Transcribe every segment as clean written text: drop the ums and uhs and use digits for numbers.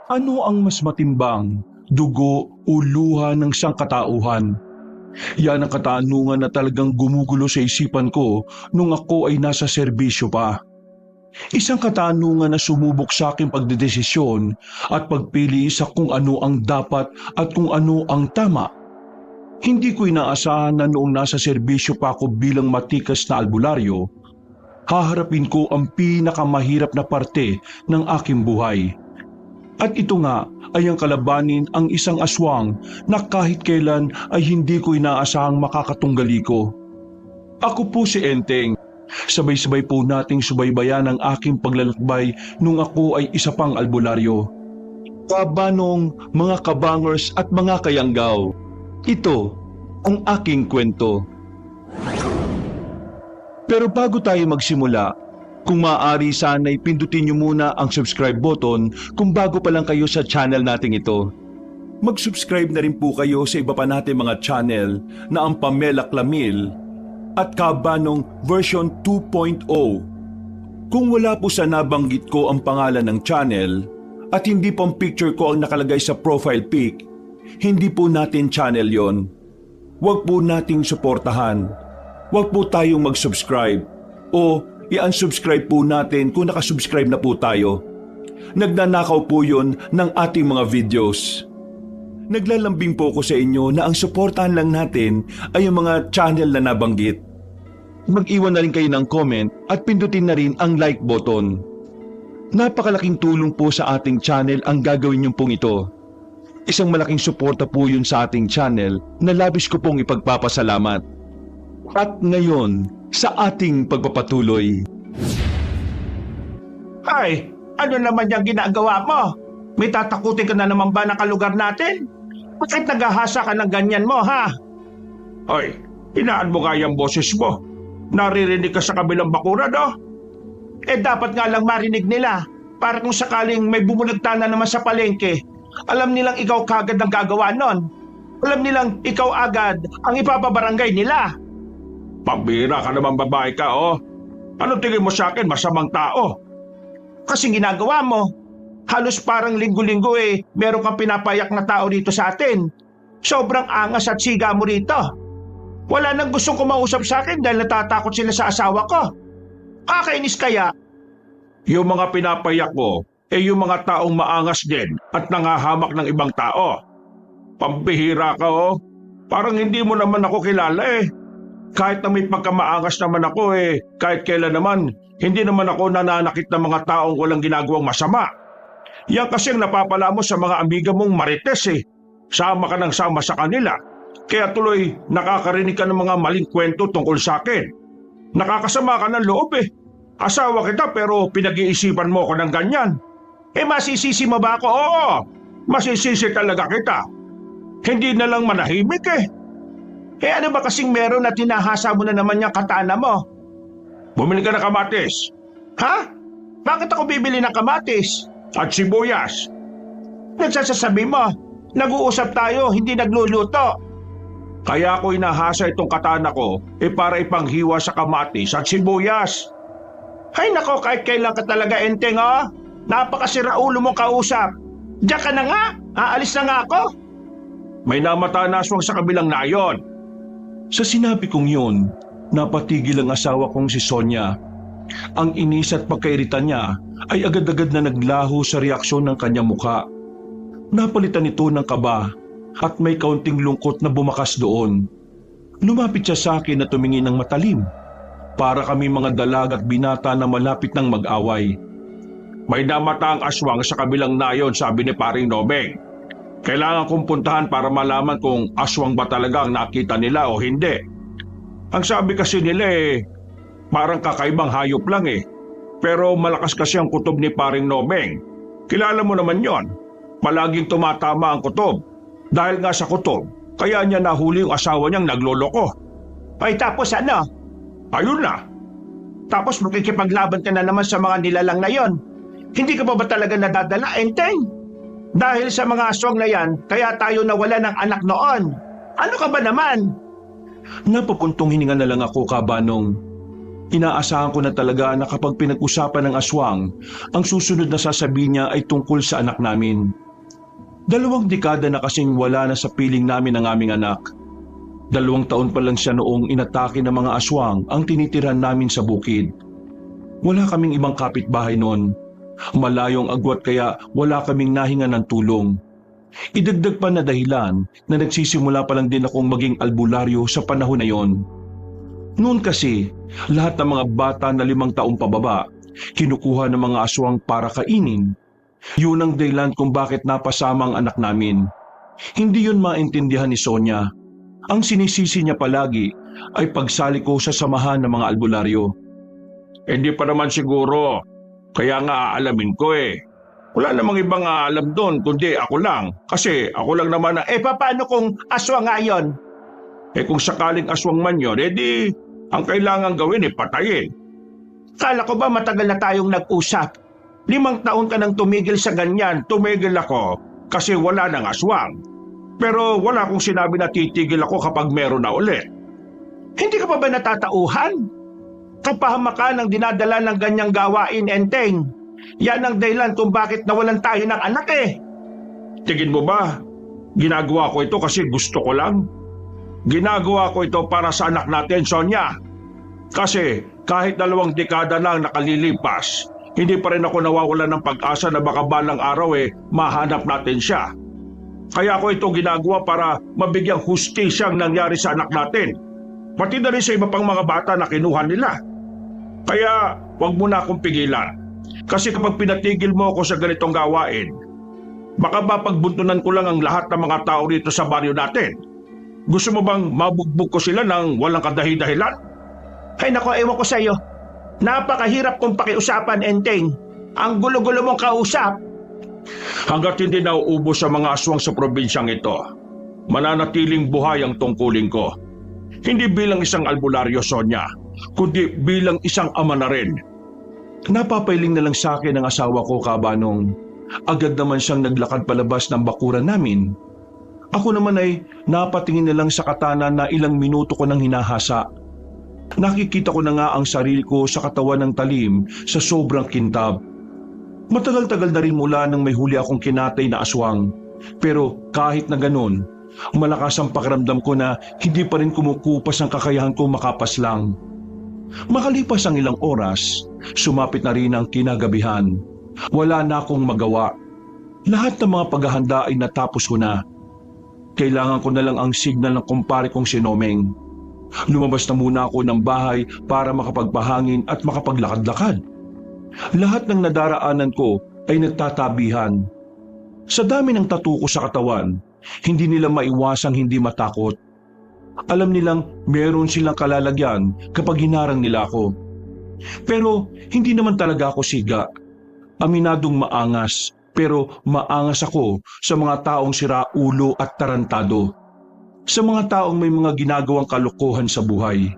Ano ang mas matimbang, dugo o luha ng sangkatauhan? Yan ang katanungan na talagang gumugulo sa isipan ko nung ako ay nasa serbisyo pa. Isang katanungan na sumubok sa aking pagdedesisyon at pagpili sa kung ano ang dapat at kung ano ang tama. Hindi ko inaasahan na noong nasa serbisyo pa ako bilang matikas na albularyo, haharapin ko ang pinakamahirap na parte ng aking buhay. At ito nga ay ang kalabanin ang isang aswang na kahit kailan ay hindi ko inaasahang makakatunggali ko. Ako po si Enteng. Sabay-sabay po nating subaybayan ang aking paglalakbay nung ako ay isa pang albularyo. Kabanong, mga kabangers at mga kayanggaw, ito ang aking kwento. Pero bago tayo magsimula, kung maaari sana'y pindutin niyo muna ang subscribe button kung bago pa lang kayo sa channel nating ito. Mag-subscribe na rin po kayo sa iba pa nating mga channel na ang Pamela Clamil at Kabanong version 2.0. Kung wala po sa nabanggit ko ang pangalan ng channel at hindi pong picture ko ang nakalagay sa profile pic, hindi po natin channel yon. Huwag po nating suportahan. Huwag po tayong mag-subscribe o i-unsubscribe po natin kung nakasubscribe na po tayo. Nagnanakaw po yun ng ating mga videos. Naglalambing po ko sa inyo na ang suportahan lang natin ay ang mga channel na nabanggit. Mag-iwan na rin kayo ng comment at pindutin na rin ang like button. Napakalaking tulong po sa ating channel ang gagawin niyong pong ito. Isang malaking suporta po yun sa ating channel na labis ko pong ipagpapasalamat. At ngayon, sa ating pagpapatuloy. Ay, ano naman yung ginagawa mo? May tatakutin ka na naman ba ng kalugar natin? Bakit naghahasa ka ng ganyan mo, ha? Ay, hinaan mo nga yung boses mo. Naririnig ka sa kabilang bakuran, oh. Eh dapat nga lang marinig nila para kung sakaling may bumulagta na naman sa palengke, alam nilang ikaw kagad ang gagawa nun. Alam nilang ikaw agad ang ipapabarangay nila. Pambira ka naman babae ka, oh. Ano tingin mo sa akin, masamang tao? Kasi ginagawa mo, halos parang linggo-linggo meron kang pinapayak na tao dito sa atin. Sobrang angas at siga mo rito. Wala nang gustong kumausap sa akin dahil natatakot sila sa asawa ko. Kakainis kaya? Yung mga pinapayak mo, yung mga taong maangas din at nangahamak ng ibang tao. Pambihira ka, oh. Parang hindi mo naman ako kilala, Kahit na may pagkamaangas naman ako, kahit kailan naman, hindi naman ako nananakit ng mga taong walang ginagawang masama. Yan kasi ang napapala mo sa mga amiga mong marites, Sama ka ng sama sa kanila. Kaya tuloy nakakarinig ka ng mga maling kwento tungkol sa akin. Nakakasama ka ng loob, Asawa kita pero pinag-iisipan mo ko ng ganyan. Masisisi mo ba ako? Oo, masisisi talaga kita. Hindi na lang manahimik, ano ba kasing meron na tinahasa mo na naman yung katana mo? Bumili ka ng kamatis. Ha? Bakit ako bibili ng kamatis? At sibuyas. Nagsasasabi mo, nag-uusap tayo, hindi nagluluto. Kaya ako inahasa itong katana ko, para ipanghiwa sa kamatis at sibuyas. Ay nako, kahit kailan ka talaga, Enteng, oh. Napakasira ulo mong kausap. Diyan ka na nga, aalis na nga ako. May namata na aswang sa kabilang nayon. Sa sinabi kong yun, napatigil ang asawa kong si Sonia. Ang inis at pagkairita niya ay agad-agad na naglaho sa reaksyon ng kanyang mukha. Napalitan ito ng kaba at may kaunting lungkot na bumakas doon. Lumapit siya sa akin na tumingin ng matalim. Para kami mga dalag at binata na malapit ng mag-away. May namata ang aswang sa kabilang nayon, sabi ni Paring Nobeng. Kailangan kong puntahan para malaman kung aswang ba talaga ang nakita nila o hindi. Ang sabi kasi nila parang kakaibang hayop lang Pero malakas kasi ang kutob ni Paring Nobeng. Kilala mo naman yon. Palaging tumatama ang kutob. Dahil nga sa kutob, kaya niya nahuli yung asawa niyang nagloloko. Ay tapos ano? Ayun na. Tapos makikipaglaban ka na naman sa mga nilalang na yon. Hindi ka ba talaga nadadala, Enteng? Dahil sa mga aswang na yan, kaya tayo nawala ng anak noon. Ano ka ba naman? Napapuntong hininga na lang ako, Kabanong. Inaasahan ko na talaga na kapag pinag-usapan ng aswang, ang susunod na sasabihin niya ay tungkol sa anak namin. 2 dekada na kasing wala na sa piling namin ang aming anak. 2 taon pa lang siya noong inatake ng mga aswang ang tinitirahan namin sa bukid. Wala kaming ibang kapitbahay noon. Malayong agwat kaya wala kaming nahinga ng tulong. Idagdag pa na dahilan na nagsisimula pa lang din akong maging albularyo sa panahon na yon. Noon kasi, lahat ng mga bata na 5 taong pababa, kinukuha ng mga aswang para kainin. Yun ang dahilan kung bakit napasama ang anak namin. Hindi yun maintindihan ni Sonia. Ang sinisisi niya palagi ay pagsali ko sa samahan ng mga albularyo. Hindi pa naman siguro. Kaya nga aalamin ko eh. Wala namang ibang aalam doon kundi ako lang. Kasi ako lang naman na, paano kung aswang nga yun? Kung sakaling aswang man yun, di ang kailangan gawin patayin. Kala ko ba matagal na tayong nag-usap? 5 taon ka nang tumigil sa ganyan. Tumigil ako kasi wala nang aswang. Pero wala akong sinabi na titigil ako kapag meron na ulit. Hindi ka pa ba natatauhan? Kapahamakan ang dinadala ng ganyang gawain, Enteng. Yan ang dahilan kung bakit nawalan tayo ng anak eh. Tingin mo ba, ginagawa ko ito kasi gusto ko lang? Ginagawa ko ito para sa anak natin, Sonia. Kasi kahit 2 dekada lang nakalilipas, hindi pa rin ako nawawalan ng pag-asa na baka balang araw mahanap natin siya. Kaya ako ito ginagawa para mabigyang hustisyang nangyari sa anak natin. Pati na rin sa iba pang mga bata na kinuha nila. Kaya wag mo na akong pigilan. Kasi kapag pinatigil mo ako sa ganitong gawain, baka mapagbuntunan ko lang ang lahat ng mga tao rito sa baryo natin. Gusto mo bang mabugbog ko sila ng walang kadahi-dahilan? Ay nako, ewan ko sa iyo. Napakahirap kong pakiusapan, Enteng. Ang gulo-gulo mong kausap. Hanggat hindi nauubos sa mga aswang sa probinsyang ito, mananatiling buhay ang tungkulin ko. Hindi bilang isang albularyo, Sonia, kundi bilang isang ama na rin. Napapailing na lang sa akin ang asawa ko, Kabanong. Agad naman siyang naglakad palabas ng bakuran namin. Ako naman ay napatingin na lang sa katana na ilang minuto ko nang hinahasa. Nakikita ko na nga ang sarili ko sa katawan ng talim sa sobrang kintab. Matagal-tagal na rin mula nang may huli akong kinatay na aswang. Pero kahit na ganun, malakas ang pakiramdam ko na hindi pa rin kumukupas ang kakayahan ko makapaslang. Makalipas ang ilang oras, sumapit na rin ang kinagabihan. Wala na akong magawa. Lahat ng mga paghahanda ay natapos ko na. Kailangan ko na lang ang signal ng kumpare kong si Nomeng. Lumabas na muna ako ng bahay para makapagpahangin at makapaglakad-lakad. Lahat ng nadaraanan ko ay nagtatabihan. Sa dami ng tattoo ko sa katawan, hindi nila maiwasang hindi matakot. Alam nilang meron silang kalalagyan kapag hinarang nila ako. Pero hindi naman talaga ako siga. Aminadong maangas, pero maangas ako sa mga taong siraulo at tarantado. Sa mga taong may mga ginagawang kalokohan sa buhay.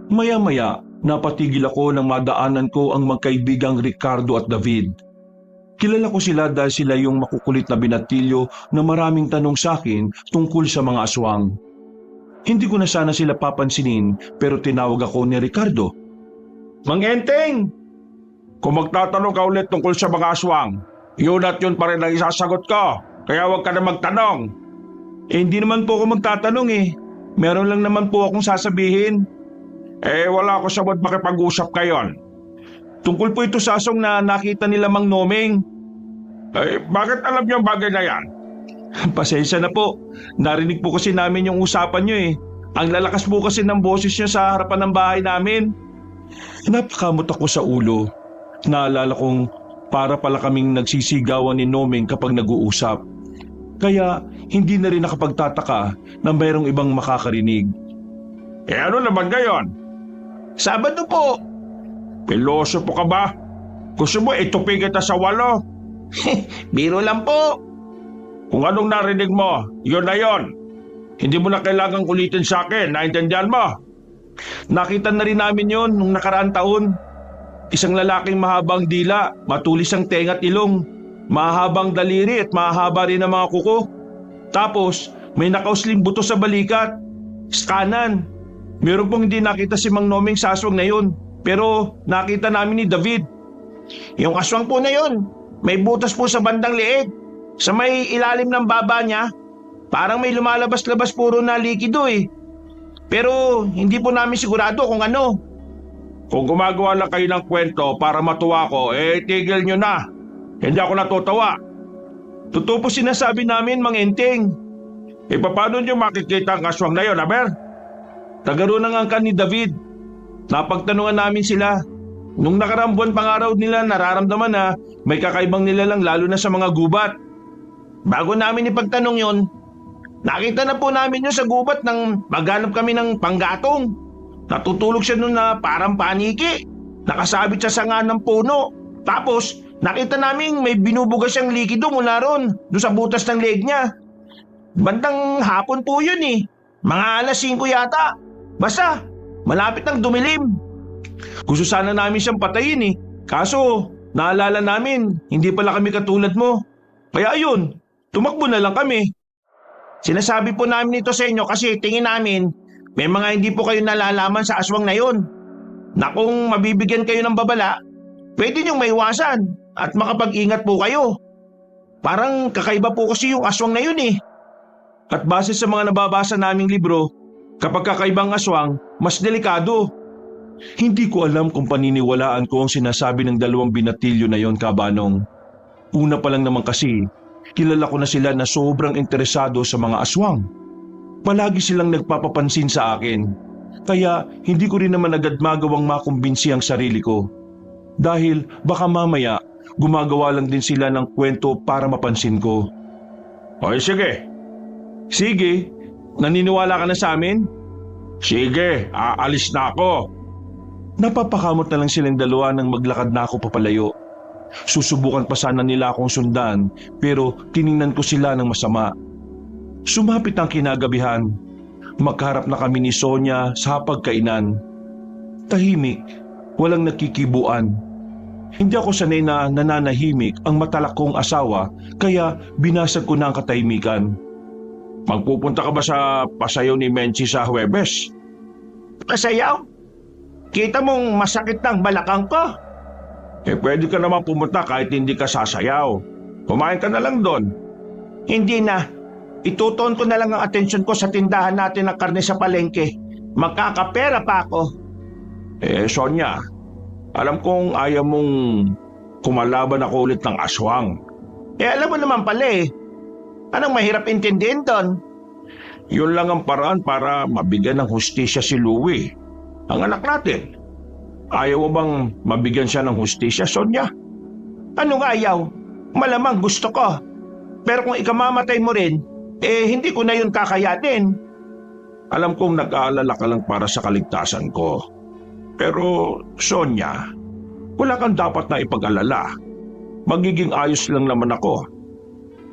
Maya-maya, napatigil ako nang madaanan ko ang magkaibigang Ricardo at David. Kilala ko sila dahil sila yung makukulit na binatilyo na maraming tanong sa akin tungkol sa mga aswang. Hindi ko na sana sila papansinin pero tinawag ako ni Ricardo. Mang Enteng! Kung magtatanong ka ulit tungkol sa mga aswang, yun at yun pa rin ang isasagot ko. Kaya huwag ka na magtanong. Hindi naman po ako magtatanong Meron lang naman po akong sasabihin. Wala ako sa mood makipag-usap kayon. Tungkol po ito sa aswang na nakita nila Mang Nomeng. Bakit alam niyo ang bagay na yan? Pasensya na po. Narinig po kasi namin yung usapan niyo Ang lalakas po kasi ng boses niyo sa harapan ng bahay namin. Napakamot ako sa ulo. Naalala kong para pala kaming nagsisigawan ni Nomeng kapag nag-uusap. Kaya hindi na rin nakapagtataka na mayroong ibang makakarinig. Ano naman gayon? Sabado po. Piloso po ka ba? Gusto mo itupin kita sa 8? Biro lang po. Kung anong narinig mo, yun na yun. Hindi mo na kailangang ulitin sa akin, naintindihan mo? Nakita na rin namin yun nung nakaraang taon. Isang lalaking mahabang dila, matulis ang tenga at ilong, mahabang daliri at mahaba rin ang mga kuko. Tapos may nakausling buto sa balikat. Sa kanan. Meron pong hindi nakita si Mang Nomeng sa aswang na yun. Pero nakita namin ni David. Yung aswang po na yun, may butas po sa bandang leeg. Sa may ilalim ng baba niya, parang may lumalabas-labas puro na likido eh. Pero hindi po namin sigurado kung ano. Kung gumagawa lang kayo ng kwento para matuwa ko, tigil nyo na. Hindi ako natutuwa. Totoo po sinasabi namin, Mang Enteng. Paano nyo makikita ang aswang na yun, aber? Tagaro ng angkan ni David. Napagtanungan namin sila. Nung nakaraang buwan pangaraw nila nararamdaman na may kakaibang nilalang lalo na sa mga gubat. Bago namin ipagtanong yon, nakita na po namin yun sa gubat nang maghanap kami ng panggatong. Natutulog siya nun na parang paniki. Nakasabit sa sanga ng puno. Tapos nakita namin may binubugas siyang likido mula ron doon sa butas ng leg niya. Bandang hapon po yun eh. Mga alas 5 yata. Basta malapit ng dumilim. Gusto sana namin siyang patayin eh. Kaso naalala namin hindi pala kami katulad mo. Kaya ayun, tumakbo na lang kami. Sinasabi po namin ito sa inyo kasi tingin namin may mga hindi po kayo nalalaman sa aswang na yun. Na kung mabibigyan kayo ng babala, pwede niyong maiwasan at makapag-ingat po kayo. Parang kakaiba po kasi yung aswang na yun eh. At base sa mga nababasa naming libro, kapag kakaibang aswang, mas delikado. Hindi ko alam kung paniniwalaan ko ang sinasabi ng dalawang binatilyo na yon, Kabanong. Una pa lang naman kasi, kilala ko na sila na sobrang interesado sa mga aswang. Palagi silang nagpapapansin sa akin. Kaya hindi ko rin naman agad magawang makumbinsi ang sarili ko. Dahil baka mamaya gumagawa lang din sila ng kwento para mapansin ko. Okay, sige. Sige, naniniwala ka na sa amin? Sige, aalis na ako. Napapakamot na lang silang dalawa nang maglakad na ako papalayo. Susubukan pa sana nila akong sundan pero tiningnan ko sila ng masama. Sumapit ang kinagabihan. Magkaharap na kami ni Sonia sa pagkainan. Tahimik, walang nakikibuan. Hindi ako sanay na nananahimik ang matalak kong asawa kaya binasag ko na ang katahimikan. Magpupunta ka ba sa pasayaw ni Menchi sa Huwebes? Pasayaw? Kita mong masakit ng balakang ko? Pwede ka naman pumunta kahit hindi ka sasayaw. Kumain ka na lang doon. Hindi na. Itutuon ko na lang ang atensyon ko sa tindahan natin ng karne sa palengke. Magkakapera pa ako. Sonia, alam kong ayaw mong kumalaban ako ulit ng aswang. Alam mo naman pala eh. Anong mahirap intindihin doon? Yun lang ang paraan para mabigyan ng hustisya si Louie, ang anak natin. Ayaw mo bang mabigyan siya ng hustisya, Sonia? Anong ayaw? Malamang gusto ko. Pero kung ikamamatay mo rin, hindi ko na yun kakayatin. Alam kong nag-aalala ka lang para sa kaligtasan ko. Pero, Sonia, wala kang dapat na ipag-alala. Magiging ayos lang naman ako.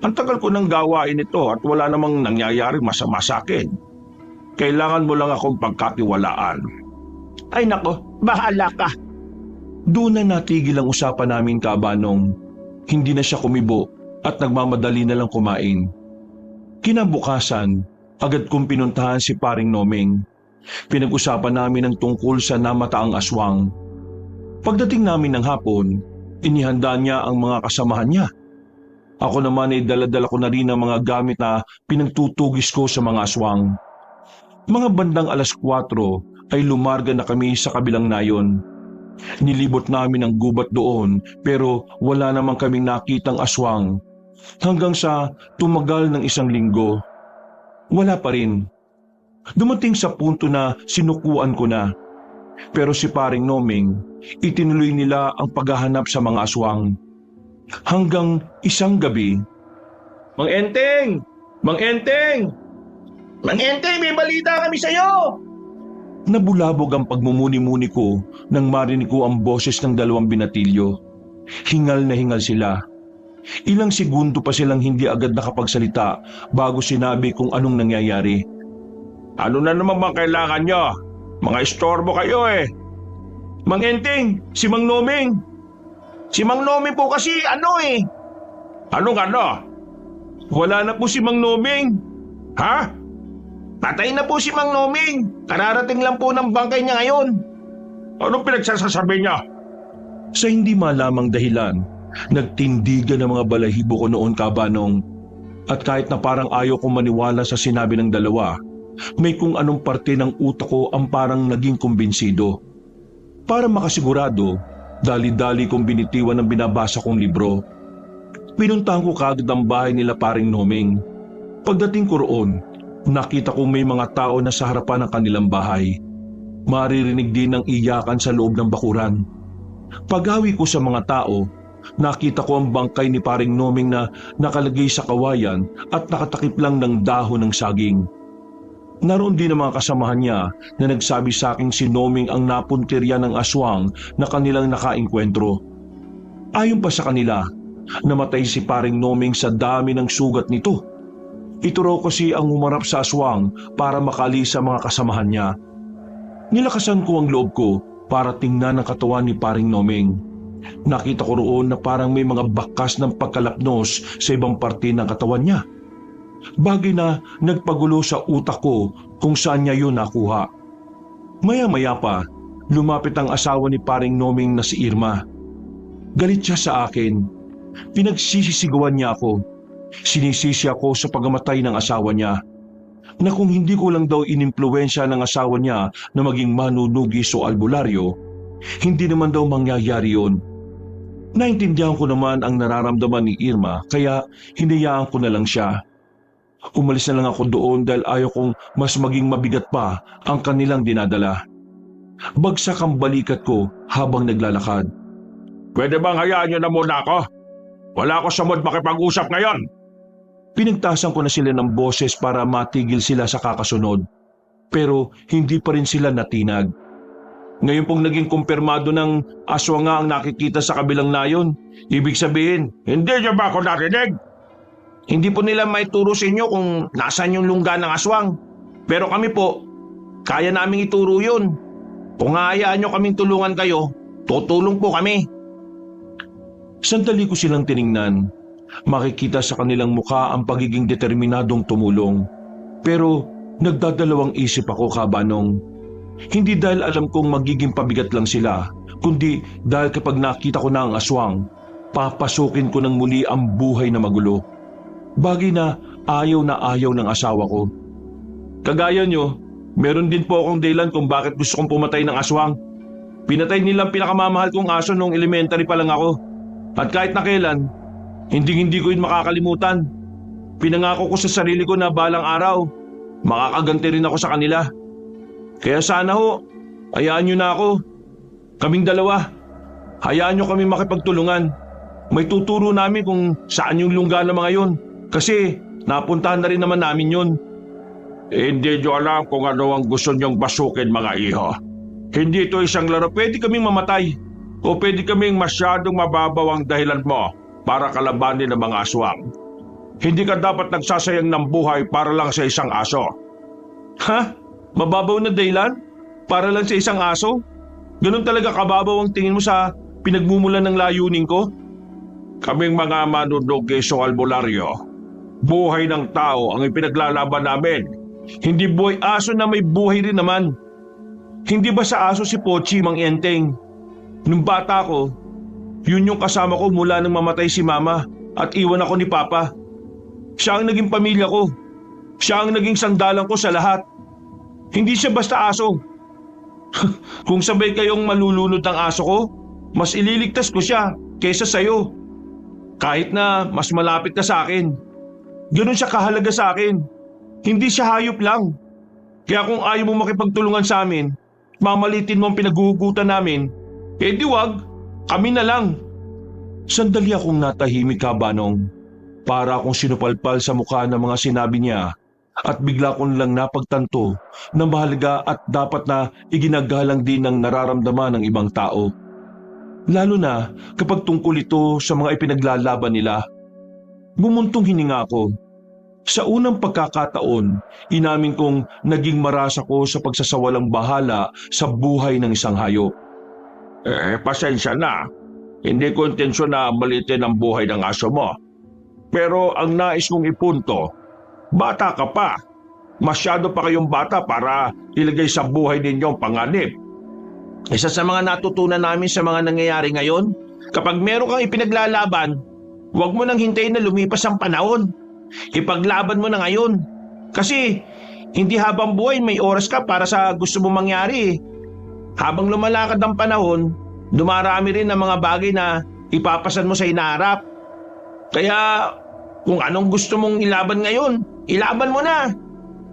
Ang tagal ko nang gawain ito at wala namang nangyayaring masama sa akin. Kailangan mo lang akong pagkatiwalaan. Ay nako, bahala ka. Doon na natigil ang usapan namin, Kabanong. Hindi na siya kumibo at nagmamadali na lang kumain. Kinabukasan, agad kong pinuntahan si Paring Nomeng. Pinag-usapan namin ang tungkol sa namataang aswang. Pagdating namin ng hapon, inihanda niya ang mga kasamahan niya. Ako naman ay dala-dala ko na rin ang mga gamit na pinagtutugis ko sa mga aswang. Mga bandang alas 4 ay lumarga na kami sa kabilang nayon. Nilibot namin ang gubat doon pero wala namang kaming nakitang aswang. Hanggang sa tumagal ng 1 linggo. Wala pa rin. Dumating sa punto na sinukuan ko na. Pero si Paring Nomeng, itinuloy nila ang paghahanap sa mga aswang. Hanggang isang gabi. Mang Enteng! Mang Enteng! Mang Enteng, may balita kami sa'yo! Nabulabog ang pagmumuni-muni ko nang marinig ko ang boses ng dalawang binatilyo. Hingal na hingal sila. Ilang segundo pa silang hindi agad nakapagsalita bago sinabi kung anong nangyayari. Ano na naman bang kailangan nyo? Mga istorbo kayo eh. Mang Enteng, si Mang Nomeng. Si Mang Nomeng po kasi Anong ano? Wala na po si Mang Nomeng. Ha? Patay na po si Mang Nomeng. Kararating lang po ng bangkay niya ngayon. Anong pinagsasasabi niya? Sa hindi malamang dahilan, nagtindigan ang mga balahibo ko noon, Kabanong. At kahit na parang ayaw kong maniwala sa sinabi ng dalawa, may kung anong parte ng utak ko ang parang naging kumbinsido. Para makasigurado, dali-dali kong binitiwan ang binabasa kong libro. Pinuntahan ko kaagad ang bahay nila paring Noming. Pagdating ko roon, nakita kong may mga tao na sa harapan ng kanilang bahay. Maririnig din ang iyakan sa loob ng bakuran. Paghawi ko sa mga tao, nakita ko ang bangkay ni paring Noming na nakalagay sa kawayan at nakatakip lang ng dahon ng saging. Naroon din ang mga kasamahan niya na nagsabi sa aking si Noming ang napuntirya ng aswang na kanilang nakainkwentro. Ayon pa sa kanila, namatay si paring Noming sa dami ng sugat nito. Ito raw kasi ang umarap sa aswang para makalis sa mga kasamahan niya. Nilakasan ko ang loob ko para tingnan ang katawan ni paring Noming. Nakita ko roon na parang may mga bakas ng pagkalapnos sa ibang parte ng katawan niya. Bagay na nagpagulo sa utak ko kung saan niya yun nakuha. Maya-maya pa, lumapit ang asawa ni paring Noming na si Irma. Galit siya sa akin. Pinagsisisigawan niya ako. Sinisisi ako sa pagkamatay ng asawa niya. Na kung hindi ko lang daw inimpluwensya ng asawa niya na maging manunugis o albularyo, hindi naman daw mangyayari yun. Naintindihan ko naman ang nararamdaman ni Irma kaya hinayaan ko na lang siya. Umalis na lang ako doon dahil ayaw kong mas maging mabigat pa ang kanilang dinadala. Bagsak ang balikat ko habang naglalakad. Pwede bang hayaan niyo na muna ako? Wala ako sa mood makipag-usap ngayon. Pinagtasan ko na sila ng boses para matigil sila sa kakasunod. Pero hindi pa rin sila natinag. Ngayon pong naging kumpirmado ng aswang nga ang nakikita sa kabilang nayon, ibig sabihin, Hindi niyo ba ako narinig? Hindi po nila maituro sa inyo kung nasaan yung lungga ng aswang. Pero kami po, kaya naming ituro yun. Kung hayaan nyo kaming tulungan kayo, tutulong po kami. Sandali ko silang tiningnan. Makikita sa kanilang mukha ang pagiging determinadong tumulong. Pero nagdadalawang isip ako, Kabanong. Hindi dahil alam kong magiging pabigat lang sila, kundi dahil kapag nakita ko na ang aswang, papasukin ko ng muli ang buhay na magulo. Bagay na ayaw ng asawa ko. Kagaya nyo, meron din po akong dahilan kung bakit gusto kong pumatay ng aswang. Pinatay nilang pinakamamahal kong aso nung elementary pa lang ako. At kahit na kailan, hindi ko yun makakalimutan. Pinangako ko sa sarili ko na balang araw, makakaganti rin ako sa kanila. Kaya sana ho, hayaan nyo na ako. Kaming dalawa, hayaan nyo kami makipagtulungan. May tuturo namin kung saan yung lungga ng mga yun. Kasi napuntahan na rin naman namin yun. Hindi nyo alam kung ano ang gusto nyong basukin, mga iho. Hindi ito isang laro. Pwede kaming mamatay. O pwede kaming masyadong mababaw ang dahilan mo para kalabanin ng mga aswang. Hindi ka dapat nagsasayang ng buhay para lang sa isang aso. Ha? Mababaw na dahilan? Para lang sa isang aso? Ganun talaga kababaw ang tingin mo sa pinagmumulan ng layunin ko? Kaming mga manunugis o albularyo, buhay ng tao ang ipinaglalaban namin. Hindi buhay aso na may buhay rin naman. Hindi ba sa aso si Pochi, Mang Enteng? Nung bata ko, yun yung kasama ko mula nang mamatay si Mama at iwan ako ni Papa. Siya ang naging pamilya ko. Siya ang naging sandalan ko sa lahat. Hindi siya basta aso. Kung sabay kayong malulunod ng aso ko, mas ililigtas ko siya kaysa sayo. Kahit na mas malapit ka sa akin. Ganun siya kahalaga sa akin. Hindi siya hayop lang. Kaya kung ayaw mo makipagtulungan sa amin, mamalitin mo ang pinaghuhugutan namin, eh di wag, kami na lang. Sandali akong natahimik, Kabanong. Para akong sinupalpal sa mukha ng mga sinabi niya at bigla kong lang napagtanto na mahalaga at dapat na iginagalang din ng nararamdaman ng ibang tao. Lalo na kapag tungkol ito sa mga ipinaglalaban nila. Bumuntong hininga ako. Sa unang pagkakataon, inamin kong naging maras ako sa pagsasawalang bahala sa buhay ng isang hayop. Pasensya na. Hindi ko intensyon na malitin ang buhay ng aso mo. Pero ang nais kong ipunto, bata ka pa. Masyado pa kayong bata para ilagay sa buhay ninyong panganib. Isa sa mga natutunan namin sa mga nangyayari ngayon, kapag meron kang ipinaglalaban, huwag mo nang hintayin na lumipas ang panahon. Ipaglaban mo na ngayon. Kasi hindi habang buhay may oras ka para sa gusto mo mangyari. Habang lumalakad ang panahon, dumarami rin ang mga bagay na ipapasan mo sa inaharap. Kaya kung anong gusto mong ilaban ngayon, ilaban mo na.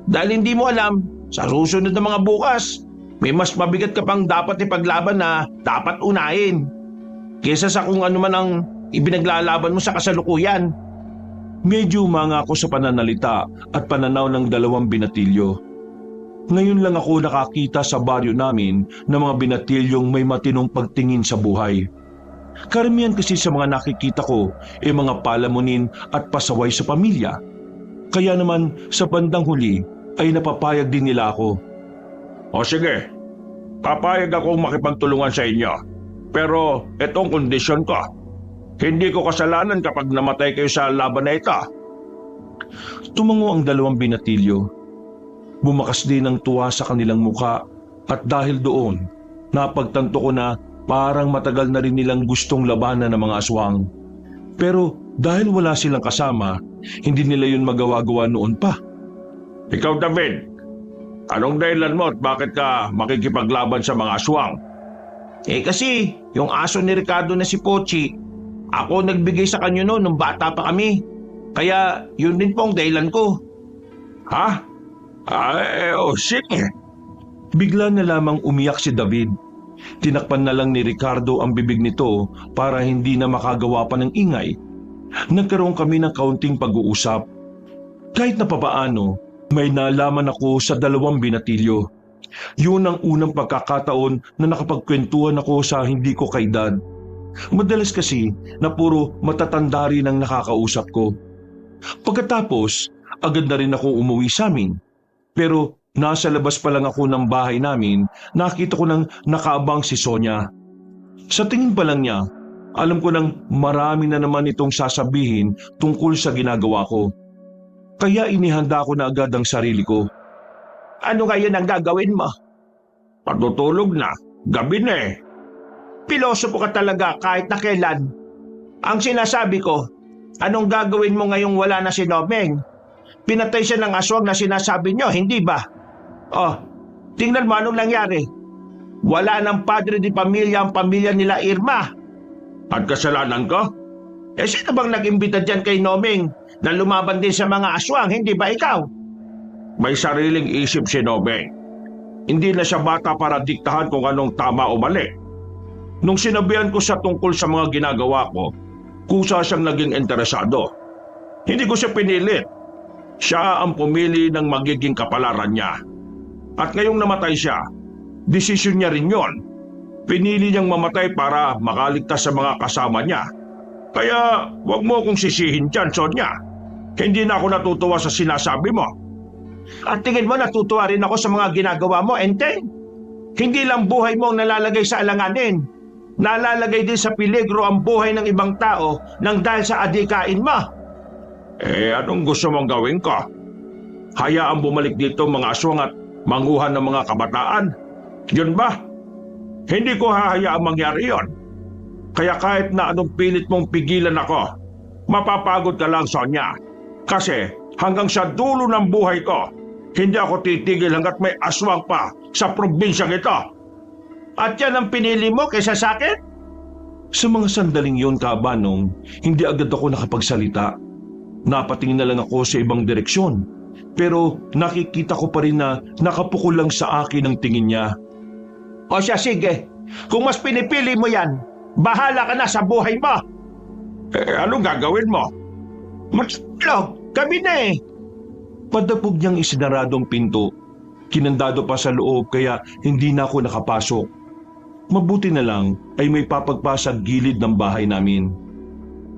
Dahil hindi mo alam, sa susunod na mga bukas, may mas mabigat ka pang dapat ipaglaban na dapat unahin. Kesa sa kung ano man ang ibinaglalaban mo sa kasalukuyan. Medyo umanga ako sa pananalita at pananaw ng dalawang binatilyo. Ngayon lang ako nakakita sa baryo namin ng mga binatilyong may matinong pagtingin sa buhay. Karamihan kasi sa mga nakikita ko ay mga palamunin at pasaway sa pamilya. Kaya naman sa bandang huli ay napapayag din nila ako. O sige, papayag akong makipagtulungan sa inyo. Pero itong kondisyon ko, hindi ko kasalanan kapag namatay kayo sa laban na ito. Tumango ang dalawang binatilyo. Bumakas din ang tuwa sa kanilang muka at dahil doon, napagtanto ko na parang matagal na rin nilang gustong labanan ng mga aswang. Pero dahil wala silang kasama, hindi nila yun magawa-gawa noon pa. Ikaw, David, anong dahilan mo at bakit ka makikipaglaban sa mga aswang? Kasi yung aso ni Ricardo na si Pochi, ako nagbigay sa kanya noon nung bata pa kami. Kaya yun din po ang dahilan ko. Ha? Sige. Bigla na lamang umiyak si David. Tinakpan na lang ni Ricardo ang bibig nito para hindi na makagawa pa ng ingay. Nagkaroon kami ng kaunting pag-uusap. Kahit na papaano, may nalaman ako sa dalawang binatilyo. Yun ang unang pagkakataon na nakapagkwentuhan ako sa hindi ko kaedad. Madalas kasi na puro matatanda rin ang nakakausap ko. Pagkatapos, agad na rin ako umuwi sa amin. Pero nasa labas pa lang ako ng bahay namin, nakita ko nang nakaabang si Sonia. Sa tingin pa lang niya, alam ko nang marami na naman itong sasabihin tungkol sa ginagawa ko. Kaya inihanda ko na agad ang sarili ko. Ano ngayon ang gagawin mo? Patutulog na. Gabi na eh. Pilosopo ka talaga kahit na kailan. Ang sinasabi ko, anong gagawin mo ngayong wala na si Nomeng? Pinatay siya ng aswang na sinasabi nyo, hindi ba? Oh, tingnan mo anong nangyari. Wala ng padre di pamilya ang pamilya nila Irma. At kasalanan ko? Sino bang nag-imbita dyan kay Nomeng na lumaban din sa mga aswang, hindi ba ikaw? May sariling isip si Nomeng. Hindi na siya bata para diktahan kung anong tama o mali. Nung sinabihan ko siya tungkol sa mga ginagawa ko, kusa siyang naging interesado. Hindi ko siya pinilit. Siya ang pumili ng magiging kapalaran niya. At ngayong namatay siya, desisyon niya rin yon. Pinili niyang mamatay para makaligtas sa mga kasama niya. Kaya wag mo akong sisihin dyan, Sonia. Hindi na ako natutuwa sa sinasabi mo. At tingin mo natutuwa rin ako sa mga ginagawa mo, Enteng? Hindi lang buhay mo ang nalalagay sa alanganin. Nalalagay din sa peligro ang buhay ng ibang tao nang dahil sa adikain mo. Anong gusto mong gawin ko? Hayaan bumalik dito mga aswang at manguhan ng mga kabataan? Yun ba? Hindi ko hahayaang mangyari yon. Kaya kahit na anong pilit mong pigilan ako, mapapagod ka lang, Sonia. Kasi hanggang sa dulo ng buhay ko, hindi ako titigil hanggat may aswang pa sa probinsyang ito. At yan ang pinili mo kaysa sa akin? Sa mga sandaling yon, Kabanong, hindi agad ako nakapagsalita. Napatingin na lang ako sa ibang direksyon. Pero nakikita ko pa rin na nakapukol lang sa akin ang tingin niya. O siya, sige. Kung mas pinipili mo yan, bahala ka na sa buhay mo. Anong gagawin mo? Matulog, gabi na eh. Padapog niyang isinaradong pinto. Kinandado pa sa loob kaya hindi na ako nakapasok. Mabuti na lang ay may papagpasag gilid ng bahay namin.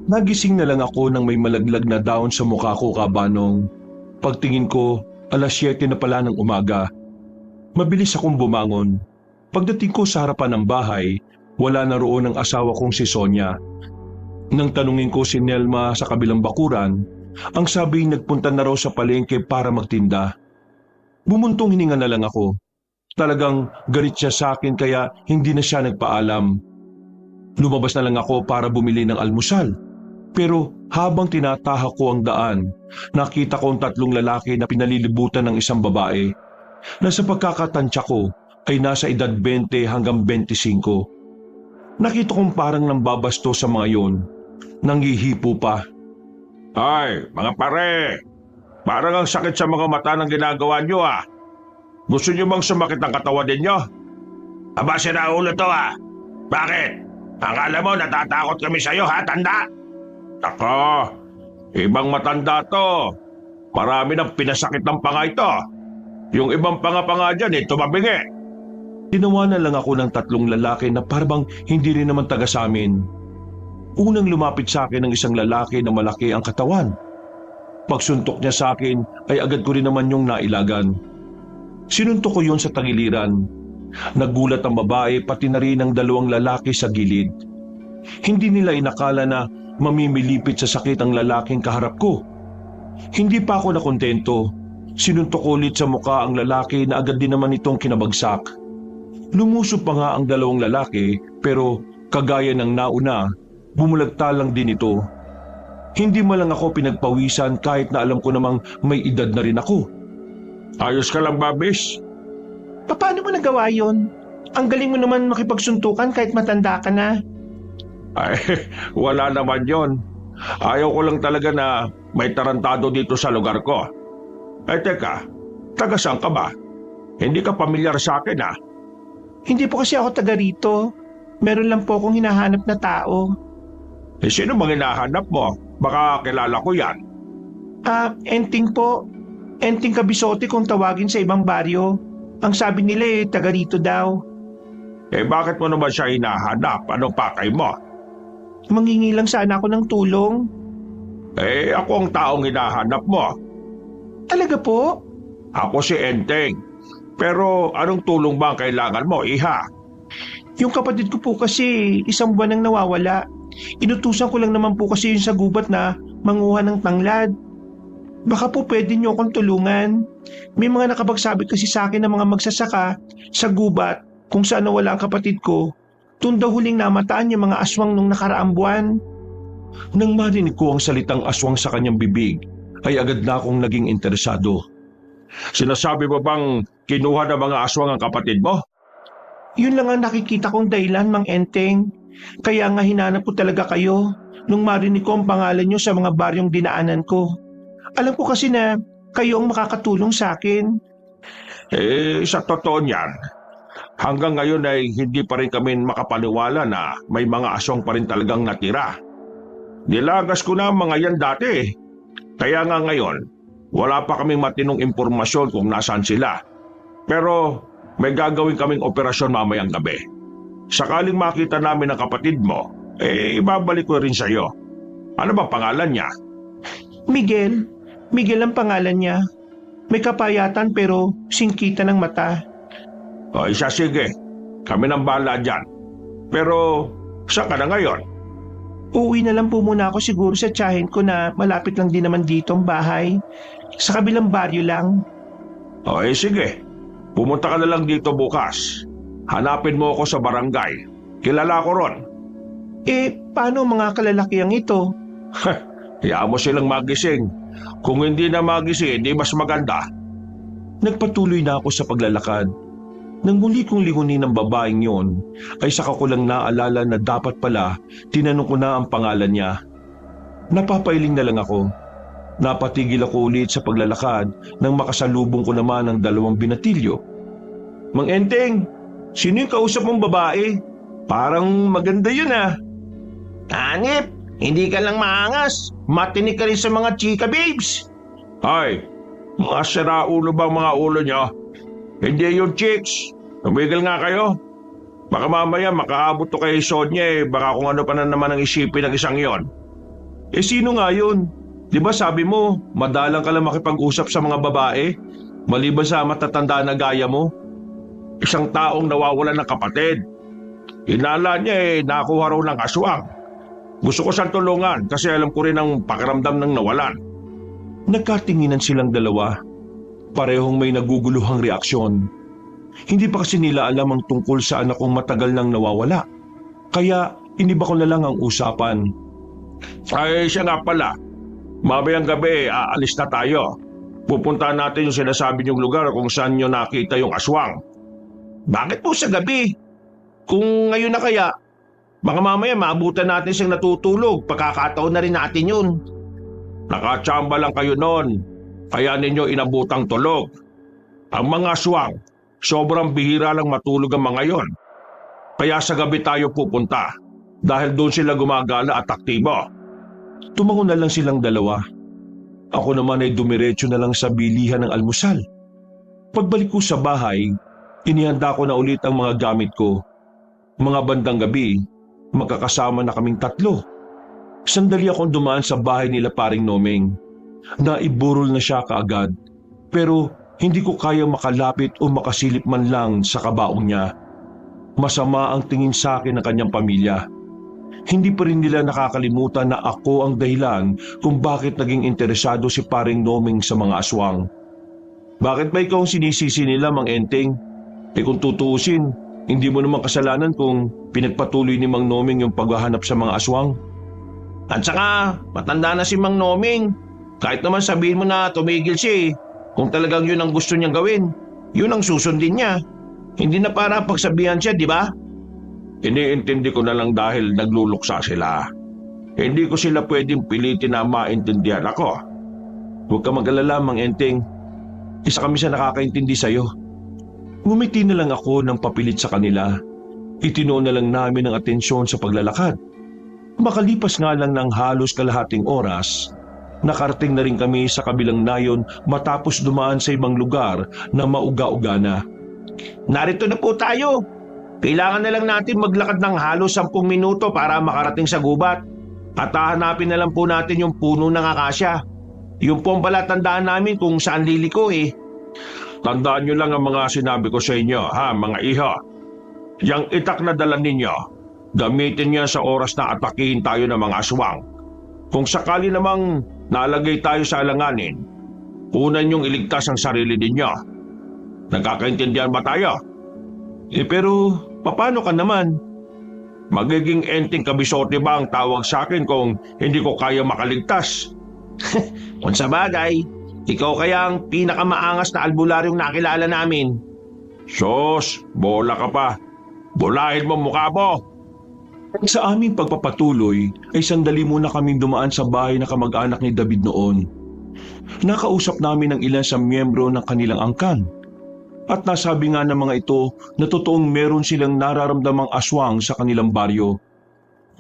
Nagising na lang ako nang may malaglag na daon sa mukha ko, Kabanong. Pagtingin ko, 7:00 na pala ng umaga. Mabilis akong bumangon. Pagdating ko sa harapan ng bahay, wala na roon ang asawa kong si Sonia. Nang tanungin ko si Nelma sa kabilang bakuran, ang sabi nagpunta na raw sa palengke para magtinda. Bumuntong hininga na lang ako. Talagang galit siya sa akin kaya hindi na siya nagpaalam. Lumabas na lang ako para bumili ng almusal. Pero habang tinatahak ko ang daan, nakita ko ang 3 lalaki na pinalilibutan ng isang babae na sa pagkakatansya ko ay nasa edad 20 hanggang 25. Nakita kong parang nambabasto sa mga yon. Nanghihipo pa. Ay, mga pare, parang ang sakit sa mga mata ng ginagawa nyo ah. Gusto nyo bang sumakit ang katawan ninyo? Aba, sira ulo to ah. Bakit? Akala mo natatakot kami sa'yo ha, tanda? Ako, ibang matanda to. Marami nang pinasakit ng panga ito. Yung ibang panga-panga dyan tumabingi. Tinawanan lang ako ng 3 lalaki na parang hindi rin naman taga sa amin. Unang lumapit sa akin ng isang lalaki na malaki ang katawan. Pagsuntok niya sa akin ay agad ko rin naman yung nailagan. Sinuntok ko yun sa tagiliran. Nagulat ang babae pati na rin ang 2 lalaki sa gilid. Hindi nila inakala na mamimilipit sa sakit ang lalaking kaharap ko. Hindi pa ako nakontento. Sinuntok ulit sa muka ang lalaki na agad din naman itong kinabagsak. Lumusob pa nga ang 2 lalaki pero kagaya ng nauna, bumulagta lang din ito. Hindi man lang ako pinagpawisan kahit na alam ko namang may edad na rin ako. Ayos ka lang, Babis? Paano mo nagawa yon? Ang galing mo naman makipagsuntukan kahit matanda ka na. Ay, wala naman yon. Ayaw ko lang talaga na may tarantado dito sa lugar ko. Ay teka, taga saan ka ba? Hindi ka pamilyar sa akin ah. Hindi po kasi ako taga rito. Meron lang po akong hinahanap na tao. Sino bang hinahanap mo? Baka kilala ko yan. Enting po. Enting Kabisote kung tawagin sa ibang baryo. Ang sabi nila taga rito daw. Bakit mo naman siya hinahanap? Anong pakay mo? Mangingi lang sana ako ng tulong. Ako ang taong hinahanap mo. Talaga po? Ako si Enteng. Pero anong tulong ba ang kailangan mo, iha? Yung kapatid ko po kasi 1 buwan nang nawawala. Inutusan ko lang naman po kasi yung sa gubat na manguha ng tanglad. Baka po pwede niyo akong tulungan. May mga nakapagsabit kasi sa akin ng mga magsasaka sa gubat kung saan nawala ang kapatid ko. Doon daw huling namataan yung mga aswang nung nakaraang buwan. Nang marinig ko ang salitang aswang sa kanyang bibig, ay agad na akong naging interesado. Sinasabi mo bang kinuha ng mga aswang ang kapatid mo? Yun lang ang nakikita kong dahilan, Mang Enteng. Kaya nga hinanap ko talaga kayo nung marinig ko ang pangalan nyo sa mga baryong dinaanan ko. Alam ko kasi na kayo ang makakatulong sa akin. Sa totoo niyan, hanggang ngayon ay hindi pa rin kami makapaniwala na may mga aswang pa rin talagang natira. Nilagas ko na ang mga yan dati. Kaya nga ngayon, wala pa kaming matinong impormasyon kung nasaan sila. Pero may gagawin kaming operasyon mamayang gabi. Sakaling makita namin ang kapatid mo, ibabalik ko rin sa iyo. Ano ba pangalan niya? Miguel. Miguel ang pangalan niya. May kapayatan pero singkita ng mata. Siya sige. Kami nang bahala dyan. Pero saan ka na ngayon? Uuwi na lang po muna ako siguro sa tiyahin ko na malapit lang din naman dito ang bahay. Sa kabilang baryo lang. Sige. Pumunta ka na lang dito bukas. Hanapin mo ako sa barangay. Kilala ko ron. Paano mga kalalakiang ito? Hayaan mo silang magising. Kung hindi na magising, hindi mas maganda. Nagpatuloy na ako sa paglalakad. Nang muli kong lingunin ng babaeng yon, ay saka ko lang naalala na dapat pala tinanong ko na ang pangalan niya. Napapailing na lang ako. Napatigil ako ulit sa paglalakad nang makasalubong ko naman ang 2 binatilyo. Mang Enteng, sino yung kausap mong babae? Parang maganda yun ah. Hanip, hindi ka lang maangas. Matinig ka rin sa mga chika babes. Ay, mga siraulo bang mga ulo nyo? Hindi yung chicks. Tumigil nga kayo. Baka mamaya makaabot to kay Sonya baka kung ano pa na naman ang isipin ng isang yon. Sino nga yun? Di ba sabi mo, madalang ka lang makipag-usap sa mga babae? Maliban sa matatanda na gaya mo? Isang taong nawawalan ng kapatid. Inala niya nakuha raw ng aswang. Gusto ko siyang tulungan kasi alam ko rin ang pakiramdam ng nawalan. Nagkatinginan silang 2. Parehong may naguguluhang reaksyon. Hindi pa kasi nila alam ang tungkol sa anak kong matagal nang nawawala. Kaya iniba ko na lang ang usapan. Ay, siya nga pala. Mamayang gabi, aalis na tayo. Pupuntahan natin yung sinasabi niyong lugar kung saan niyo nakita yung aswang. Bakit po sa gabi? Kung ngayon na kaya, baka mamaya maabutan natin siyang natutulog. Pagkakataon na rin natin yun. Nakatsamba lang kayo noon. Kaya ninyo inabutang tulog. Ang mga aswang, sobrang bihira lang matulog ang mga yon. Kaya sa gabi tayo pupunta. Dahil doon sila gumagala at aktibo. Tumango na lang silang dalawa. Ako naman ay dumiretso na lang sa bilihan ng almusal. Pagbalik ko sa bahay, inihanda ko na ulit ang mga gamit ko. Mga bandang gabi, magkakasama na kaming tatlo. Sandali akong dumaan sa bahay nila paring Nomeng. Naiburol na siya kaagad, pero hindi ko kayang makalapit o makasilip man lang sa kabaong niya. Masama ang tingin sa akin ng kanyang pamilya. Hindi pa rin nila nakakalimutan na ako ang dahilan kung bakit naging interesado si paring Nomeng sa mga aswang. Bakit ba ikaw ang sinisisi nila, Mang Enteng? Kung tutuusin, hindi mo naman kasalanan kung pinagpatuloy ni Mang Nomeng yung paghahanap sa mga aswang. At saka, matanda na si Mang Nomeng. Kahit naman sabihin mo na tumigil siya kung talagang yun ang gusto niyang gawin, yun ang susundin niya. Hindi na para pagsabihan siya, di ba? Iniintindi ko na lang dahil nagluluksa sila. Hindi ko sila pwedeng pilitin na maintindihan ako. Huwag ka mag-alala, Mang Enteng. Isa kami sa nakakaintindi sa'yo. Ngumiti na lang ako ng papilit sa kanila. Itinoon na lang namin ang atensyon sa paglalakad. Makalipas nga lang ng halos kalahating oras, nakarating na rin kami sa kabilang nayon matapos dumaan sa ibang lugar na mauga-uga na. Narito na po tayo. Kailangan na lang natin maglakad ng halos 10 minuto para makarating sa gubat. At hahanapin na lang po natin yung puno ng akasya. Yung po ang palatandaan namin kung saan liliko Tandaan nyo lang ang mga sinabi ko sa inyo, ha, mga iho. Yang itak na dala ninyo, gamitin niya sa oras na atakihin tayo ng mga aswang. Kung sakali namang nalagay tayo sa alanganin, unan yung iligtas ang sarili ninyo. Nagkakaintindihan ba tayo? Pero paano ka naman? Magiging enteng kabisote ba ang tawag sa akin kung hindi ko kaya makaligtas? Kung sa bagay, ikaw kaya ang pinakamaangas na albularyong nakilala namin. Sos, bola ka pa. Bulahin mo mukha mo. Sa aming pagpapatuloy ay sandali muna kaming dumaan sa bahay na kamag-anak ni David noon. Nakausap namin ang ilan sa miyembro ng kanilang angkan. At nasabi nga ng mga ito na totoong meron silang nararamdamang aswang sa kanilang baryo.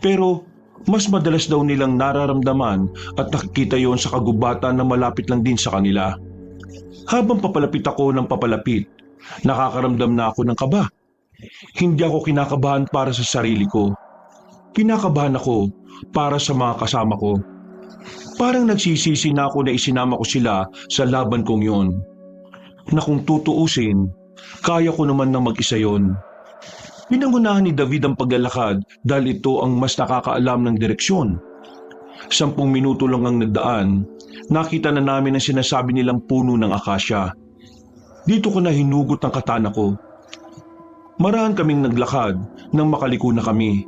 Pero mas madalas daw nilang nararamdaman at nakikita yon sa kagubatan na malapit lang din sa kanila. Habang papalapit ako ng papalapit, nakakaramdam na ako ng kaba. Hindi ako kinakabahan para sa sarili ko. Kinakabahan ako para sa mga kasama ko. Parang nagsisisi na ako na isinama ko sila sa laban kong yon. Na kung tutuusin, kaya ko naman na mag-isa yon. Pinangunahan ni David ang paglalakad dahil ito ang mas nakakaalam ng direksyon. 10 minuto lang ang nagdaan, nakita na namin ang sinasabi nilang puno ng akasya. Dito ko na hinugot ang katana ko. Marahan kaming naglakad nang makaliko na kami.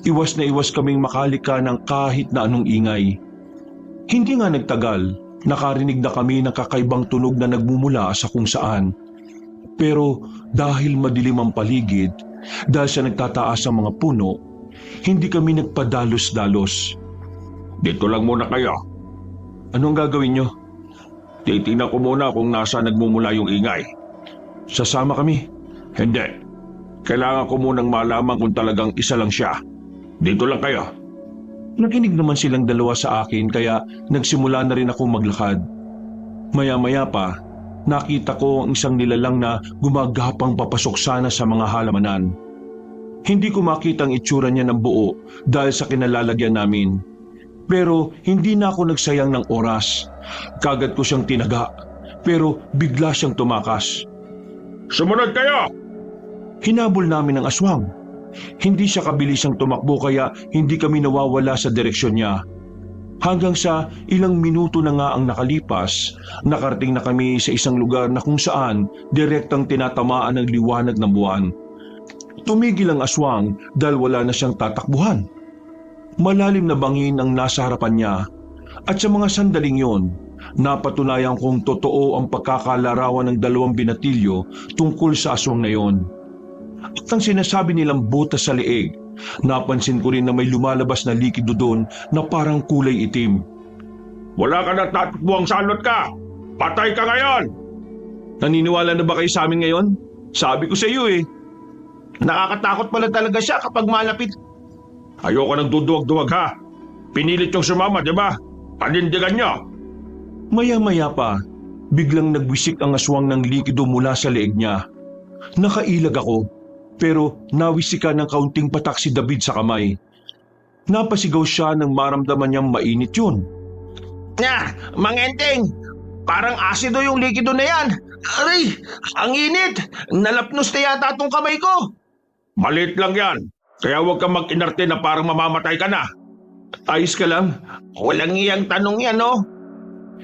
Iwas na iwas kaming makalika ng kahit na anong ingay. Hindi nga nagtagal, nakarinig na kami ng kakaibang tunog na nagmumula sa kung saan. Pero dahil madilim ang paligid, dahil sa nagtataas ang mga puno, hindi kami nagpadalos-dalos. Dito lang muna kayo. Anong gagawin nyo? Titingnan ko muna kung nasa nagmumula yung ingay. Sasama kami. Hindi. Kailangan ko munang malaman kung talagang isa lang siya. Dito lang kayo. Nakinig naman silang dalawa sa akin kaya nagsimula na rin akong maglakad. Maya-maya pa, nakita ko ang isang nilalang na gumagapang papasok sana sa mga halamanan. Hindi ko makita ang itsura niya ng buo dahil sa kinalalagyan namin. Pero hindi na ako nagsayang ng oras. Kagad ko siyang tinaga, pero bigla siyang tumakas. Sumunod kayo! Hinabol namin ang aswang. Hindi siya kabilisang tumakbo kaya hindi kami nawawala sa direksyon niya. Hanggang sa ilang minuto na nga ang nakalipas, nakarating na kami sa isang lugar na kung saan direktang tinatamaan ng liwanag ng buwan. Tumigil ang aswang dahil wala na siyang tatakbuhan. Malalim na bangin ang nasa harapan niya at sa mga sandaling yon, napatunayan kong totoo ang pagkakalarawan ng dalawang binatilyo tungkol sa aswang na yon. At ang sinasabi nilang butas sa leeg, napansin ko rin na may lumalabas na likido doon na parang kulay itim. Wala ka na tatakbuhang salot ka! Patay ka ngayon! Naniniwala na ba kayo sa amin ngayon? Sabi ko sa iyo eh. Nakakatakot pala talaga siya kapag malapit. Ayoko nang duduwag-duwag ha. Pinilit yung sumama, di ba? Panindigan niyo. Maya-maya pa, biglang nagwisik ang aswang ng likido mula sa leeg niya. Nakailag ako, pero nawisikan ng kaunting patak si David sa kamay. Napasigaw siya nang maramdaman niyang mainit yun. Mang Enteng! Parang asido yung likido na yan. Aray! Ang init! Nalapnos na yata itong kamay ko. Maliit lang yan. Kaya huwag kang mag-inarte na parang mamamatay ka na. Ayos ka lang? Walang iyang tanong yan, no?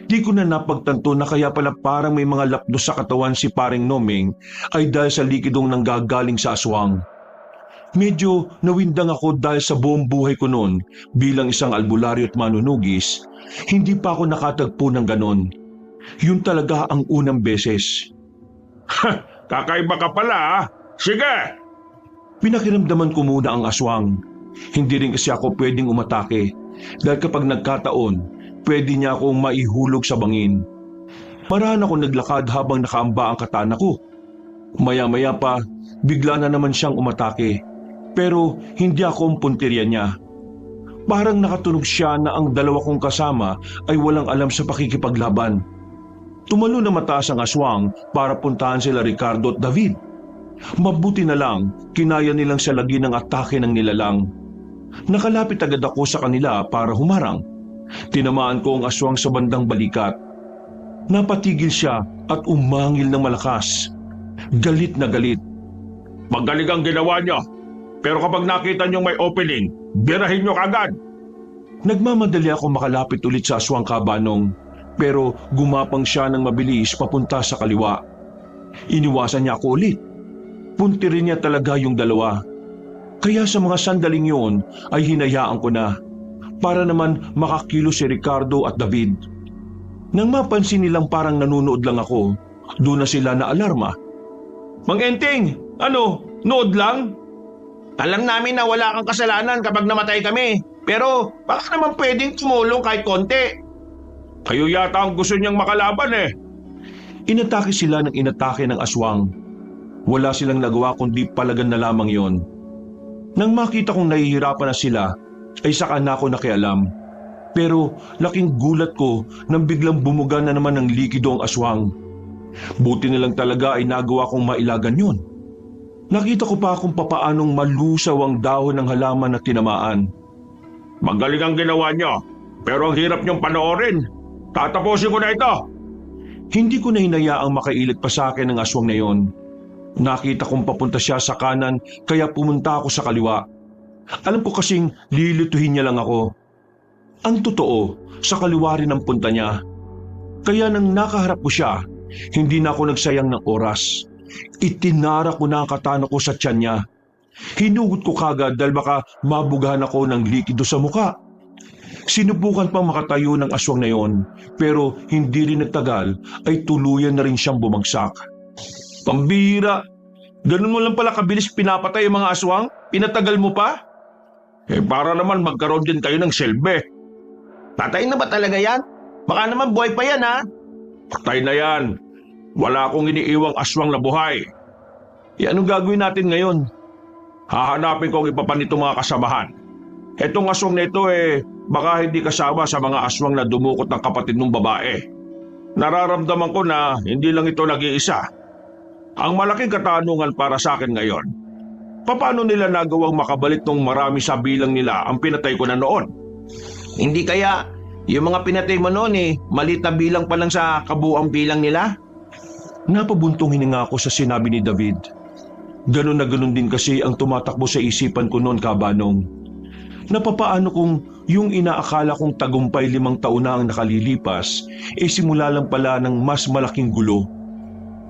Di ko na napagtanto na kaya pala parang may mga lapdos sa katawan si paring Nomeng ay dahil sa likidong nanggagaling sa aswang. Medyo nawindang ako dahil sa buong buhay ko noon bilang isang albularyo at manunugis, hindi pa ako nakatagpo ng ganon. Yun talaga ang unang beses. Kakaiba ka pala, ha? Sige! Pinakiramdaman ko muna ang aswang. Hindi rin kasi ako pwedeng umatake dahil kapag nagkataon, pwede niya akong maihulog sa bangin. Marahan ako naglakad habang nakaamba ang katana ko. Maya-maya pa, bigla na naman siyang umatake. Pero hindi ako ang puntirya niya. Parang nakatunog siya na ang dalawa kong kasama ay walang alam sa pakikipaglaban. Tumalo na mataas ang aswang para puntahan sila Ricardo at David. Mabuti na lang, kinaya nilang salagi ng atake ng nilalang. Nakalapit agad ako sa kanila para humarang. Tinamaan ko ang aswang sa bandang balikat. Napatigil siya at umangil ng malakas. Galit na galit. Magaling ang ginawa niyo. Pero kapag nakita niyong may opening, birahin niyo kagad. Nagmamadali ako makalapit ulit sa aswang kabanong, pero gumapang siya ng mabilis papunta sa kaliwa. Iniwasan niya ako ulit. Puntirin niya talaga yung dalawa. Kaya sa mga sandaling yon ay hinayaan ko na para naman makakilo si Ricardo at David. Nang mapansin nilang parang nanunood lang ako, doon na sila na alarma. Mang Enteng, ano? Nood lang? Alam namin na wala kang kasalanan kapag namatay kami. Pero baka naman pwedeng tumulong kahit konti. Kayo yata ang gusto niyang makalaban eh. Inatake sila ng inatake ng aswang. Wala silang nagawa kundi palagan na lamang yon. Nang makita kong nahihirapan na sila, ay saka na ako nakialam. Pero laking gulat ko nang biglang bumuga na naman ng likido ang aswang. Buti na lang talaga ay nagawa kong mailagan yon. Nakita ko pa kung papaanong malusaw ang dahon ng halaman na tinamaan. Magaling ang ginawa niyo, pero ang hirap niyong panoorin. Tatapusin ko na ito. Hindi ko na hinayaang makailit pa sa akin ang aswang na yon. Nakita kong papunta siya sa kanan kaya pumunta ako sa kaliwa. Alam ko kasing lilituhin niya lang ako. Ang totoo, sa kaliwa rin ang punta niya. Kaya nang nakaharap ko siya, hindi na ako nagsayang ng oras. Itinara ko na ang katana ko sa tiyan niya. Hinugot ko kagad dahil baka mabugahan ako ng likido sa muka. Sinubukan pang makatayo ng aswang na yon, pero hindi rin nagtagal ay tuluyan na rin siyang bumagsak. Pambihira! Ganun mo lang pala kabilis pinapatay ang mga aswang? Pinatagal mo pa? Para naman magkaroon din kayo ng silbi. Patay na ba talaga yan? Baka naman buhay pa yan, ha? Patay na yan. Wala akong iniiwang aswang na buhay. Anong gagawin natin ngayon? Hahanapin ko ang iba pa nito mga kasamahan. Etong aswang na ito baka hindi kasama sa mga aswang na dumukot ng kapatid ng babae. Nararamdaman ko na hindi lang ito nag-iisa. Ang malaking katanungan para sa akin ngayon, paano nila nagawang makabalik ng marami sa bilang nila ang pinatay ko na noon? Hindi kaya yung mga pinatay mo noon maliit na bilang pa lang sa kabuuang bilang nila? Napabuntong hininga ako sa sinabi ni David. Ganon na ganon din kasi ang tumatakbo sa isipan ko noon, kabanong. Napapaano kung yung inaakala kong tagumpay 5 taon na ang nakalilipas, simula lang pala ng mas malaking gulo.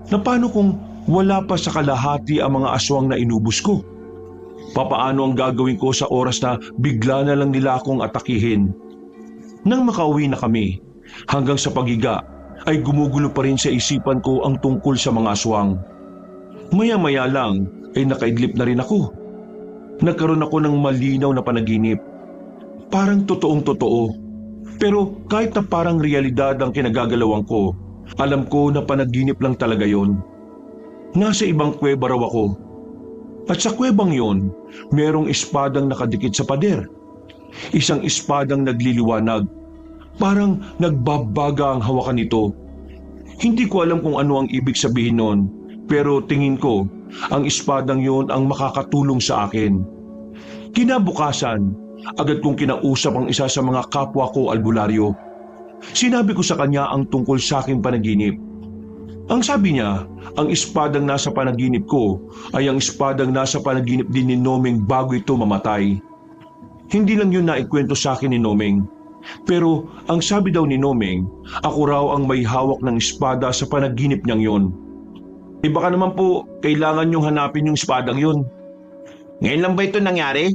Na paano kung wala pa sa kalahati ang mga aswang na inubos ko? Papaano ang gagawin ko sa oras na bigla na lang nila akong atakihin? Nang makauwi na kami, hanggang sa pagiga, ay gumugulo pa rin sa isipan ko ang tungkol sa mga aswang. Maya-maya lang ay nakaidlip na rin ako. Nagkaroon ako ng malinaw na panaginip. Parang totoong-totoo. Pero kahit na parang realidad ang kinagagalawan ko, alam ko na panaginip lang talaga yon. Nasa ibang kuweba raw ako. At sa kuwebang yon, merong espadang nakadikit sa pader. Isang espadang nagliliwanag. Parang nagbabaga ang hawakan nito. Hindi ko alam kung ano ang ibig sabihin nun, pero tingin ko, ang espadang yon ang makakatulong sa akin. Kinabukasan, agad kong kinausap ang isa sa mga kapwa ko albularyo. Sinabi ko sa kanya ang tungkol sa aking panaginip. Ang sabi niya, ang espadang nasa panaginip ko ay ang espadang nasa panaginip din ni Nomeng bago ito mamatay. Hindi lang yun naikwento sa akin ni Nomeng. Pero ang sabi daw ni Nomeng, ako raw ang may hawak ng espada sa panaginip niyang yon. Baka naman po, kailangan niyong hanapin yung espadang yun. Ngayon lang ba ito nangyari?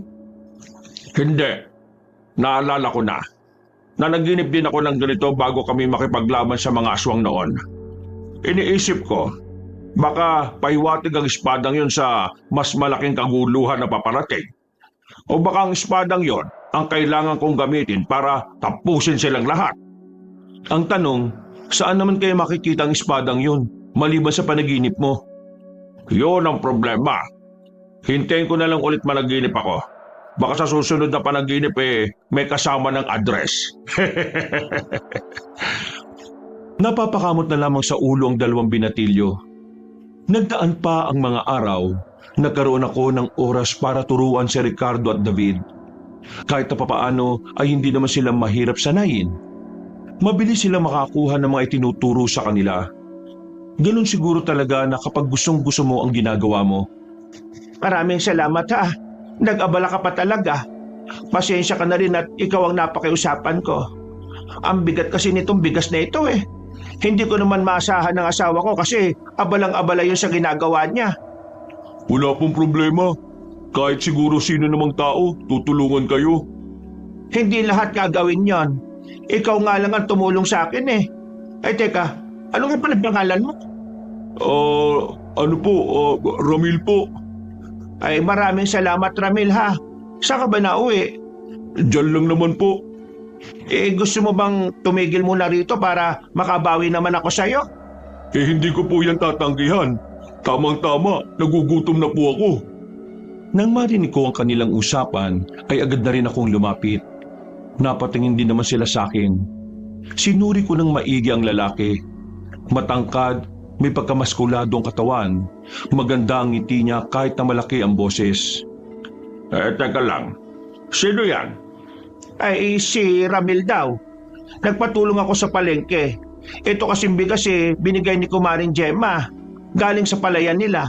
Hindi. Naalala ko na. Nanaginip din ako ng ganito bago kami makipaglaban sa mga aswang noon. Iniisip ko, baka paiwatig ang espadang yon sa mas malaking kaguluhan na paparating. O baka ang espadang yon ang kailangan kong gamitin para tapusin silang lahat. Ang tanong, saan naman kayo makikita ang espadang yun, maliban sa panaginip mo? Yun ang problema. Hintayin ko na lang ulit managinip ako. Baka sa susunod na panaginip may kasama ng address. Napapakamot na lamang sa ulo ang 2 binatilyo. Nagdaan pa ang mga araw, nagkaroon ako ng oras para turuan si Ricardo at David. Kahit na papaano ay hindi naman sila mahirap sanayin. Mabilis sila makakuha ng mga itinuturo sa kanila. Ganun siguro talaga na kapag gustong-gusto mo ang ginagawa mo. Maraming salamat ha. Nag-abala ka pa talaga. Pasensya ka na rin at ikaw ang napakiusapan ko. Ang bigat kasi nitong bigas na ito eh. Hindi ko naman maasahan ng asawa ko kasi abalang-abala yun sa ginagawa niya. Wala pong problema. Kahit siguro sino namang tao, tutulungan kayo. Hindi lahat gagawin yon. Ikaw nga lang ang tumulong sa akin eh. Ay teka, ano nga pala pangalan mo? Ramil po. Ay maraming salamat Ramil ha. Saan ka ba nauwi? Diyan lang naman po. Gusto mo bang tumigil muna rito para makabawi naman ako sa'yo? Hindi ko po yan tatanggihan. Tamang-tama, nagugutom na po ako. Nang marinig ko ang kanilang usapan, ay agad na rin akong lumapit. Napatingin din naman sila sa akin. Sinuri ko ng maigi ang lalaki. Matangkad, may pagkamaskuladong katawan. Maganda ang ngiti niya kahit na malaki ang boses. Teka lang. Sino yan? Ay si Ramil daw. Nagpatulong ako sa palengke. Ito kasing bigas binigay ni Kumaring Gemma. Galing sa palayan nila.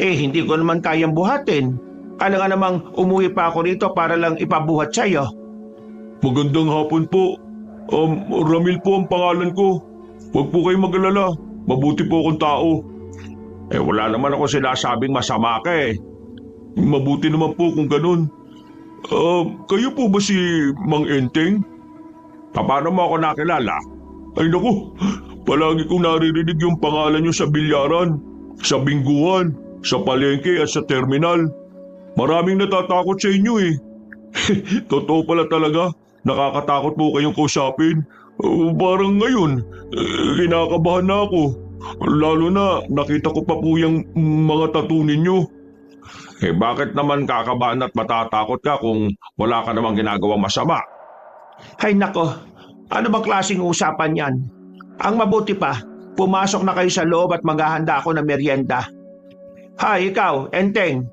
Hindi ko naman kayang buhatin. Kala nga namang umuwi pa ako rito para lang ipabuhat sa'yo. Magandang hapon po. Ramil po ang pangalan ko. Huwag po kayong mag-alala. Mabuti po akong tao. Wala naman ako sinasabing masama ka eh. Mabuti naman po kung ganun. Kayo po ba si Mang Enteng? Paano mo ako nakilala? Ay naku, palagi kong naririnig yung pangalan niyo sa bilyaran, sa bingguan, sa palengke at sa terminal. Maraming natatakot sa inyo eh. Totoo pala talaga, nakakatakot po kayong kausapin. Parang ngayon, kinakabahan na ako. Lalo na nakita ko pa po yung mga tattoo ninyo. Bakit naman kakabahan at matatakot ka kung wala ka namang ginagawang masama? Hay nako, ano bang klaseng usapan yan? Ang mabuti pa, pumasok na kayo sa loob at maghahanda ako ng merienda. Hay ikaw, Enteng,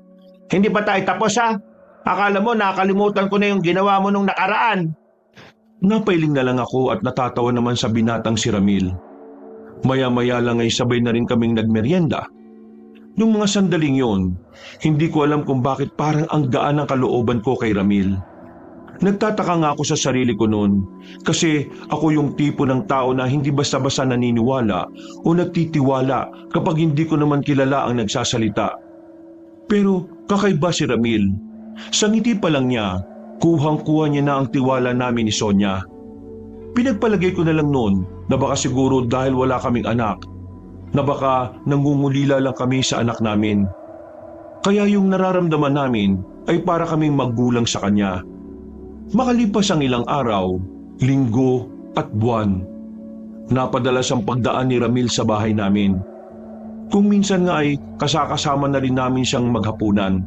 hindi pa tayo tapos ha? Akala mo nakalimutan ko na yung ginawa mo nung nakaraan. Napailing na lang ako at natatawa naman sa binatang si Ramil. Maya-maya lang ay sabay na rin kaming nagmerienda. Nung mga sandaling yon, hindi ko alam kung bakit parang ang gaan ng kalooban ko kay Ramil. Nagtataka nga ako sa sarili ko noon kasi ako yung tipo ng tao na hindi basta-basta naniniwala o nagtitiwala kapag hindi ko naman kilala ang nagsasalita. Pero kakaiba si Ramil. Sa ngiti pa lang niya, kuhang-kuha niya na ang tiwala namin ni Sonia. Pinagpalagay ko na lang noon na baka siguro dahil wala kaming anak, na baka nangungulila lang kami sa anak namin. Kaya yung nararamdaman namin ay para kaming maggulang sa kanya. Makalipas ang ilang araw, linggo at buwan, napadalas ang pagdaan ni Ramil sa bahay namin. Kung minsan nga ay kasakasama na rin namin siyang maghapunan.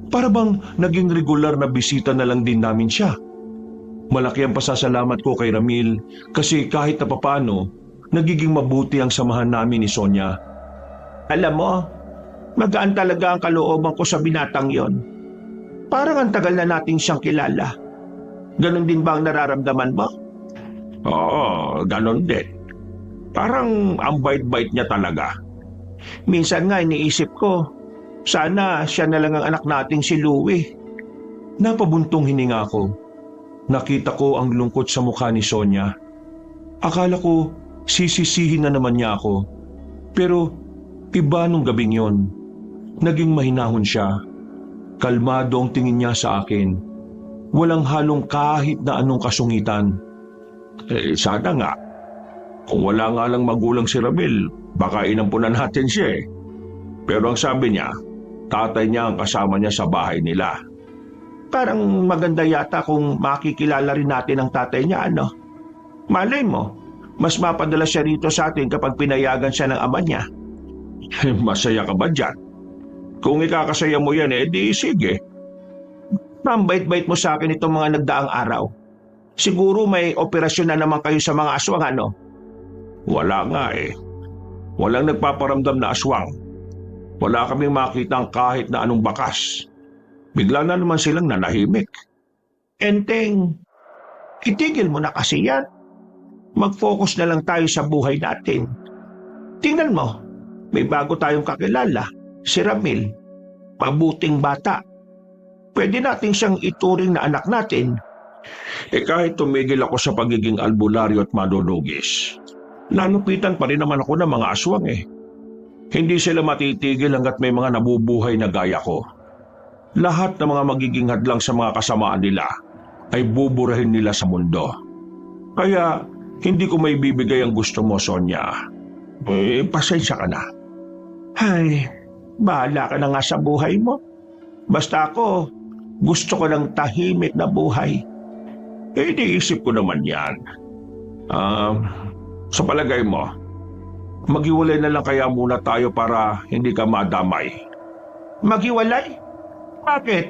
Para bang naging regular na bisita na lang din namin siya. Malaki ang pasasalamat ko kay Ramil kasi kahit na papano, nagiging mabuti ang samahan namin ni Sonia. Alam mo, magaan talaga ang kalooban ko sa binatang yon. Parang ang tagal na nating siyang kilala. Ganon din ba ang nararamdaman mo? Oo, ganon din. Parang ang bait-bait niya talaga. Minsan nga iniisip ko, sana siya na lang ang anak nating si Louie. Napabuntong hininga ko. Nakita ko ang lungkot sa mukha ni Sonia. Akala ko sisisihin na naman niya ako. Pero iba nung gabing yon. Naging mahinahon siya. Kalmado ang tingin niya sa akin. Walang halong kahit na anong kasungitan. Sana nga. Kung wala nga lang magulang si Ramil, baka inampunan natin siya eh. Pero ang sabi niya, tatay niya ang kasama niya sa bahay nila. Parang maganda yata kung makikilala rin natin ang tatay niya, ano? Malay mo, mas mapadala siya rito sa atin kapag pinayagan siya ng ama niya. Masaya ka ba dyan? Kung ikakasaya mo yan di sige. Mambait-bait mo sa akin itong mga nagdaang araw. Siguro may operasyon na naman kayo sa mga aswang, ano? Wala nga eh. Walang nagpaparamdam na aswang. Wala kaming makitang kahit na anong bakas. Bigla na naman silang nanahimik. Enteng, itigil mo na kasi yan. Mag-focus na lang tayo sa buhay natin. Tingnan mo, may bago tayong kakilala, si Ramil. Mabuting bata. Pwede natin siyang ituring na anak natin. Kahit tumigil ako sa pagiging albularyo at madudugis, nanupitan pa rin naman ako ng mga aswang eh. Hindi sila matitigil hanggat may mga nabubuhay na gaya ko. Lahat ng mga magiging hadlang sa mga kasamaan nila ay buburahin nila sa mundo. Kaya hindi ko may bibigay ang gusto mo, Sonia. Pasensya ka na. Ay, bahala ka na nga sa buhay mo. Basta ako, gusto ko ng tahimik na buhay. Iniisip ko naman yan. Sa palagay mo, maghiwalay na lang kaya muna tayo para hindi ka madamay. Maghiwalay? Bakit?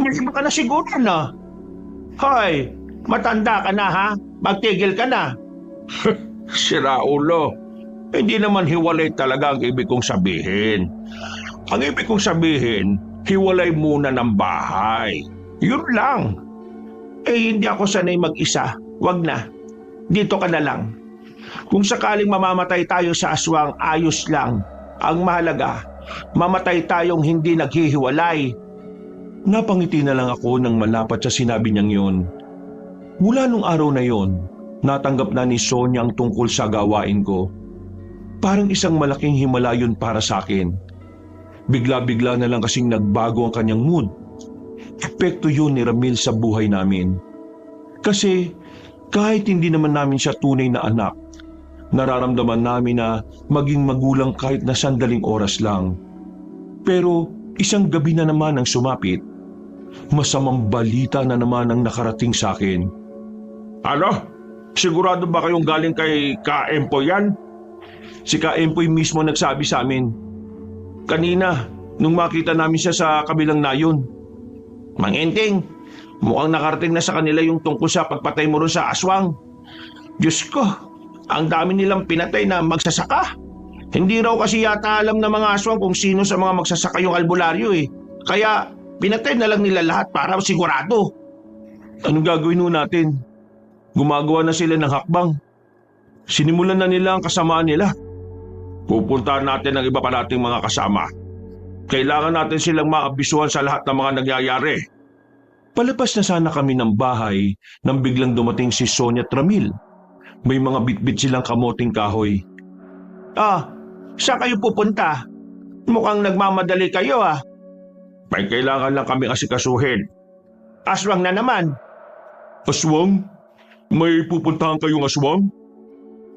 Hindi ka na siguro na. Hoy, matanda ka na ha? Magtigil ka na. Sira ulo. Hindi naman hiwalay talaga ang ibig kong sabihin. Ang ibig kong sabihin, hiwalay muna ng bahay. Yun lang. Hindi ako sanay mag-isa. Wag na. Dito ka na lang. Kung sakaling mamamatay tayo sa aswang, ayos lang. Ang mahalaga, mamatay tayong hindi naghihiwalay. Napangiti na lang ako nang malapat sa sinabi niyang yon. Mula nung araw na yon, natanggap na ni Sonia ang tungkol sa gawain ko. Parang isang malaking himala yun para sa akin. Bigla-bigla na lang kasing nagbago ang kanyang mood. Epekto yun ni Ramil sa buhay namin. Kasi kahit hindi naman namin siya tunay na anak, nararamdaman namin na maging magulang kahit na sandaling oras lang. Pero isang gabi na naman ang sumapit, masamang balita na naman ang nakarating sa akin. Ano? Sigurado ba kayong galing kay Ka-Empo yan? Si Ka-Empoy mismo nagsabi sa amin. Kanina, nung makita namin siya sa kabilang nayon. Mang Enteng, mukhang nakarating na sa kanila yung tungkol sa pagpatay mo ron sa aswang. Diyos ko, ang dami nilang pinatay na magsasaka. Hindi raw kasi yata alam ng mga aswang kung sino sa mga magsasaka yung albularyo eh. Kaya pinatay na lang nila lahat para sigurado. Anong gagawin nun natin? Gumagawa na sila ng hakbang. Sinimulan na nila ang kasamaan nila. Pupuntahan natin ang iba pa nating mga kasama. Kailangan natin silang maabisuhan sa lahat ng mga nangyayari. Palabas na sana kami ng bahay nang biglang dumating si Sonia at Ramil. May mga bitbit silang kamoting kahoy. Saan kayo pupunta? Mukhang nagmamadali kayo May kailangan lang kami asikasuhin. Aswang na naman. Aswang? May pupuntahan kayong aswang?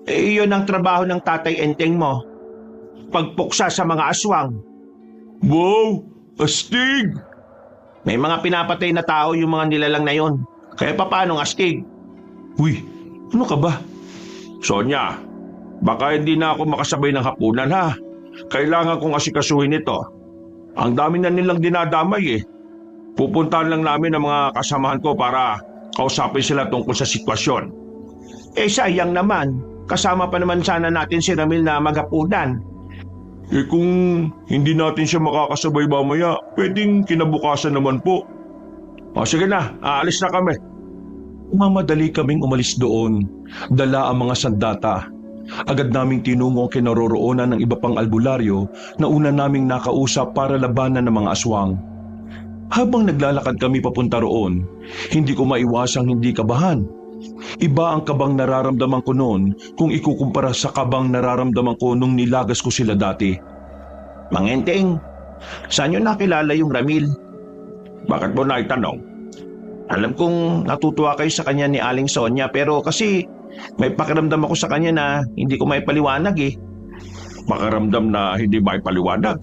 Iyon ang trabaho ng Tatay Enteng mo. Pagpuksa sa mga aswang. Wow! Astig! May mga pinapatay na tao yung mga nilalang na yon. Kaya paano astig? Uy, ano ka ba? Sonya, baka hindi na ako makasabay ng hapunan Kailangan kong asikasuhin ito. Ang dami na nilang dinadamay Pupuntahan lang namin ang mga kasamahan ko para kausapin sila tungkol sa sitwasyon. Sayang naman. Kasama pa naman sana natin si Ramil na maghapunan. Kung hindi natin siya makakasabay mamaya, pwedeng kinabukasan naman po. Sige na, aalis na kami. Mamadali kaming umalis doon. Dala ang mga sandata. Agad naming tinungo ang kinaroroonan ng iba pang albularyo na una naming nakausap para labanan ng mga aswang. Habang naglalakad kami papunta roon, hindi ko maiwasang hindi kabahan. Iba ang kabang nararamdaman ko noon kung ikukumpara sa kabang nararamdaman ko nung nilagas ko sila dati. Mang Enteng, saan nyo nakilala yung Ramil? Bakit mo naitanong? Alam kong natutuwa kayo sa kanya ni Aling Sonia pero kasi may pakiramdam ako sa kanya na hindi ko maipaliwanag Pakiramdam na hindi maipaliwanag?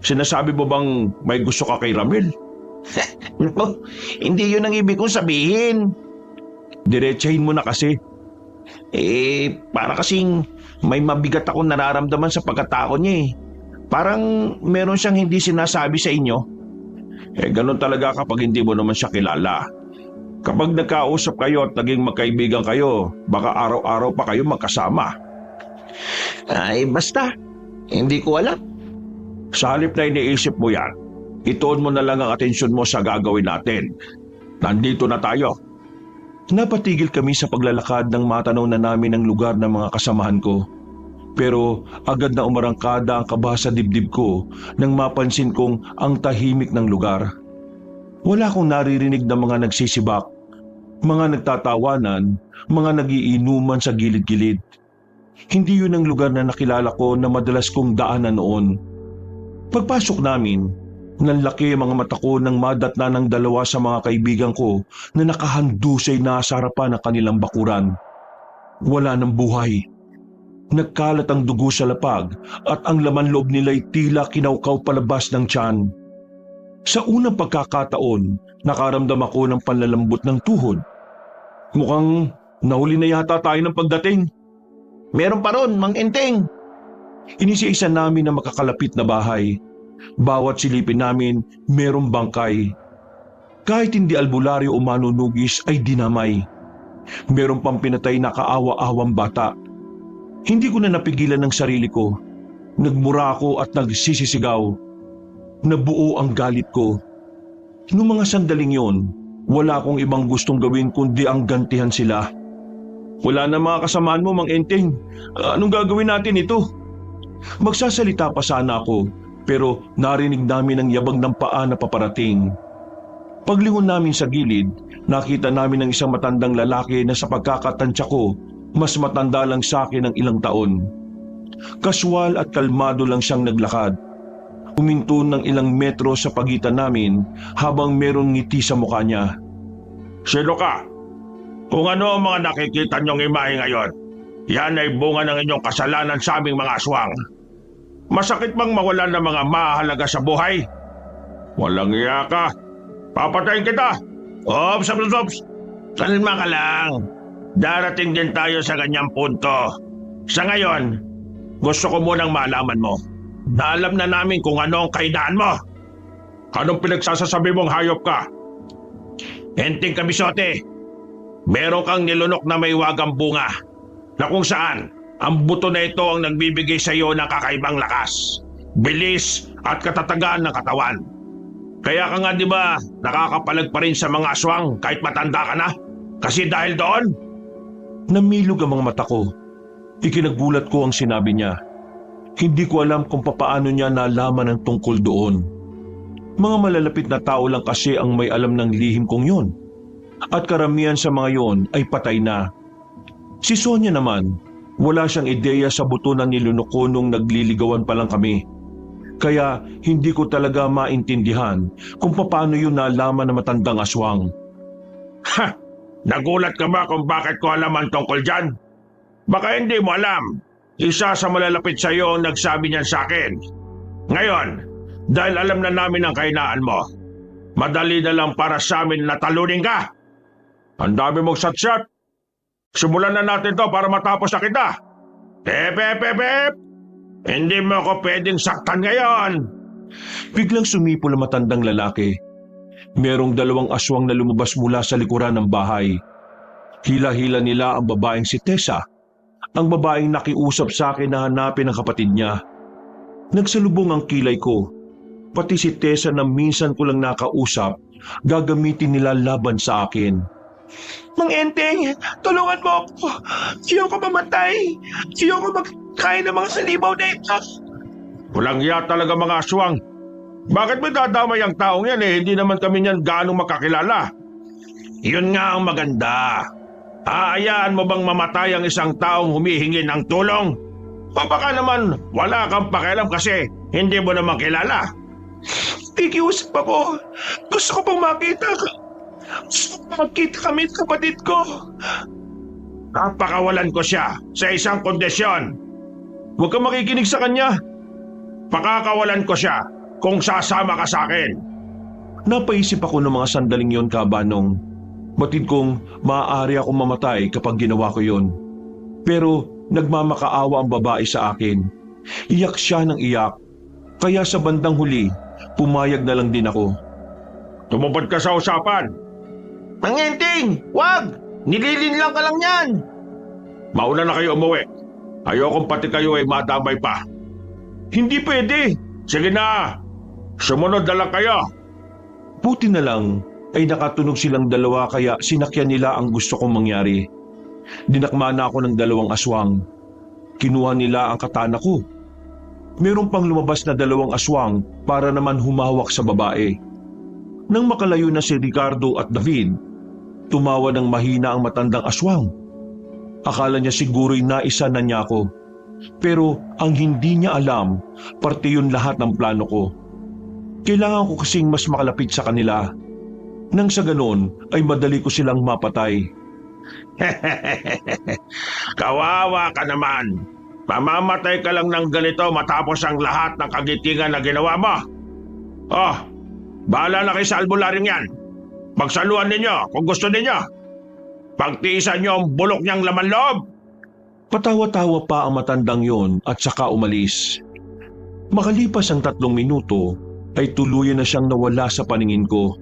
Sinasabi mo bang may gusto ka kay Ramil? Naku, hindi yun ang ibig kong sabihin. Diretsahin mo na kasi. Para kasing may mabigat akong nararamdaman sa pagkatao niya Parang meron siyang hindi sinasabi sa inyo. Ganun talaga kapag hindi mo naman siya kilala. Kapag nagkausap kayo at naging magkaibigan kayo, baka araw-araw pa kayo magkasama. Basta, hindi ko alam. Sa halip na iniisip mo yan, ituon mo na lang ang atensyon mo sa gagawin natin. Nandito na tayo. Napatigil kami sa paglalakad nang matanaw na namin ang lugar ng mga kasamahan ko. Pero agad na umarangkada ang kaba sa dibdib ko nang mapansin kong ang tahimik ng lugar. Wala akong naririnig na mga nagsisibak, mga nagtatawanan, mga nagiinuman sa gilid-gilid. Hindi yun ang lugar na nakilala ko na madalas kong daanan noon. Pagpasok namin, nanlaki ang mga mata ko nang madatna ng dalawa sa mga kaibigan ko na nakahandusay na sa harapan ng kanilang bakuran. Wala ng buhay. Nagkalat ang dugo sa lapag at ang laman loob nila'y tila kinaukaw palabas ng tiyan. Sa unang pagkakataon, nakaramdam ako ng panlalambot ng tuhod. Mukhang nahuli na yata tayo ng pagdating. Meron pa ron, Mang Enteng. Inisiisa namin na makakalapit na bahay. Bawat silipin namin, merong bangkay. Kahit hindi albularyo o manunugis ay dinamay. Meron pang pinatay na kaawa-awang bata. Hindi ko na napigilan ng sarili ko. Nagmura ako at nagsisisigaw. Nabuo ang galit ko. Noong mga sandaling yon, wala akong ibang gustong gawin kundi ang gantihan sila. Wala na mga kasamaan mo, Mang Enteng. Anong gagawin natin ito? Magsasalita pa sana ako, pero narinig namin ang yabag ng paa na paparating. Paglingon namin sa gilid, nakita namin ang isang matandang lalaki na sa pagkakatansya ko, mas matanda lang sa akin ng ilang taon. Kaswal at kalmado lang siyang naglakad. Huminto ng ilang metro sa pagitan namin habang merong ngiti sa mukha niya. Sino ka? Kung ano ang mga nakikita niyong imahe ngayon, yan ay bunga ng inyong kasalanan sa aming mga aswang. Masakit bang mawalan ng mga mahalaga sa buhay? Walang iya ka. Papatayin kita. Ops. Salma ka lang. Darating din tayo sa ganyang punto. Sa ngayon, gusto ko munang malaman mo na alam na namin kung ano ang kahinaan mo. Anong pinagsasasabi mong hayop ka? Enteng Kabisote, meron kang nilunok na may wagang bunga na kung saan ang buto na ito ang nagbibigay sa iyo ng kakaibang lakas, bilis at katatagan ng katawan. Kaya ka nga di ba nakakapalag pa rin sa mga aswang kahit matanda ka na? Kasi dahil doon? Namilog ang mga mata ko. Ikinagulat ko ang sinabi niya. Hindi ko alam kung papaano niya nalaman ang tungkol doon. Mga malalapit na tao lang kasi ang may alam ng lihim kong yun. At karamihan sa mga yon ay patay na. Si Sonia naman, wala siyang ideya sa buto na nilunok ko nung nagliligawan pa lang kami. Kaya hindi ko talaga maintindihan kung paano yun nalaman na matandang aswang. Ha! Nagulat ka ba kung bakit ko alam ang tungkol dyan? Baka hindi mo alam. Isa sa malalapit sa iyo ang nagsabi niyan sa akin. Ngayon, dahil alam na namin ang kahinaan mo, madali na lang para sa amin na talunin ka. Ang dami mong satsat. Simulan na natin to para matapos na kita. Pep! Hindi mo ako pwedeng saktan ngayon. Biglang sumipol ang matandang lalaki. Merong 2 aswang na lumabas mula sa likuran ng bahay. Hila-hila nila ang babaeng si Tessa, ang babaeng nakiusap sa akin na hanapin ang kapatid niya. Nagsalubong ang kilay ko. Pati si Tessa na minsan ko lang nakausap, gagamitin nila laban sa akin. Mang Enteng, tulungan mo ako. Ayoko mamatay. Ayoko magkain ng mga salimaw na ito. Walang iya talaga mga aswang. Bakit may dadamay ang taong yan Hindi naman kami niyan gaano makakilala. Yun nga ang maganda. Aayaan mo bang mamatay ang isang taong humihingi ng tulong? O baka naman wala kang pakialam kasi hindi mo naman kilala. Pikiusap ako. Gusto ko pang makita ka. Gusto ko makita kami at kapatid ko. Papakawalan ko siya sa isang kondisyon. Huwag kang makikinig sa kanya. Pakakawalan ko siya kung sasama ka sa akin. Napaisip ako ng mga sandaling yon, Kabanong. Batid kong maaari akong mamatay kapag ginawa ko yon. Pero nagmamakaawa ang babae sa akin. Iyak siya ng iyak. Kaya sa bandang huli, pumayag na lang din ako. Tumupad ka sa usapan. Mang Enteng, wag! Nililinlang ka lang yan. Mauna na kayo umuwi. Ayokong pati kayo ay madamay pa. Hindi pwede! Sige na! Sumunod na lang kayo. Buti na lang ay nakatunog silang 2 kaya sinakyan nila ang gusto kong mangyari. Dinakma na ako ng 2 aswang. Kinuha nila ang katana ko. Meron pang lumabas na 2 aswang para naman humawak sa babae. Nang makalayo na si Ricardo at David, tumawa ng mahina ang matandang aswang. Akala niya siguro'y naisa na niya ako. Pero ang hindi niya alam, parte yun lahat ng plano ko. Kailangan ko kasing mas makalapit sa kanila. Nang sa ganon ay madali ko silang mapatay. Kawawa ka naman. Mamamatay ka lang ng ganito matapos ang lahat ng kagitingan na ginawa mo. Oh, bahala na kayo sa albularing yan. Pagsaluhan ninyo kung gusto ninyo. Pagtiisan nyo ang bulok niyang laman loob. Patawa-tawa pa ang matandang yon at saka umalis. Makalipas ang 3 minuto ay tuluyan na siyang nawala sa paningin ko.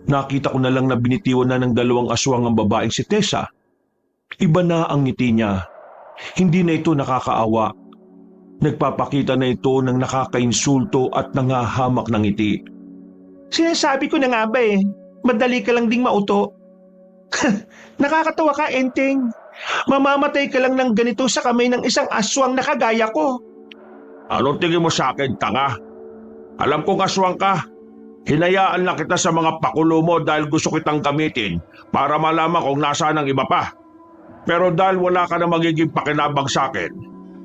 Nakita ko na lang na binitiwan na ng 2 aswang ang babaeng si Tessa. Iba na ang ngiti niya. Hindi na ito nakakaawa. Nagpapakita na ito ng nakakainsulto at nangahamak ng ngiti. Sinasabi ko na nga ba madali ka lang ding mauto. Nakakatawa ka, Enteng. Mamamatay ka lang ng ganito sa kamay ng isang aswang na kagaya ko. Anong tingin mo sa akin, tanga? Alam kong aswang ka. Hinayaan lang kita sa mga pakulo mo dahil gusto kitang gamitin para malaman kung nasaan ang iba pa. Pero dahil wala ka na magiging pakinabang sa akin,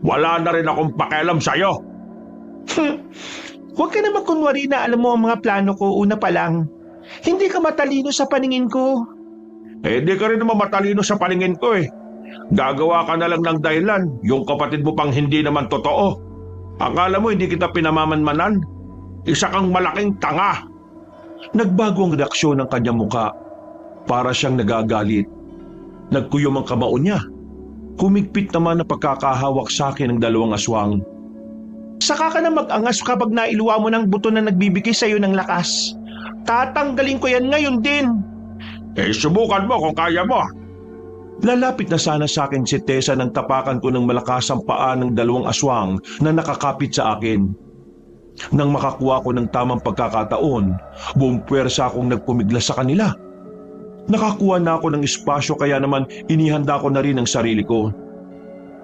wala na rin akong pakialam sa'yo. Huwag ka naman kunwari na alam mo ang mga plano ko una pa lang. Hindi ka matalino sa paningin ko. Di ka rin naman matalino sa paningin ko Gagawa ka na lang ng dahilan, yung kapatid mo pang hindi naman totoo. Akala mo hindi kita pinamamanmanan? Isa kang malaking tanga. Nagbago ang reaksyon ng kanyang muka. Para siyang nagagalit. Nagkuyom ang kamao niya. Kumigpit naman na pagkakahawak sa akin ng 2 aswang. Saka ka na mag-angas kapag nailuwa mo ng buto na nagbibigay sa iyo ng lakas. Tatanggalin ko yan ngayon din. Subukan mo kung kaya mo. Lalapit na sana sa akin si Tessa nang tapakan ko ng malakas ang paa ng 2 aswang na nakakapit sa akin. Nang makakuha ko ng tamang pagkakataon, buong puwersa akong nagpumiglas sa kanila. Nakakuha na ako ng espasyo kaya naman inihanda ko na rin ang sarili ko.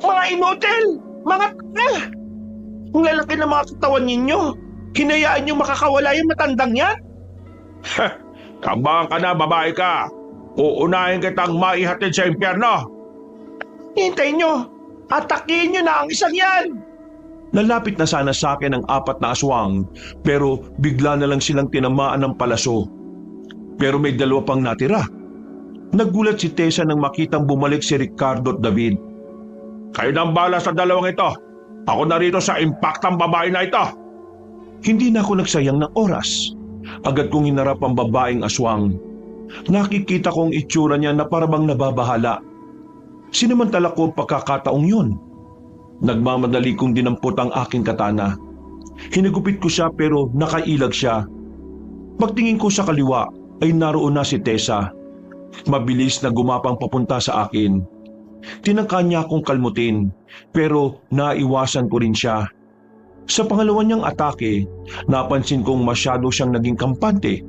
Mga inotel! Mga tanga! Ang lalaki ng mga katawan ninyo. Hinayaan niyo makakawala yung matandang yan? Kabang ka na, babae ka. Uunahin kitang maihatid sa impyerno. Hintayin niyo. Atakihin niyo na ang isang yan. Nalapit na sana sa akin ang 4 na aswang pero bigla na lang silang tinamaan ng palaso. Pero may 2 pang natira. Nagulat si Tessa nang makitang bumalik si Ricardo at David. Kayo nang bala sa 2 ito. Ako narito sa impaktang babae na ito. Hindi na ako nagsayang ng oras. Agad kong hinarap ang babaeng aswang. Nakikita kong itsura niya na parabang nababahala. Sinamantala ko ang pagkakataong yun. Nagmamadali kong dinampot ang aking katana. Hinagupit ko siya pero nakailag siya. Pagtingin ko sa kaliwa ay naroon na si Tessa. Mabilis na gumapang papunta sa akin. Tinangka niya akong kalmutin pero naiwasan ko rin siya. Sa pangalawa niyang atake, napansin kong masyado siyang naging kampante.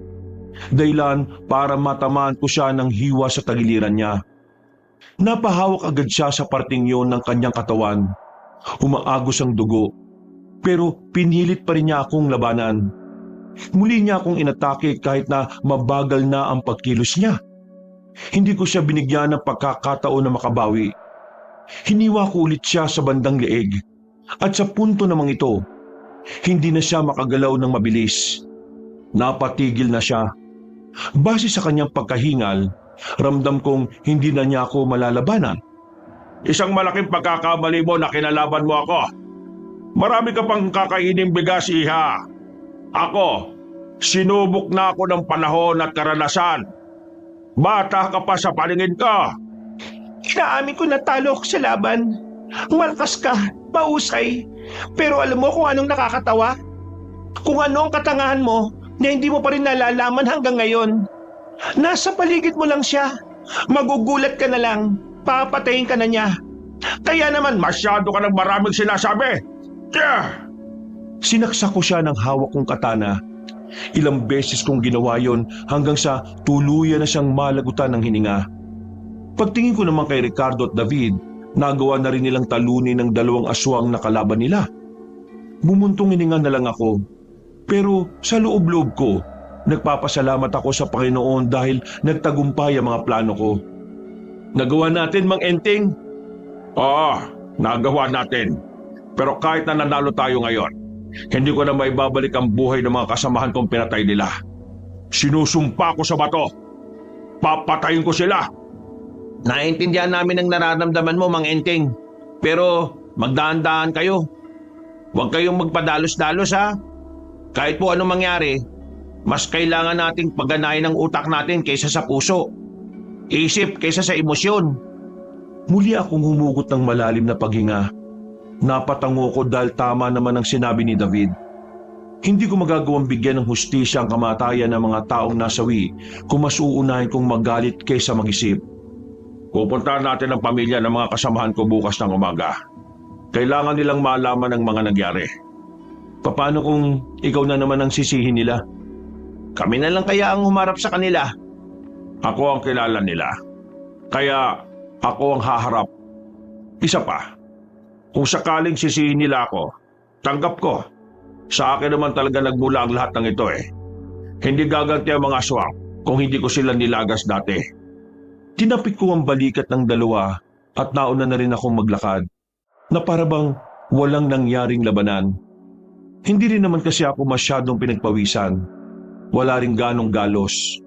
Dahilan para matamaan ko siya ng hiwa sa tagiliran niya. Napahawak agad siya sa parting yon ng kanyang katawan. Umaagos ang dugo, pero pinilit pa rin niya akong labanan. Muli niya akong inatake kahit na mabagal na ang pagkilos niya. Hindi ko siya binigyan ng pagkakataon na makabawi. Hiniwa ko ulit siya sa bandang leeg. At sa punto namang ito, hindi na siya makagalaw ng mabilis. Napatigil na siya. Base sa kanyang pagkahingal, ramdam kong hindi na niya ako malalabanan. Isang malaking pagkakamali mo na kinalaban mo ako. Marami ka pang kakainin bigas, iha. Ako, sinubok na ako ng panahon at karanasan. Bata ka pa sa paningin ko. Inaamin ko na talo ako sa laban. Malakas ka, mahusay. Pero alam mo kung anong nakakatawa? Kung ano ang katangahan mo na hindi mo pa rin nalalaman hanggang ngayon. Nasa paligid mo lang siya. Magugulat ka na lang. Papatayin ka na niya. Kaya naman masyado ka ng maraming sinasabi. Yeah! Sinaksak ko siya ng hawak kong katana. Ilang beses kong ginawa yon hanggang sa tuluyan na siyang malagutan ng hininga. Pagtingin ko naman kay Ricardo at David, nagawa na rin nilang talunin ng 2 aswang na kalaban nila. Bumuntong hininga na lang ako. Pero sa loob-loob ko, nagpapasalamat ako sa Panginoon dahil nagtagumpay ang mga plano ko. Nagawa natin, Mang Enteng. Oo, nagawa natin. Pero kahit na nanalo tayo ngayon, hindi ko na maibabalik ang buhay ng mga kasamahan kong pinatay nila. Sinusumpa ko sa bato. Papatayin ko sila. Naintindihan namin ang nararamdaman mo, Mang Enteng. Pero magdaan-daan kayo. Huwag kayong magpadalos-dalos, ha? Kahit po anong mangyari, mas kailangan nating pagganahin ang utak natin kaysa sa puso. Isip kaysa sa emosyon. Muli akong humugot ng malalim na paghinga. Napatango ko dahil tama naman ang sinabi ni David. Hindi ko magagawang bigyan ng hustisya ang kamatayan ng mga taong nasawi kung mas uunahin kong magalit kaysa mag-isip. Pupuntahan natin ang pamilya ng mga kasamahan ko bukas ng umaga. Kailangan nilang malaman ang mga nangyari. Paano kung ikaw na naman ang sisihin nila? Kami na lang kaya ang humarap sa kanila. Ako ang kilala nila. Kaya ako ang haharap. Isa pa, kung sakaling sisihin nila ako, tanggap ko. Sa akin naman talaga nagmula ang lahat ng ito eh. Hindi gaganti ang mga aswang kung hindi ko sila nilagas dati. Tinapik ko ang balikat ng 2 at nauna na rin akong maglakad na parabang walang nangyaring labanan. Hindi rin naman kasi ako masyadong pinagpawisan. Wala ring ganong galos.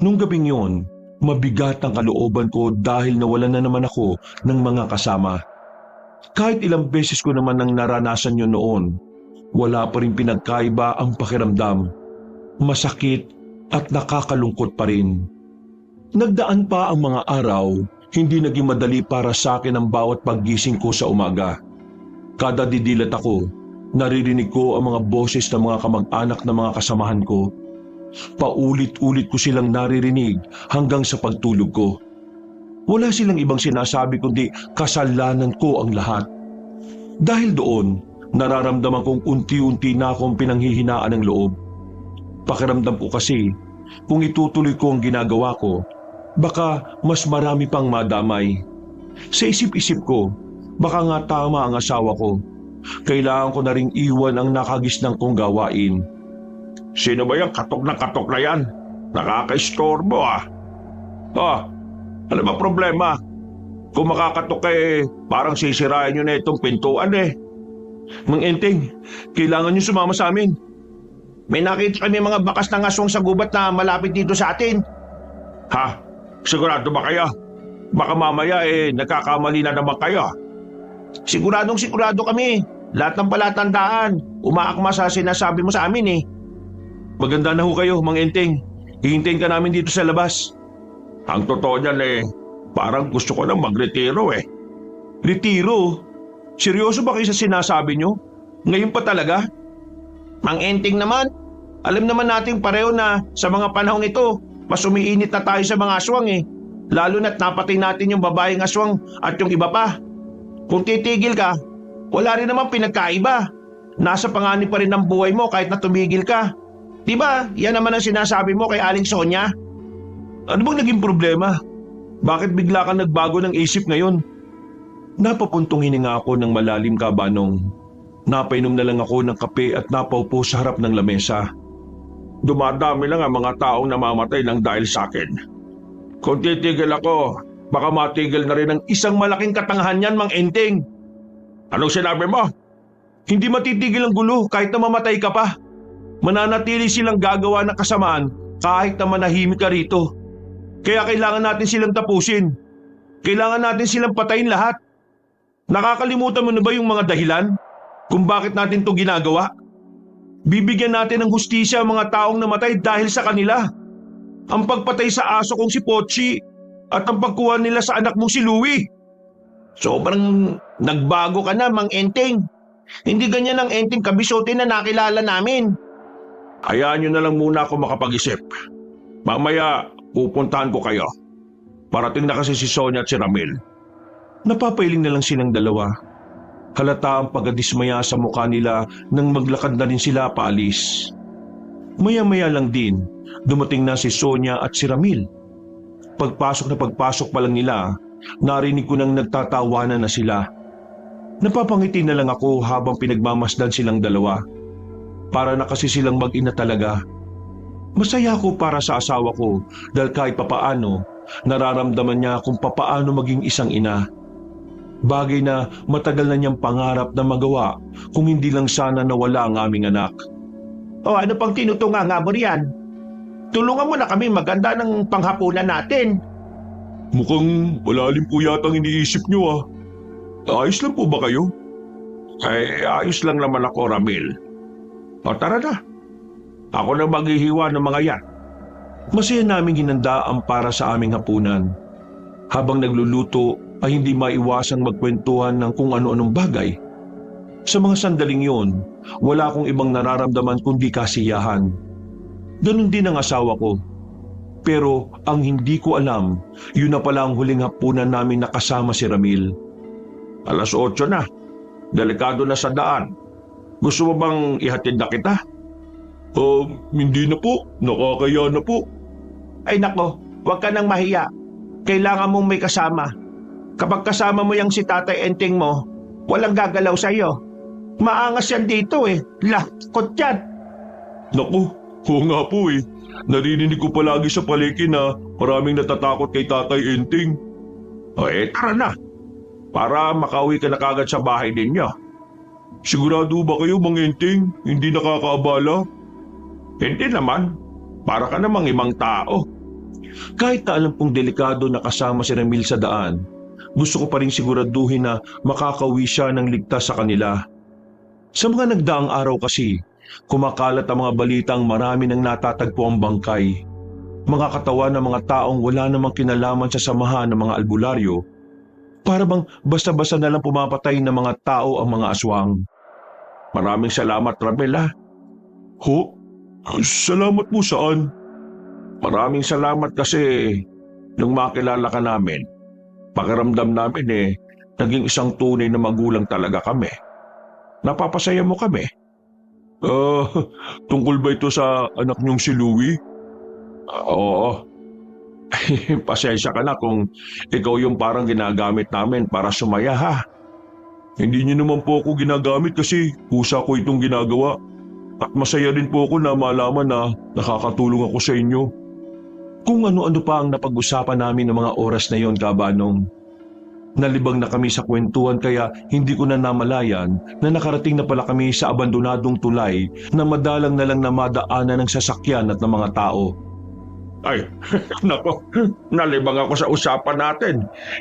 Nung gabing yun, mabigat ang kalooban ko dahil nawalan na naman ako ng mga kasama. Kahit ilang beses ko naman nang naranasan yun noon, wala pa rin pinagkaiba ang pakiramdam. Masakit at nakakalungkot pa rin. Nagdaan pa ang mga araw, hindi naging madali para sa akin ang bawat paggising ko sa umaga. Kada didilat ako, naririnig ko ang mga boses ng mga kamag-anak na mga kasamahan ko. Paulit-ulit ko silang naririnig hanggang sa pagtulog ko. Wala silang ibang sinasabi kundi kasalanan ko ang lahat. Dahil doon, nararamdaman kong unti-unti na akong pinanghihinaan ng loob. Pakiramdam ko kasi, kung itutuloy ko ang ginagawa ko, baka mas marami pang madamay. Sa isip-isip ko, baka nga tama ang asawa ko. Kailangan ko na ring iwan ang nakagisnang kong gawain. Sino ba yung katok na yan? Nakaka-istorbo ah. Ano ba problema? Kung makakatok parang sisirain nyo na itong pintuan eh. Mang Enteng, kailangan niyo sumama sa amin. May nakita kami mga bakas ng aswang sa gubat na malapit dito sa atin. Ha? Sigurado ba kayo? Baka mamaya nagkakamali na naman kayo. Sigurado kami. Lahat ng palatandaan, umaakma sa sinasabi mo sa amin eh. Maganda na ho kayo, Mang Enteng. Hihintayin ka namin dito sa labas. Ang totoo niyan parang gusto ko nang magretiro eh. Retiro? Seryoso ba kayo sa sinasabi nyo? Ngayon pa talaga? Mang Enteng naman, alam naman nating pareho na sa mga panahong ito, mas umiinit na tayo sa mga aswang eh. Lalo na't napatay natin yung babaeng aswang at yung iba pa. Kung titigil ka, wala rin naman pinagkaiba. Nasa panganib pa rin ang buhay mo kahit na tumigil ka. Diba, yan naman ang sinasabi mo kay Aling Sonia? Ano bang naging problema? Bakit bigla kang nagbago ng isip ngayon? Napapuntong hininga ako ng malalim, Kabanong. Napainom na lang ako ng kape at napaupo sa harap ng lamesa. Dumadami lang ang mga taong namamatay ng dahil sa akin. Kung titigil ako, baka matigil na rin ang isang malaking katangahan yan, Mang Enteng. Anong sinabi mo? Hindi matitigil ang gulo kahit na mamatay ka pa. Mananatili silang gagawa ng kasamaan kahit na manahimik ka rito. Kaya kailangan natin silang tapusin. Kailangan natin silang patayin lahat. Nakakalimutan mo na ba yung mga dahilan kung bakit natin ito ginagawa? Bibigyan natin ng hustisya ang mga taong namatay dahil sa kanila. Ang pagpatay sa aso kong si Pochi at ang pagkuha nila sa anak mong si Louie. Sobrang nagbago ka na, Mang Enteng. Hindi ganyan ang Enteng Kabisote na nakilala namin. Hayaan nyo na lang muna ako makapag-isip. Mamaya pupuntahan ko kayo. Parating na kasi si Sonia at si Ramil. Napapailing na lang silang dalawa. Halata ang pagkadismaya sa mukha nila nang maglakad na rin sila paalis. Maya-maya lang din, dumating na si Sonia at si Ramil. Pagpasok pa lang nila, narinig ko nang nagtatawanan na sila. Napapangiti na lang ako habang pinagmamasdan silang dalawa. Para na kasi silang mag-ina talaga. Masaya ako para sa asawa ko dahil kahit papaano, nararamdaman niya kung papaano maging isang ina. Bagay na matagal na niyang pangarap na magawa kung hindi lang sana nawala ang aming anak. O ano pang tinutunga nga mo riyan? Tulungan mo na kami maganda ng panghapunan natin. Mukhang malalim po yatang iniisip niyo ah. Ayos lang po ba kayo? Ayos lang naman ako, Ramil. O tara na. Ako na maghihiwa ng mga yan. Masaya naming hinanda ang para sa aming hapunan. Habang nagluluto ay hindi maiwasang magkwentuhan ng kung ano-anong bagay. Sa mga sandaling yon, wala akong ibang nararamdaman kundi kasiyahan. Ganun din ang asawa ko. Pero ang hindi ko alam, yun na pala ang huling hapunan namin nakasama si Ramil. 8:00 na. Delikado na sa daan. Gusto mo bang ihatid na kita? Hindi na po. Nakakaya na po. Ay nako, huwag ka nang mahiya. Kailangan mong may kasama. Kapag kasama mo yung si Tatay Enteng mo, walang gagalaw sa iyo. Maangas yan dito eh. Lakot yan. Naku, oo nga po eh. Narinig ko palagi sa palengke na maraming natatakot kay Tatay Enteng. Tara na. Para makauwi ka na kagad sa bahay ninyo. Sigurado ba kayo, Mang Enteng? Hindi nakakaabala? Hindi naman. Para ka namang ibang tao. Kahit na alam kong delikado na kasama si Ramil sa daan, gusto ko pa rin siguraduhin na makakauwi siya ng ligtas sa kanila. Sa mga nagdaang araw kasi, kumakalat ang mga balitang marami nang natatagpo ang bangkay. Mga katawan ng mga taong wala namang kinalaman sa samahan ng mga albularyo. Para bang basta-basta na lang pumapatay ng mga tao ang mga aswang. Maraming salamat, Ramil ha. Ho? Salamat po saan? Maraming salamat kasi nung makilala ka namin, pakiramdam namin naging isang tunay na magulang talaga kami. Napapasaya mo kami. Tungkol ba ito sa anak niyong si Louie? Oo. Pasensya ka na kung ikaw yung parang ginagamit namin para sumaya ha. Hindi niyo naman po ako ginagamit kasi kusa ko itong ginagawa. At masaya rin po ako na malaman na nakakatulong ako sa inyo. Kung ano-ano pa ang napag-usapan namin ng mga oras na yon, Kabanong. Nalibang na kami sa kwentuhan kaya hindi ko na namalayan na nakarating na pala kami sa abandonadong tulay na madalang na lang na madaanan ng sasakyan at ng mga tao. Ay, nako, nalibang ako sa usapan natin.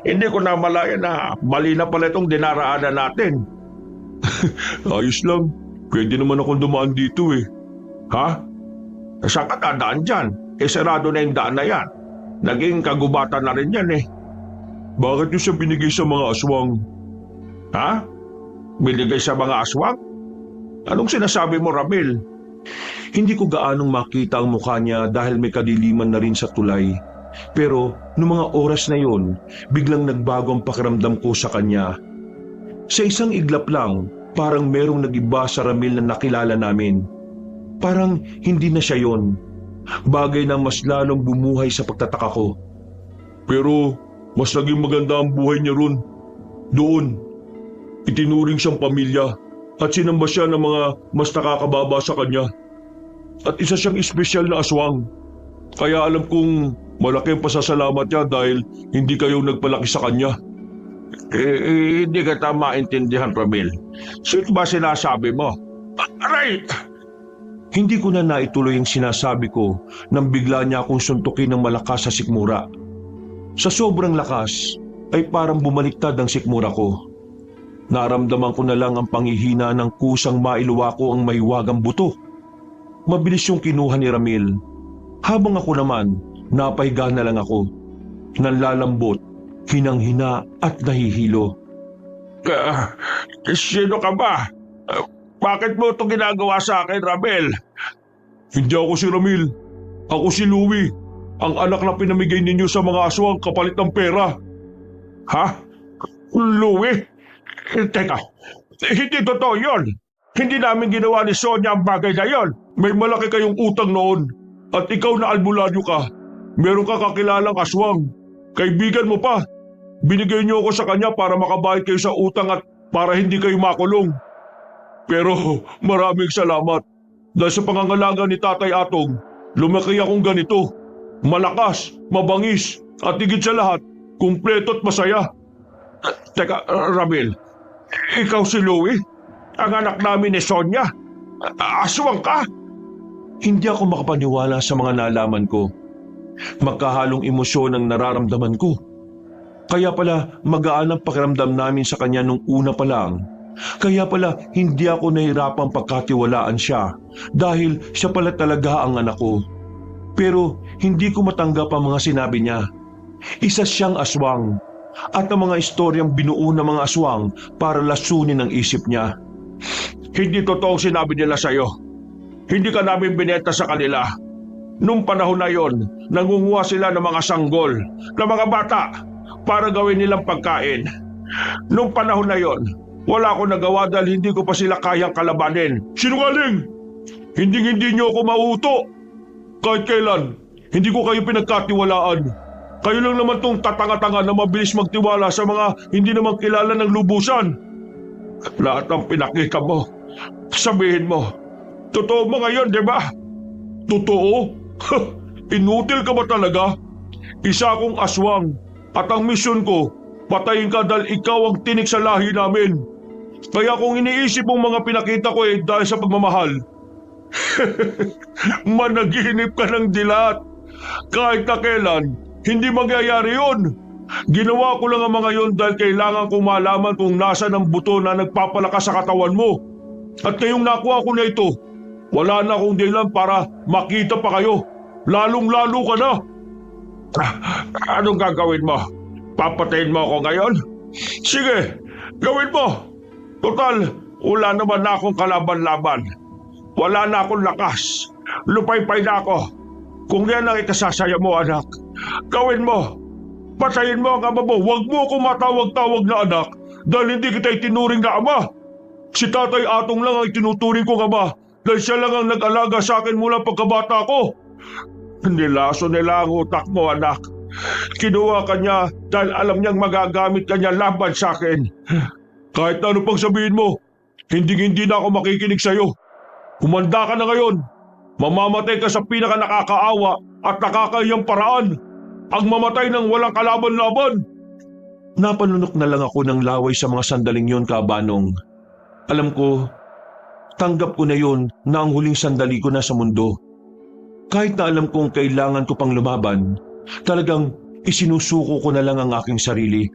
Hindi ko namalayan na mali na pala itong dinaraanan natin. Ayos lang, pwede naman akong dumaan dito eh. Ha? Saan ka dadaan dyan? Sarado na yung daan na yan. Naging kagubatan na rin yan eh. Bakit niyo siya binigay sa mga aswang? Ha? Binigay sa mga aswang? Anong sinasabi mo, Ramil? Hindi ko gaanong makita ang mukha niya dahil may kadiliman na rin sa tulay. Pero noong mga oras na yon, biglang nagbago ang pakiramdam ko sa kanya. Sa isang iglap lang, parang merong nag-iba sa Ramil na nakilala namin. Parang hindi na siya yon. Bagay na mas lalong bumuhay sa pagtataka ko. Pero mas naging maganda ang buhay niya ron. Doon, itinuring siyang pamilya at sinamba siya ng mga mas nakakababa sa kanya. At isa siyang espesyal na aswang. Kaya alam kong malaki ang pasasalamat niya dahil hindi kayo nagpalaki sa kanya. Hindi kita maintindihan, Ramil. Sino ba sinasabi mo? Aray! Hindi ko na naituloy ang sinasabi ko nang bigla niya akong suntukin ng malakas sa sikmura. Sa sobrang lakas ay parang bumaliktad ang sikmura ko. Naramdaman ko na lang ang panghihina ng kusang mailuwa ko ang mahiwagang buto. Mabilis yung kinuha ni Ramil. Habang ako naman, napahiga na lang ako. Nanlalambot, hinang-hina at nahihilo. Sino ka ba? Bakit mo ito ginagawa sa akin, Ramil? Hindi ako si Ramil. Ako si Louie, ang anak na pinamigay ninyo sa mga aswang kapalit ng pera. Ha? Louie? Teka, hindi totoo yun. Hindi namin ginawa ni Sonia ang bagay na yon. May malaki kayong utang noon at ikaw na albularyo ka. Meron ka kakilalang aswang. Kaibigan mo pa. Binigay niyo ako sa kanya para makabayad kayo sa utang at para hindi kayo makulong. Pero maraming salamat. Dahil sa pangangalaga ni Tatay Atong, lumaki akong ganito. Malakas, mabangis, at higit sa lahat, kumpleto at masaya. Teka, Ramil, ikaw si Louie? Ang anak namin ni Sonia? Aswang ka? Hindi ako makapaniwala sa mga nalaman ko. Magkahalong emosyon ang nararamdaman ko. Kaya pala magaan ang pakiramdam namin sa kanya nung una pa lang. Kaya pala hindi ako nahirapang pagkatiwalaan siya dahil siya pala talaga ang anak ko. Pero hindi ko matanggap ang mga sinabi niya. Isa siyang aswang at ang mga istoryang binuo ng mga aswang para lasunin ang isip niya. Hindi totoo sinabi nila sa'yo. Hindi ka namin binenta sa kanila. Nung panahon na yon, nangunguha sila ng mga sanggol, ng mga bata, para gawin nilang pagkain. Nung panahon na yon, wala akong nagawa dahil hindi ko pa sila kayang kalabanin. Sinungaling! Hindi niyo ako mauto. Kahit kailan, hindi ko kayo pinagkatiwalaan. Kayo lang naman tong tatanga-tanga na mabilis magtiwala sa mga hindi naman kilala ng lubusan. Lahat ng pinakita mo, sabihin mo, totoo mo ngayon, di ba? Totoo? Inutil ka ba talaga? Isa akong aswang at ang misyon ko, patayin ka dahil ikaw ang tinik sa lahi namin. Kaya kung iniisip mong mga pinakita ko dahil sa pagmamahal, managinip ka ng dilat. Kahit na kailan, hindi mangyayari yun. Ginawa ko lang ang mga yon dahil kailangan kong malaman kung nasan ang buto na nagpapalakas sa katawan mo. At ngayong nakuha ko na ito, wala na akong dahilan para makita pa kayo. Lalong-lalo ka na. Anong gagawin mo? Papatayin mo ako ngayon? Sige, gawin mo. Total, wala naman na akong kalaban-laban. Wala na akong lakas. Lupay-pay na ako. Kung yan ang ikasasaya mo, anak, gawin mo. Patayin mo ang ama mo. Huwag mo akong matawag-tawag na anak dahil hindi kita itinuring na ama. Si Tatay Atong lang ang itinuturing kong ama dahil siya lang ang nag-alaga sa akin mula pagkabata ko. Nilaso nila ang utak mo, anak. Kinuha ka niya dahil alam niyang magagamit ka niya laban sa akin. Kahit na ano pang sabihin mo, hindi na ako makikinig sa'yo. Humanda ka na ngayon. Mamamatay ka sa pinaka nakakaawa at nakakahiyang paraan. Ang mamatay ng walang kalaban-laban. Napanunok na lang ako ng laway sa mga sandaling yon, Kabanong. Alam ko, tanggap ko na yon na ang huling sandali ko na sa mundo. Kahit na alam kong kailangan ko pang lumaban, talagang isinusuko ko na lang ang aking sarili.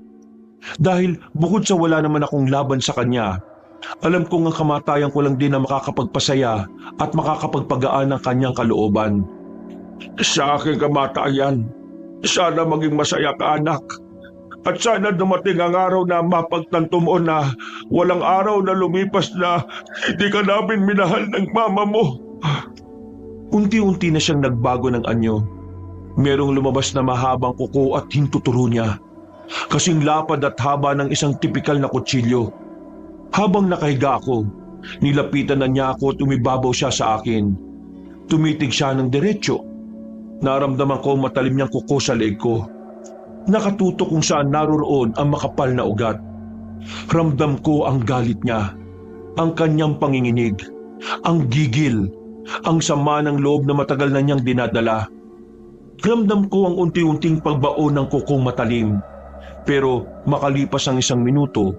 Dahil bukod sa wala naman akong laban sa kanya, alam kong ang kamatayan ko lang din na makakapagpasaya at makakapagpagaan ng kanyang kalooban. Sa aking kamatayan, sana maging masaya ka, anak. At sana dumating ang araw na mapagtanto mo na walang araw na lumipas na hindi ka namin minahal ng mama mo. Unti-unti na siyang nagbago ng anyo. Merong lumabas na mahabang kuko at hintuturo niya. Kasing lapad at haba ng isang tipikal na kutsilyo. Habang nakahiga ako, nilapitan na niya ako at umibabaw siya sa akin. Tumitig siya ng diretsyo. Naramdaman ko matalim niyang kuko sa leeg ko. Nakatutok kung saan naroroon ang makapal na ugat. Ramdam ko ang galit niya, ang kanyang panginginig, ang gigil, ang sama ng loob na matagal na niyang dinadala. Ramdam ko ang unti-unting pagbaon ng kukong matalim. Pero makalipas ang 1 minuto,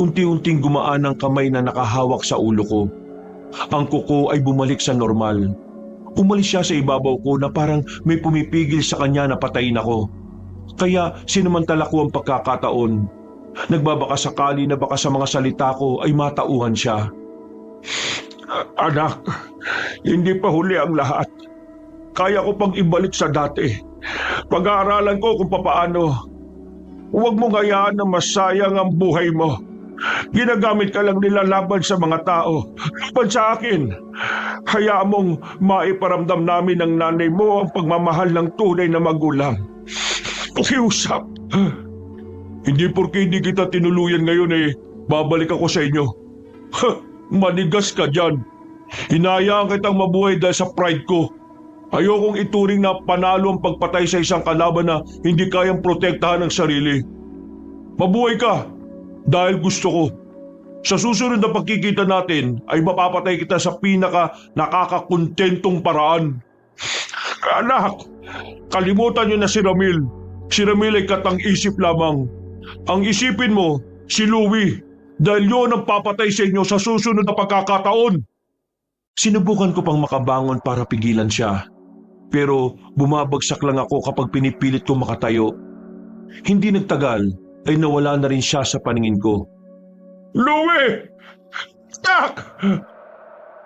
unti-unting gumaan ang kamay na nakahawak sa ulo ko. Ang kuko ay bumalik sa normal. Umalis siya sa ibabaw ko na parang may pumipigil sa kanya na patayin ako. Kaya sinamantala ko ang pagkakataon. Nagbabaka sakali na baka sa mga salita ko ay matauhan siya. Anak, hindi pa huli ang lahat. Kaya ko pang ibalik sa dati. Pag-aaralan ko kung papaano. Huwag mong hayaan na masayang ang buhay mo. Ginagamit ka lang nila laban sa mga tao, laban sa akin. Hayaan mong maiparamdam namin ng nanay mo ang pagmamahal ng tunay na magulang. Pakiusap. Hindi porke hindi kita tinuluyan ngayon babalik ako sa inyo. Manigas ka dyan. Hinayaan kitang mabuhay dahil sa pride ko. Ayokong ituring na panalo ang pagpatay sa isang kalaban na hindi kayang protektahan ng sarili. Mabuhay ka dahil gusto ko. Sa susunod na pagkikita natin ay mapapatay kita sa pinaka nakakakontentong paraan. Anak, kalimutan niyo na si Ramil. Si Ramil ay katang-isip lamang. Ang isipin mo, si Louie, dahil yun ang papatay sa inyo sa susunod na pagkakataon. Sinubukan ko pang makabangon para pigilan siya. Pero bumabagsak lang ako kapag pinipilit ko makatayo. Hindi nagtagal ay nawala na rin siya sa paningin ko. Louie! Tak!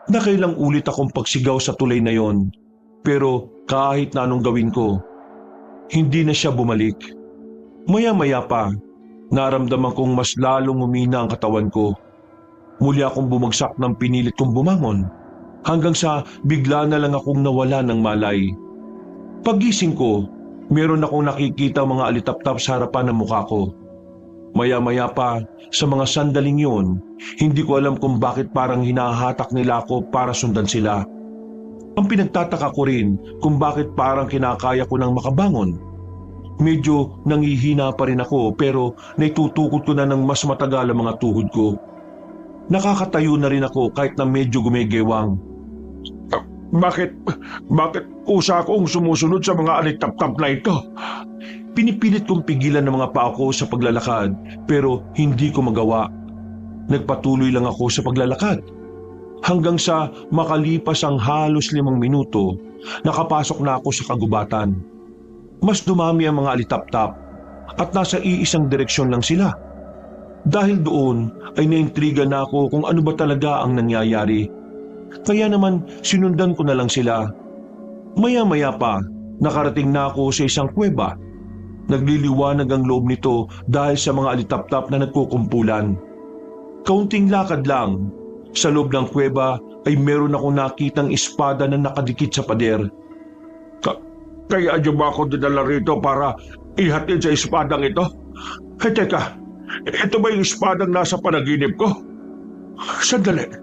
Nakailang ulit akong pagsigaw sa tulay na yon. Pero kahit na anong gawin ko, hindi na siya bumalik. Maya-maya pa, naramdaman kong mas lalong umina ang katawan ko. Muli akong bumagsak ng pinilit kong bumangon. Hanggang sa bigla na lang akong nawala ng malay. Pagising ko, meron akong nakikita mga alitap-tap sa harapan ng mukha ko. Maya-maya pa, sa mga sandaling yun, hindi ko alam kung bakit parang hinahatak nila ako para sundan sila. Ang pinagtataka ko rin kung bakit parang kinakaya ko nang makabangon. Medyo nangihina pa rin ako pero naitutukod ko na ng mas matagal ang mga tuhod ko. Nakakatayo na rin ako kahit na medyo gumegewang. Bakit usa akong sumusunod sa mga alitap-tap na ito? Pinipilit kong pigilan ng mga paa ko sa paglalakad pero hindi ko magawa. Nagpatuloy lang ako sa paglalakad. Hanggang sa makalipas ang halos 5 minuto, nakapasok na ako sa kagubatan. Mas dumami ang mga alitap-tap at nasa iisang direksyon lang sila. Dahil doon ay naintriga na ako kung ano ba talaga ang nangyayari. Kaya naman sinundan ko na lang sila. Maya-maya pa, nakarating na ako sa isang kuweba. Nagliliwanag ang loob nito dahil sa mga alitap-tap na nagkukumpulan. Kaunting lakad lang, sa loob ng kuweba ay meron akong nakitang espada na nakadikit sa pader. Kaya di ba ako dinala rito para ihatid sa espadang ito? Teka, ito ba yung espadang nasa panaginip ko? Sandali.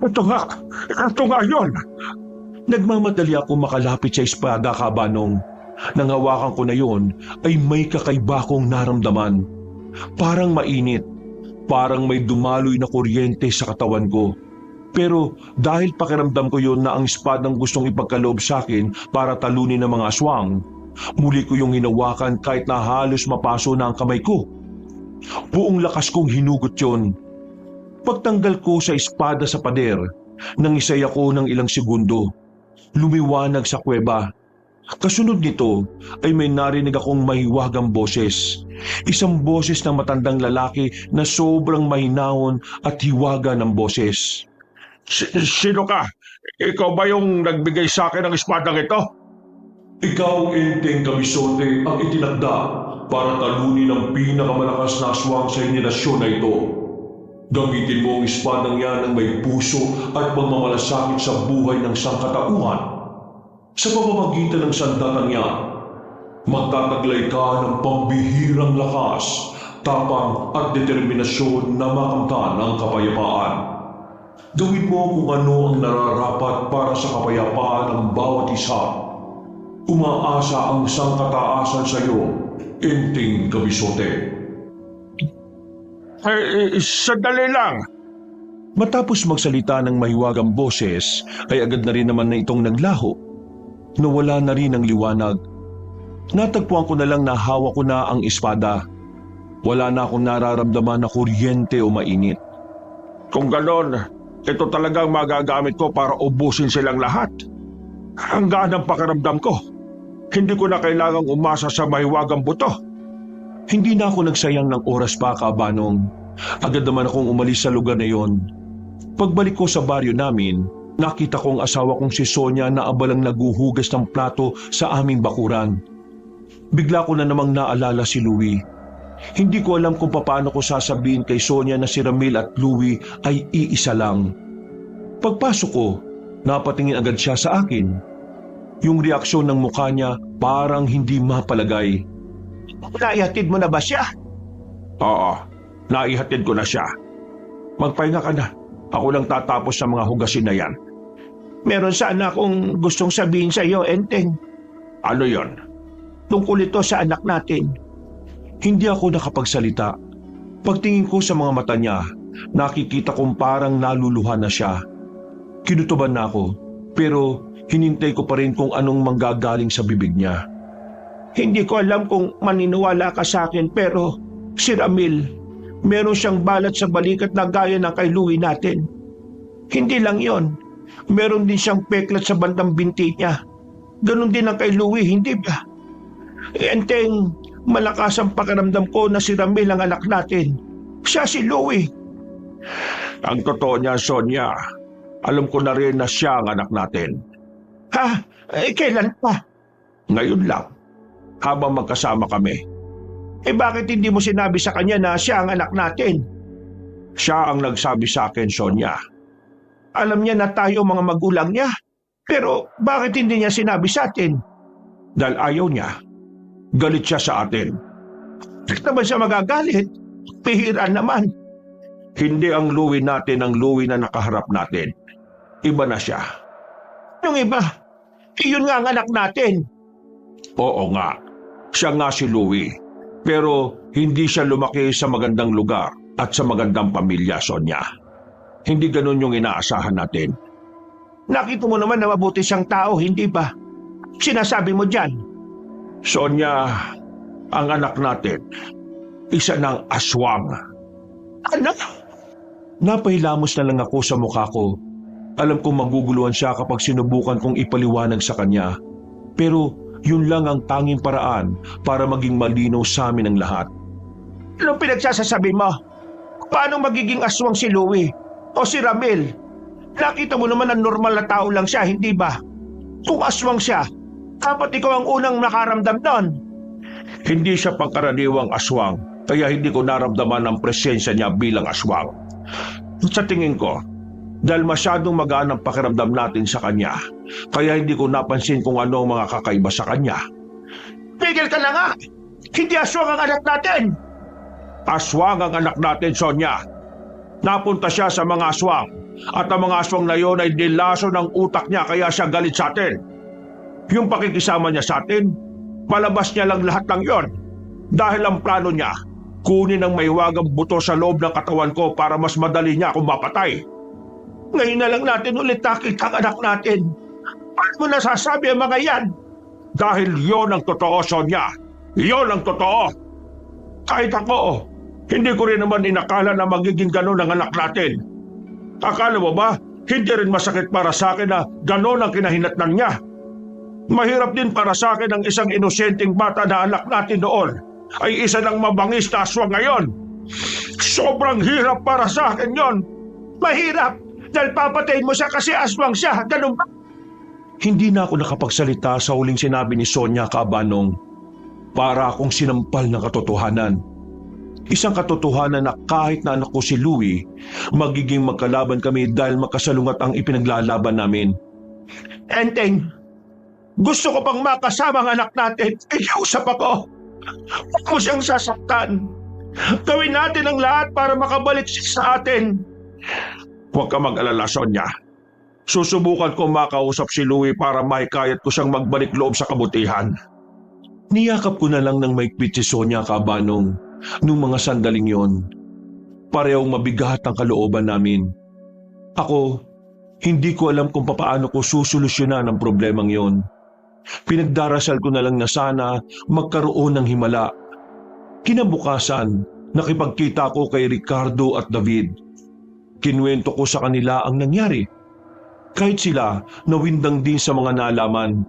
Ito nga yun. Nagmamadali ako makalapit sa espada, Kabanong. Nang hawakan ko na yon ay may kakaiba kong naramdaman. Parang mainit, Parang may dumaloy na kuryente sa katawan ko. Pero dahil pakiramdam ko yun na ang espadang gustong ipagkaloob sa akin para talunin ng mga aswang, muli ko yung hinawakan kahit na halos mapaso na ang kamay ko. Buong lakas kong hinugot yun. Pagtanggal ko sa espada sa pader, nangisay ako ng ilang segundo. Lumiwanag sa kuweba. Kasunod nito ay may narinig akong mahiwagang boses. Isang boses ng matandang lalaki na sobrang mahinahon at hiwaga ng boses. Sino ka? Ikaw ba yung nagbigay sa akin ng espadang ito? Ikaw, Enteng Kamisote, ang itinakda para talunin ang pinakamalakas na aswang sa henerasyon na ito. Gamitin mo ang espadang yan ng may puso at pagmamalasakit sa buhay ng sangkatauhan. Sa pamamagitan ng sandatang yan, magtataglay ka ng pambihirang lakas, tapang at determinasyon na makamtan ang kapayapaan. Gawin mo kung ano ang nararapat para sa kapayapaan ng bawat isa. Umaasa ang sangkataasan sa iyo, Enteng Kamisote. Sandali lang. Matapos magsalita ng mahiwagang boses, ay agad na rin naman na itong naglaho. Nawala na rin ang liwanag. Natagpuan ko na lang na hawak ko na ang espada. Wala na akong nararamdaman na kuryente o mainit. Kung ganon, ito talagang magagamit ko para ubusin silang lahat. Ang gaan ng pakiramdam ko. Hindi ko na kailangang umasa sa mahiwagang buto. Hindi na ako nagsayang ng oras pa, Kabanong. Agad naman akong umalis sa lugar na yon. Pagbalik ko sa baryo namin, nakita ko ang asawa kong si Sonia na abalang naguhugas ng plato sa aming bakuran. Bigla ko na namang naalala si Louie. Hindi ko alam kung paano ko sasabihin kay Sonia na si Ramil at Louie ay iisa lang. Pagpasok ko, napatingin agad siya sa akin. Yung reaksyon ng mukha niya parang hindi mapalagay. Naihatid mo na ba siya? Oo, naihatid ko na siya. Magpahinga ka na. Ako lang tatapos sa mga hugasin na yan. Meron sana akong gustong sabihin sa iyo, Enteng. Ano yon? Tungkol ito sa anak natin. Hindi ako nakapagsalita. Pagtingin ko sa mga mata niya, nakikita kong parang naluluha na siya. Kinutuban na ako, pero hinintay ko pa rin kung anong manggagaling sa bibig niya. Hindi ko alam kung maniniwala ka sa akin, pero si Ramil, meron siyang balat sa balikat na gaya ng kay Louie natin. Hindi lang yon, meron din siyang peklat sa bandang binti niya. Ganon din ang kay Louie, hindi ba? Enteng, malakas ang pakiramdam ko na si Ramil ang anak natin. Siya si Louie. Ang totoo niya, Sonia, alam ko na rin na siya ang anak natin. Ha? Kailan pa? Ngayon lang, habang magkasama kami. Bakit hindi mo sinabi sa kanya na siya ang anak natin? Siya ang nagsabi sa akin, Sonia. Alam niya na tayo mga magulang niya. Pero bakit hindi niya sinabi sa atin? Dahil ayaw niya. Galit siya sa atin. Bakit naman siya magagalit? Pihiran naman. Hindi ang Louie natin ang Louie na nakaharap natin. Iba na siya. Yung iba, iyon nga ang anak natin. Oo nga, siya nga si Louie. Pero hindi siya lumaki sa magandang lugar at sa magandang pamilya, Sonia. Hindi ganun yung inaasahan natin. Nakita mo naman na mabuti siyang tao, hindi ba? Sinasabi mo dyan. Sonia, ang anak natin, isa ng aswang. Ano? Napahilamos na lang ako sa mukha ko. Alam kong maguguluhan siya kapag sinubukan kong ipaliwanag sa kanya. Pero yun lang ang tanging paraan para maging malinaw sa amin ang lahat. Anong pinagsasasabi mo? Paano magiging aswang si Louie? O si Ramil? Nakita mo naman na normal na tao lang siya, hindi ba? Kung aswang siya, dapat ikaw ang unang nakaramdam doon. Hindi siya pangkaraniwang aswang, kaya hindi ko naramdaman ang presensya niya bilang aswang. Sa tingin ko, dahil masyadong magaan ang pakiramdam natin sa kanya, kaya hindi ko napansin kung ano ang mga kakaiba sa kanya. Tigil ka na nga! Hindi aswang ang anak natin! Aswang ang anak natin, Sonia. Napunta siya sa mga aswang, at ang mga aswang na yon ay nilaso ng utak niya kaya siya galit sa atin. Yung pakikisama niya sa atin, palabas niya lang lahat ng yon. Dahil ang plano niya, kunin ang maiwagang buto sa loob ng katawan ko para mas madali niya akong mapatay. Ngayon na lang natin ulit nakita ang anak natin. Paano mo nasasabi ang mga yan? Dahil yon ang totoo, Sonia. Yon ang totoo. Kahit ako, hindi ko rin naman inakala na magiging ganun ang anak natin. Akala mo ba, hindi rin masakit para sa akin na ganun ang kinahinatnan niya? Mahirap din para sa akin ang isang inosenteng bata na anak natin noon ay isa ng mabangis na aswang ngayon. Sobrang hirap para sa akin yon. Mahirap dahil papatayin mo siya kasi aswang siya. Ganun ba? Hindi na ako nakapagsalita sa huling sinabi ni Sonia Cabanong. Para akong sinampal ng katotohanan. Isang katotohanan na kahit na anak ko si Louie, magiging magkalaban kami dahil makasalungat ang ipinaglalaban namin. Enteng, gusto ko pang makasama ang anak natin. Ikiusap ako. Huwag mo siyang sasaktan. Gawin natin ang lahat para makabalik siya sa atin. Huwag ka mag-alala, Sonia. Susubukan ko makausap si Louie para mahikayat ko siyang magbalik loob sa kabutihan. Niyakap ko na lang ng maigpit si Sonia Cabanong nung mga sandaling yon. Parehong mabigat ang kalooban namin. Ako, hindi ko alam kung papaano ko susolusyonan ang problemang yon. Pinagdarasal ko na lang na sana magkaroon ng himala. Kinabukasan, nakipagkita ko kay Ricardo at David. Kinuwento ko sa kanila ang nangyari. Kahit sila, nawindang din sa mga naalaman.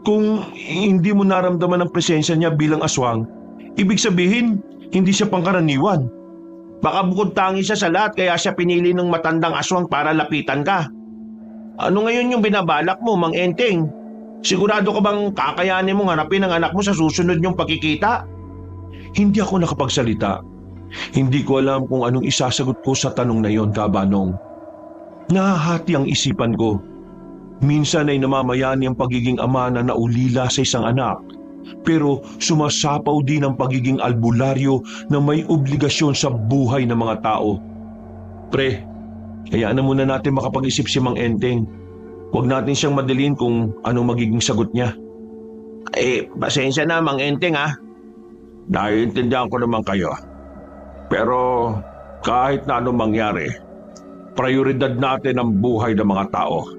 Kung hindi mo naramdaman ang presensya niya bilang aswang, ibig sabihin, hindi siya pangkaraniwan. Baka bukod tangi siya sa lahat kaya siya pinili ng matandang aswang para lapitan ka. Ano ngayon yung binabalak mo, Mang Enteng? Sigurado ka bang kakayanin mong hanapin ang anak mo sa susunod niyong pagkikita? Hindi ako nakapagsalita. Hindi ko alam kung anong isasagot ko sa tanong na yon, Cabanong. Nahahati ang isipan ko. Minsan ay namamayani ang pagiging ama na naulila sa isang anak. Pero sumasapaw din ang pagiging albularyo na may obligasyon sa buhay ng mga tao. Pre, hayaan na muna natin makapag-isip si Mang Enteng. Huwag natin siyang madalin kung anong magiging sagot niya. Pasensya na, Mang Enteng ha. Naiintindihan ko naman kayo. Pero kahit na anong mangyari, prioridad natin ang buhay ng mga tao.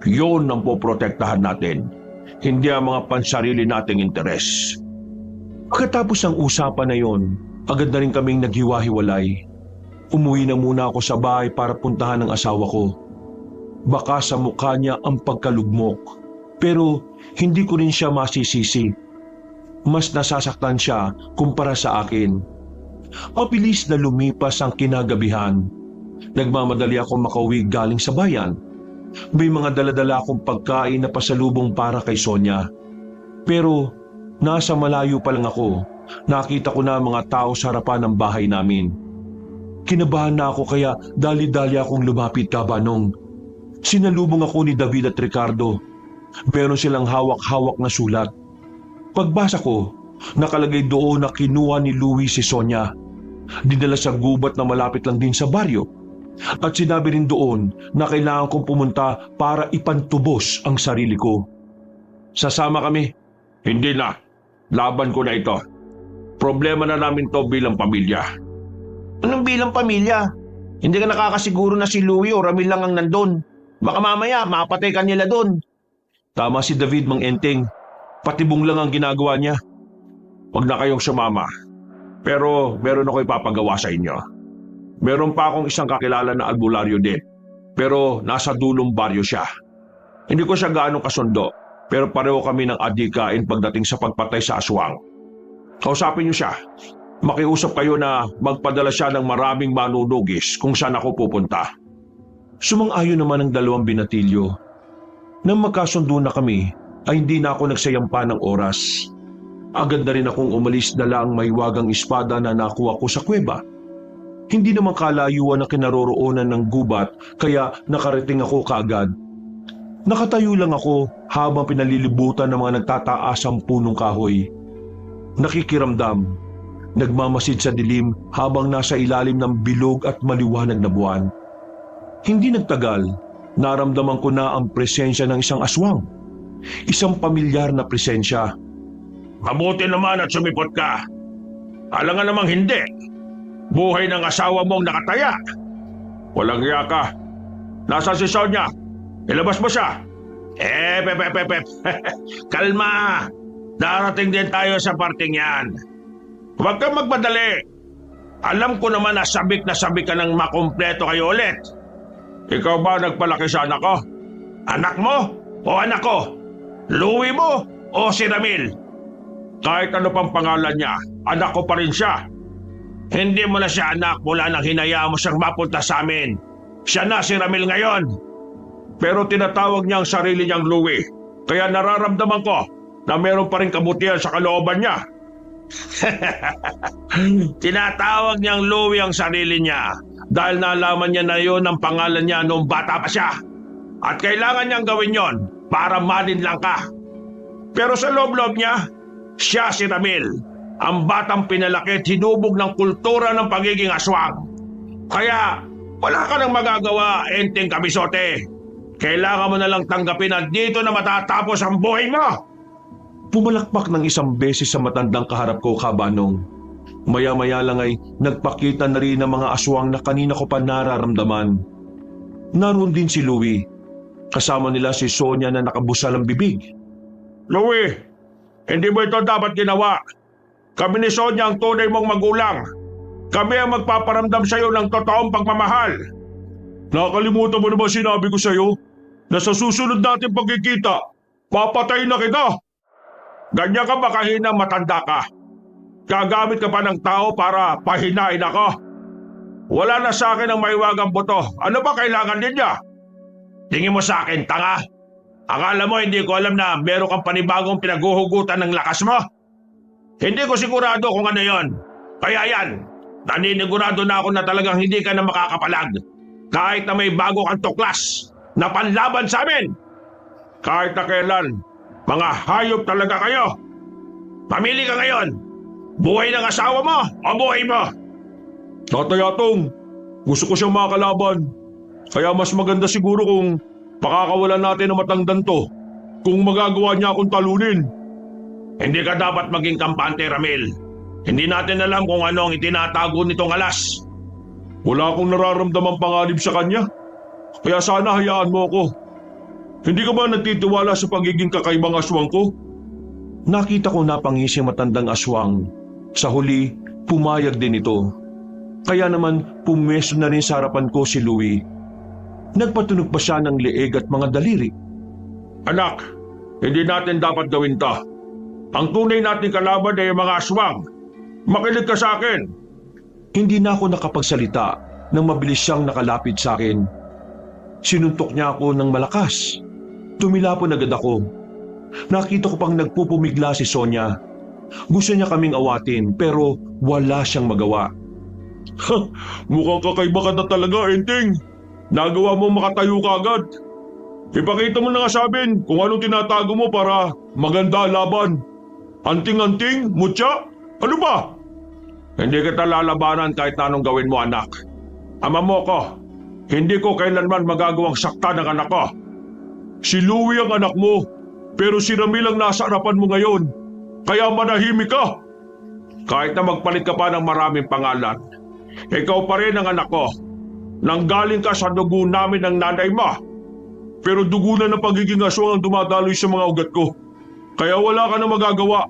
Yun ang poprotektahan natin, hindi ang mga pansarili nating interes. Pagkatapos ng usapan na yon, agad na rin kaming naghiwa-hiwalay. Umuwi na muna ako sa bahay para puntahan ang asawa ko. Baka sa mukha niya ang pagkalugmok, pero hindi ko rin siya masisisi. Mas nasasaktan siya kumpara sa akin. Mabilis na lumipas ang kinagabihan. Nagmamadali ako makauwi galing sa bayan. May mga daladala akong pagkain na pasalubong para kay Sonia. Pero nasa malayo pa lang ako, nakita ko na mga tao sa harapan ng bahay namin. Kinabahan na ako kaya dali-dali akong lumapit, Cabanong. Sinalubong ako ni David at Ricardo. Meron silang hawak-hawak na sulat. Pagbasa ko, nakalagay doon na kinuha ni Louie si Sonia. Dinala sa gubat na malapit lang din sa baryo. At sinabi rin doon na kailangan kong pumunta para ipantubos ang sarili ko. Sasama kami. Hindi na. Laban ko na ito. Problema na namin to bilang pamilya. Anong bilang pamilya? Hindi ka nakakasiguro na si Louie o Ramil lang ang nandun. Baka mamaya mapatay ka nila doon. Tama si David, Mang Enteng. Patibong lang ang ginagawa niya. Huwag na kayong sumama. Pero meron ako ipapagawa sa inyo. Meron pa akong isang kakilala na albularyo din. Pero nasa dulong baryo siya. Hindi ko siya gaano kasundo. Pero pareho kami ng adikain pagdating sa pagpatay sa aswang. Kausapin niyo siya. Makiusap kayo na magpadala siya ng maraming manunugis kung saan ako pupunta. Sumang-ayon naman ang dalawang binatilyo. Nang magkasundo na kami, ay hindi na ako nagsayang pa ng oras. Agad na rin akong umalis dala ang mahiwagang espada na nakuha ko sa kuweba. Hindi naman kalayuan ang kinaroroonan ng gubat kaya nakarating ako kaagad. Nakatayo lang ako habang pinalilibutan ng mga nagtataasang punong kahoy. Nakikiramdam, nagmamasid sa dilim habang nasa ilalim ng bilog at maliwanag na buwan. Hindi nagtagal, naramdaman ko na ang presensya ng isang aswang. Isang pamilyar na presensya. Mabuti naman at sumipot ka. Alangan namang hindi. Buhay ng asawa mong nakataya. Walang hiya ka. Nasaan si Sonia? Ilabas mo siya. Pep. Kalma. Darating din tayo sa parting yan. Huwag kang magmadali. Alam ko naman na sabik ka ng makumpleto kayo ulit. Ikaw ba nagpalaki sa anak ko? Anak mo o anak ko? Louie mo o si Ramil? Kahit ano pang pangalan niya, anak ko pa rin siya. Hindi mo na siya anak mula nang hinayaan mo siyang mapunta sa amin. Siya na si Ramil ngayon. Pero tinatawag niya ang sarili niyang Louie. Kaya nararamdaman ko na meron pa rin kabutihan sa kalooban niya. Tinatawag niyang Louie ang sarili niya dahil nalaman niya na yun ang pangalan niya noong bata pa siya. At kailangan niyang gawin yon para malinlang ka. Pero sa loob-loob niya, siya si Ramil, ang batang pinalaki at hinubog ng kultura ng pagiging aswang. Kaya wala ka nang magagawa, enteng kabisote. Kailangan mo na lang tanggapin na dito na matatapos ang buhay mo. Pumalakpak ng isang beses sa matandang kaharap ko, Kabanong. Maya-maya lang ay nagpakita na rin ng mga aswang na kanina ko pa nararamdaman. Naroon din si Louie. Kasama nila si Sonia na nakabusal ang bibig. Louie, hindi mo ito dapat ginawa. Kami ni Sonia ang tunay mong magulang. Kami ang magpaparamdam sa iyo ng totoong pagmamahal. Nakalimutan mo naman sinabi ko sa iyo na sa susunod natin pagkikita, papatay na kita. Ganyan ka ba kahina matanda ka? Gagamit ka pa ng tao para pahinain ako? Wala na sa akin ang maiwagang buto. Ano ba kailangan ninyo? Tingin mo sa akin, tanga? Akala mo hindi ko alam na meron kang panibagong pinaguhugutan ng lakas mo? Hindi ko sigurado kung ano yon. Kaya yan, naninigurado na ako na talagang hindi ka na makakapalag. Kahit na may bago kang tuklas na panlaban sa amin. Kahit na kailan, mga hayop talaga kayo. Pamili ka ngayon. Buhay ng asawa mo o buhay mo? Tatay Atong, gusto ko siyang makalaban. Kaya mas maganda siguro kung pakakawalan natin ang matandang to. Kung magagawa niya akong talunin. Hindi ka dapat maging kampante, Ramil. Hindi natin alam kung ano ang itinatago nitong alas. Wala akong nararamdamang panganib sa kanya. Kaya sana hayaan mo ako. Hindi ka ba nagtitiwala sa pagiging kakaibang aswang ko? Nakita ko napangisi matandang aswang. Sa huli, pumayag din ito. Kaya naman pumesto na rin sa harapan ko si Louie. Nagpatunog pa siya ng leeg at mga daliri. Anak, hindi natin dapat gawin to. Ang tunay nating kalaban ay mga aswang. Makinig ka sa akin. Hindi na ako nakapagsalita nang mabilis siyang nakalapit sa akin. Sinuntok niya ako ng malakas. Tumilapon agad ako. Nakita ko pang nagpupumigla si Sonia. Gusto niya kaming awatin pero wala siyang magawa. Mukhang kakaiba ka na talaga, Enteng. Nagawa mo makatayo ka agad. Ipakita mo na nga sa amin kung anong tinatago mo para maganda laban. Anting-anting, mutya, ano ba? Hindi kita lalabanan kahit na anong gawin mo, anak. Ama mo ko, hindi ko kailanman magagawang sakta ng anak ko. Si Louie ang anak mo, pero si Ramil ang nasa harapan mo ngayon. Kaya manahimik ka. Kahit na magpalit ka pa ng maraming pangalan, ikaw pa rin ang anak ko. Nanggaling ka sa dugo namin ng nanay mo. Pero dugo na ng pagiging aswang ang dumadaloy sa mga ugat ko. Kaya wala ka na magagawa.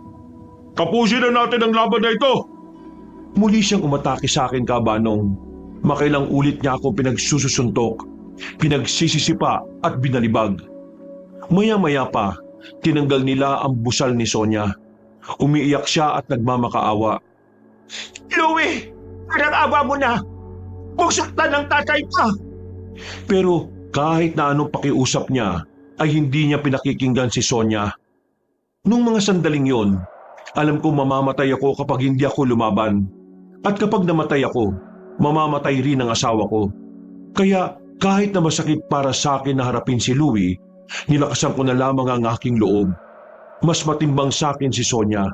Tapusin na natin ang laban na ito. Muli siyang umatake sa akin, Kabanong. Makailang ulit niya ako pinagsususuntok, pinagsisisipa at binalibag. Maya-maya pa, tinanggal nila ang busal ni Sonia. Umiiyak siya at nagmamakaawa. Louie, pinag-awa mo na. Magsaktan ng tatay pa. Pero kahit na anong pakiusap niya, ay hindi niya pinakikinggan si Sonia. Nung mga sandaling yon, alam ko mamamatay ako kapag hindi ako lumaban. At kapag namatay ako, mamamatay rin ang asawa ko. Kaya kahit na masakit para sa akin na harapin si Louie, nilakasan ko na lamang ang aking loob. Mas matimbang sa akin si Sonia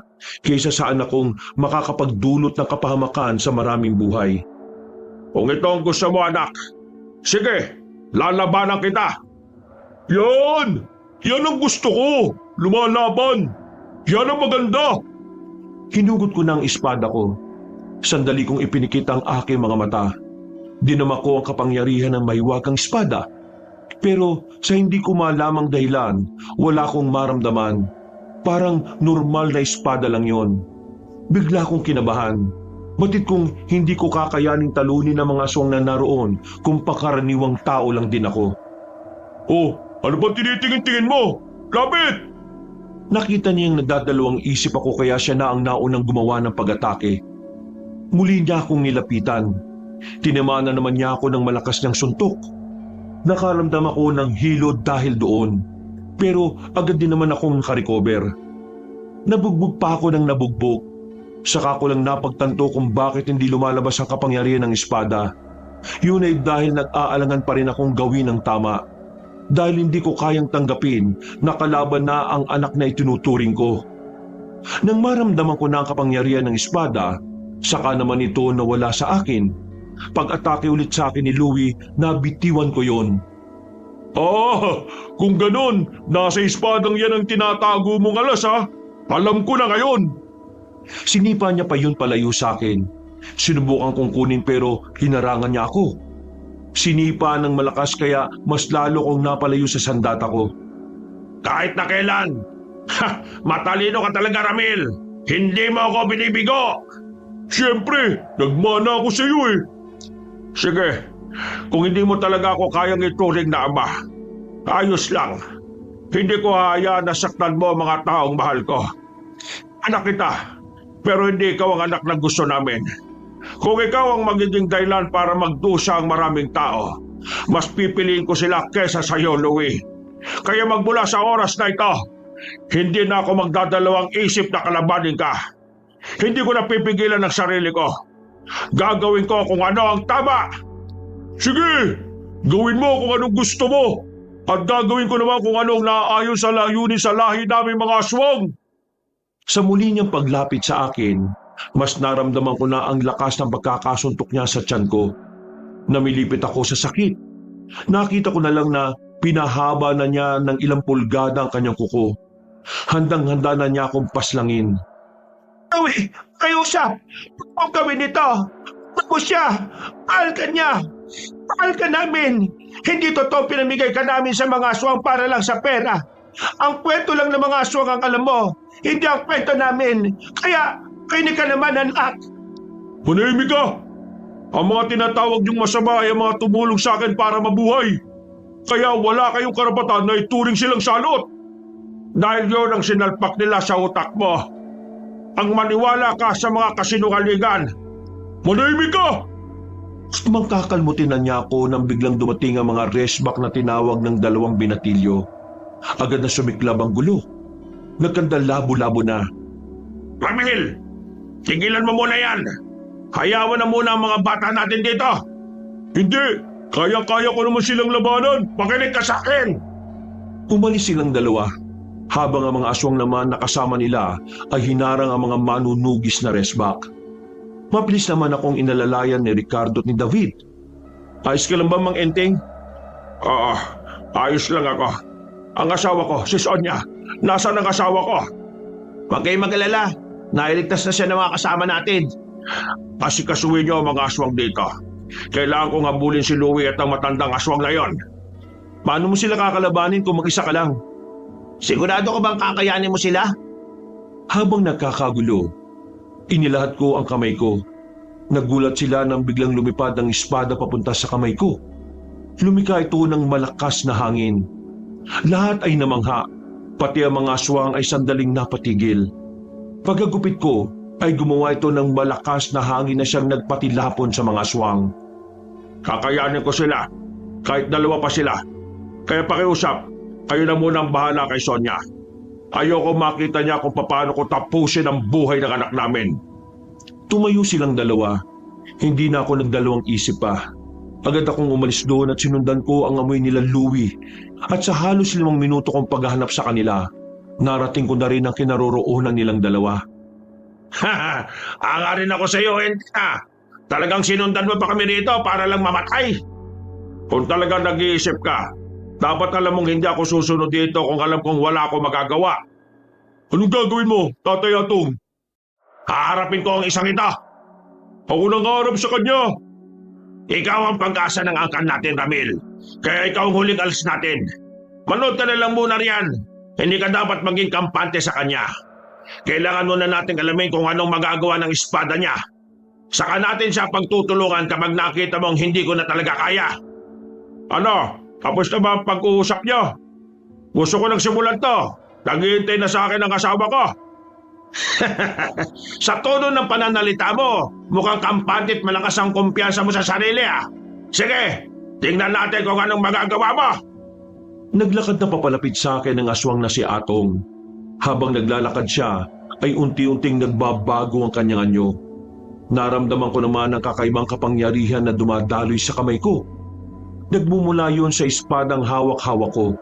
kaysa sa anak kong makakapagdulot ng kapahamakan sa maraming buhay. Kung ito ang gusto mo, anak, sige, lalabanan kita. Yan! Yan ang gusto ko! Lumalaban! Yan ang maganda! Hinugot ko ng espada ko Sandali kong ipinikit ang aking mga mata. Dinama ko ang kapangyarihan ng mahiwagang espada. Pero sa hindi ko malamang dahilan, wala akong maramdaman. Parang normal na espada lang yon. Bigla akong kinabahan. Batid kong hindi ko kakayaning talunin ang mga aswang na naroon kung pakaraniwang tao lang din ako. Oh, ano ba tinitingin-tingin mo? Lapit! Nakita niyang nagdadalawang isip ako kaya siya na ang naunang gumawa ng pag-atake. Muli niya akong nilapitan. Tinamaan na naman niya ako ng malakas niyang suntok. Nakaramdam ako ng hilod dahil doon. Pero agad din naman akong nakarecover. Nabugbog pa ako ng nabugbog. Saka ko lang napagtanto kung bakit hindi lumalabas ang kapangyarihan ng espada. Yun ay dahil nag-aalangan pa rin akong gawin ang tama. Dahil hindi ko kayang tanggapin na kalaban na ang anak na itinuturing ko. Nang maramdaman ko na ang kapangyarihan ng espada, saka naman ito nawala sa akin. Pag-atake ulit sa akin ni Louie, nabitiwan ko yon. Kung ganun, nasa espadang yan ang tinatago mong alas ha? Alam ko na ngayon. Sinipa niya pa yun palayo sa akin. Sinubukan kong kunin pero hinarangan niya ako. Sinipa ng malakas kaya mas lalo kong napalayo sa sandata ko. Kahit na kailan. Matalino ka talaga, Ramil. Hindi mo ako binibigo. Siyempre, nagmana ako sa iyo eh. Sige, kung hindi mo talaga ako kayang ituring na ama, ayos lang. Hindi ko hahayaan na saktan mo ang mga taong mahal ko. Anak kita, pero hindi ikaw ang anak na gusto namin. Kung ikaw ang magiging dahilan para magdusa ang maraming tao, mas pipiliin ko sila kesa sa iyo, Louie. Kaya magmula sa oras na ito, hindi na ako magdadalawang isip na kalabanin ka. Hindi ko na pipigilan ang sarili ko. Gagawin ko kung ano ang tama. Sige, gawin mo kung anong gusto mo. At gagawin ko naman kung anong naaayon sa layunin sa lahi naming mga aswang. Sa muli niyang paglapit sa akin, mas naramdaman ko na ang lakas ng pagkakasuntok niya sa tiyan ko. Namilipit ako sa sakit. Nakita ko na lang na pinahaba na niya ng ilang pulgada ang kanyang kuko. Handang-handa na niya akong paslangin. Louie, kayo siya! Huwag gawin ito! Tapos siya! Mahal ka niya! Mahal ka namin! Hindi totoo pinamigay ka namin sa mga aswang para lang sa pera. Ang kwento lang ng mga aswang ang alam mo. Hindi ang kwento namin. Kaya, kinig ka naman, anak. Manahimik ka! Ang mga tinatawag niyong masama ay ang mga tumulong sa akin para mabuhay. Kaya wala kayong karapatan na ituring silang salot. Dahil yun ang sinalpak nila sa utak mo. Ang maniwala ka sa mga kasinungalingan. Manahimik ka! Gusto kakalmutin na niya ako nang biglang dumating ang mga resback na tinawag ng 2 binatilyo. Agad na sumiklab ang gulo. Nagkandalabo-labo na. Ramil, tigilan mo muna yan. Hayawan na muna ang mga bata natin dito. Hindi, kaya-kaya ko naman silang labanan. Makinig ka sa akin. Umalis silang dalawa. Habang ang mga aswang naman na kasama nila ay hinarang ang mga manunugis na resback. Mabilis naman akong inalalayan ni Ricardo at ni David. Ayos ka lang ba, Mang Enteng? Oo, ayos lang ako. Ang asawa ko, si Sonia. Nasaan ang asawa ko? Huwag kayong mag-alala. Nailigtas na siya ng mga kasama natin. Asikasuhin niyo ang mga aswang dito. Kailangan kong habulin si Louie at ang matandang aswang na yon. Paano mo sila kakalabanin kung mag-isa ka lang? Sigurado ka bang kakayanin mo sila? Habang nagkakagulo, inilahat ko ang kamay ko. Nagulat sila nang biglang lumipad ang espada papunta sa kamay ko. Lumika ito ng malakas na hangin. Lahat ay namangha, pati ang mga aswang ay sandaling napatigil. Pagkagupit ko, ay gumawa ito ng malakas na hangin na siyang nagpatilapon sa mga aswang. Kakayanin ko sila, kahit 2 pa sila. Kaya pakiusap, kayo na muna ang bahala kay Sonia. Ayoko makita niya kung paano ko tapusin ang buhay ng anak namin. Tumayo silang dalawa. Hindi na ako nagdalawang isip pa. Agad akong umalis doon at sinundan ko ang amoy nila Louie. At sa halos 5 minuto kong paghahanap sa kanila, narating ko na rin ang kinaroroonan nilang dalawa. Anga rin ako sa iyo, Entina. Talagang sinundan mo pa kami rito para lang mamatay. Kung talagang nag-iisip ka, dapat alam mong hindi ako susunod dito kung alam kong wala ako magagawa. Anong gagawin mo, Tatay Atong? Haharapin ko ang isang ito. Ako nangarap sa kanya. Ikaw ang pag-asa ng angkan natin, Ramil. Kaya ikaw ang huling alis natin. Manood ka na lang muna riyan. Hindi ka dapat maging kampante sa kanya. Kailangan muna natin alamin kung anong magagawa ng espada niya. Saka natin siya pagtutulungan kapag nakita mong hindi ko na talaga kaya. Ano? Tapos na ba ang pag-uusap niyo? Gusto ko nang simulan to. Naghihintay na sa akin ang asawa ko. Sa tono ng pananalita mo, mukhang kampante at malakas ang kumpiyansa mo sa sarili ah. Sige, tingnan natin kung anong magagawa mo. Naglakad na papalapit sa akin ang aswang na si Atong. Habang naglalakad siya, ay unti-unting nagbabago ang kanyang anyo. Naramdaman ko naman ang kakaibang kapangyarihan na dumadaloy sa kamay ko. Nagmumula yun sa espadang hawak-hawak ko.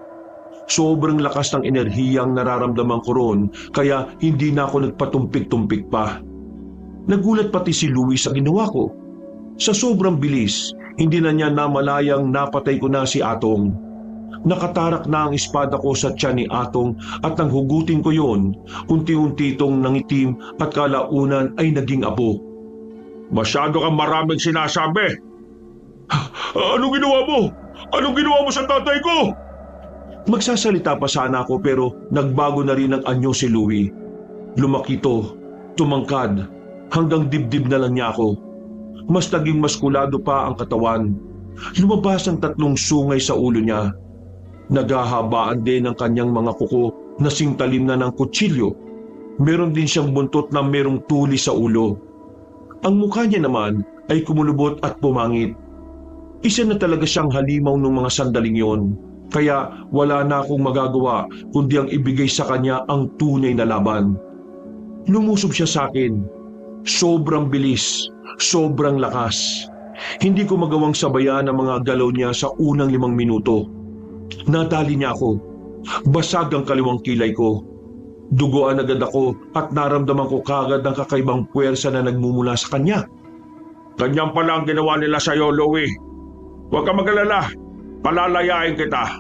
Sobrang lakas ng enerhiyang nararamdaman ko roon, kaya hindi na ako nagpatumpik-tumpik pa. Nagulat pati si Louis sa ginawa ko. Sa sobrang bilis, hindi na niya namalayang napatay ko na si Atong. Nakatarak na ang espada ko sa tiyan ni Atong at nang hugutin ko yon, unti-unti itong nangitim at kalaunan ay naging abo. Masyado kang maraming sinasabi. Anong ginawa mo? Anong ginawa mo sa tatay ko? Magsasalita pa sana ako pero nagbago na rin ang anyo si Louie. Lumaki to, tumangkad, hanggang dibdib na lang niya ako. Mas naging maskulado pa ang katawan. Lumabas ang 3 sungay sa ulo niya. Naghahabaan din ang kanyang mga kuko na singtalim na ng kutsilyo. Meron din siyang buntot na merong tuli sa ulo. Ang mukha niya naman ay kumulubot at pumangit. Isa na talaga siyang halimaw ng mga sandaling yon. Kaya wala na akong magagawa kundi ang ibigay sa kanya ang tunay na laban. Lumusob siya sa akin. Sobrang bilis, sobrang lakas. Hindi ko magawang sabayan ang mga galaw niya sa unang 5 minuto. Nadali niya ako. Basag ang kaliwang kilay ko. Duguan agad ako at naramdaman ko kagad ang kakaibang puwersa na nagmumula sa kanya. Ganyan pala ang ginawa nila sa iyo, Louie. Huwag ka mag-alala. Palalayain kita.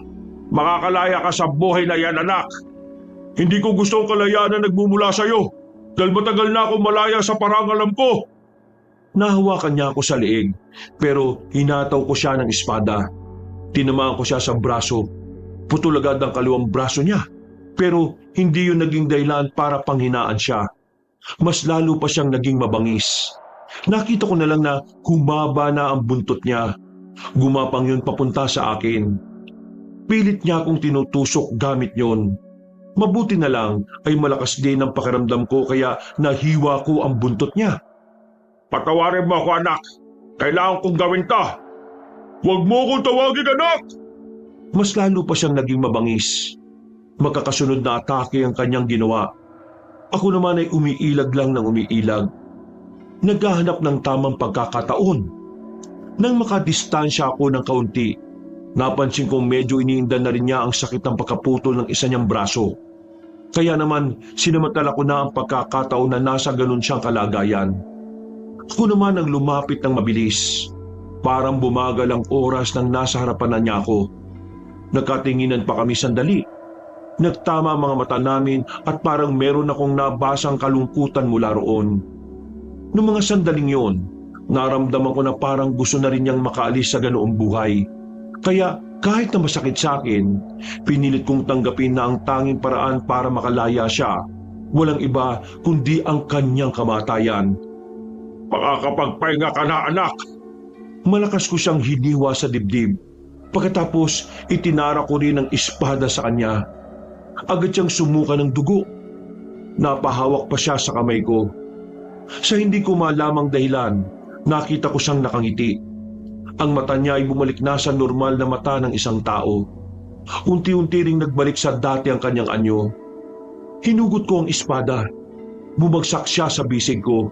Makakalaya ka sa buhay na yan, anak. Hindi ko gusto ang kalayaan na nagmumula sa iyo dahil matagal na akong malaya sa parangalam ko. Nahawakan niya ako sa liig pero hinataw ko siya ng espada. Tinamaan ko siya sa braso. Putol agad ang kaliwang braso niya pero hindi yun naging dahilan para panghinaan siya. Mas lalo pa siyang naging mabangis. Nakita ko na lang na humaba na ang buntot niya. Gumapang yun papunta sa akin. Pilit niya akong tinutusok gamit yon. Mabuti na lang ay malakas din ang pakiramdam ko kaya nahiwa ko ang buntot niya. Patawarin mo ako, anak. Kailangan kong gawin to. Huwag mo akong tawagin, anak! Mas lalo pa siyang naging mabangis. Magkakasunod na atake ang kanyang ginawa. Ako naman ay umiilag lang ng umiilag. Naghahanap ng tamang pagkakataon. Nang makadistansya ako ng kaunti, napansin kong medyo iniindan na rin niya ang sakit ng pagkaputol ng isa niyang braso. Kaya naman sinamantala ko na ang pagkakataon na nasa ganun siyang kalagayan. Ako naman ang lumapit ng mabilis. Parang bumagal ang oras nang nasa harapan na niya ako. Nagkatinginan pa kami sandali. Nagtama ang mga mata namin at parang meron akong nabasang kalungkutan mula roon. Noong mga sandaling yon, naramdaman ko na parang gusto na rin niyang makaalis sa ganoong buhay. Kaya kahit na masakit sa akin, pinilit kong tanggapin na ang tanging paraan para makalaya siya, walang iba kundi ang kanyang kamatayan. Makakapagpahinga ka na, anak. Malakas ko siyang hiniwa sa dibdib. Pagkatapos, itinara ko rin ang espada sa kanya. Agad siyang sumuka ng dugo. Napahawak pa siya sa kamay ko. Sa hindi ko malamang dahilan, nakita ko siyang nakangiti. Ang mata niya ay bumalik na sa normal na mata ng isang tao. Unti-unti ring nagbalik sa dati ang kanyang anyo. Hinugot ko ang espada. Bumagsak siya sa bisig ko.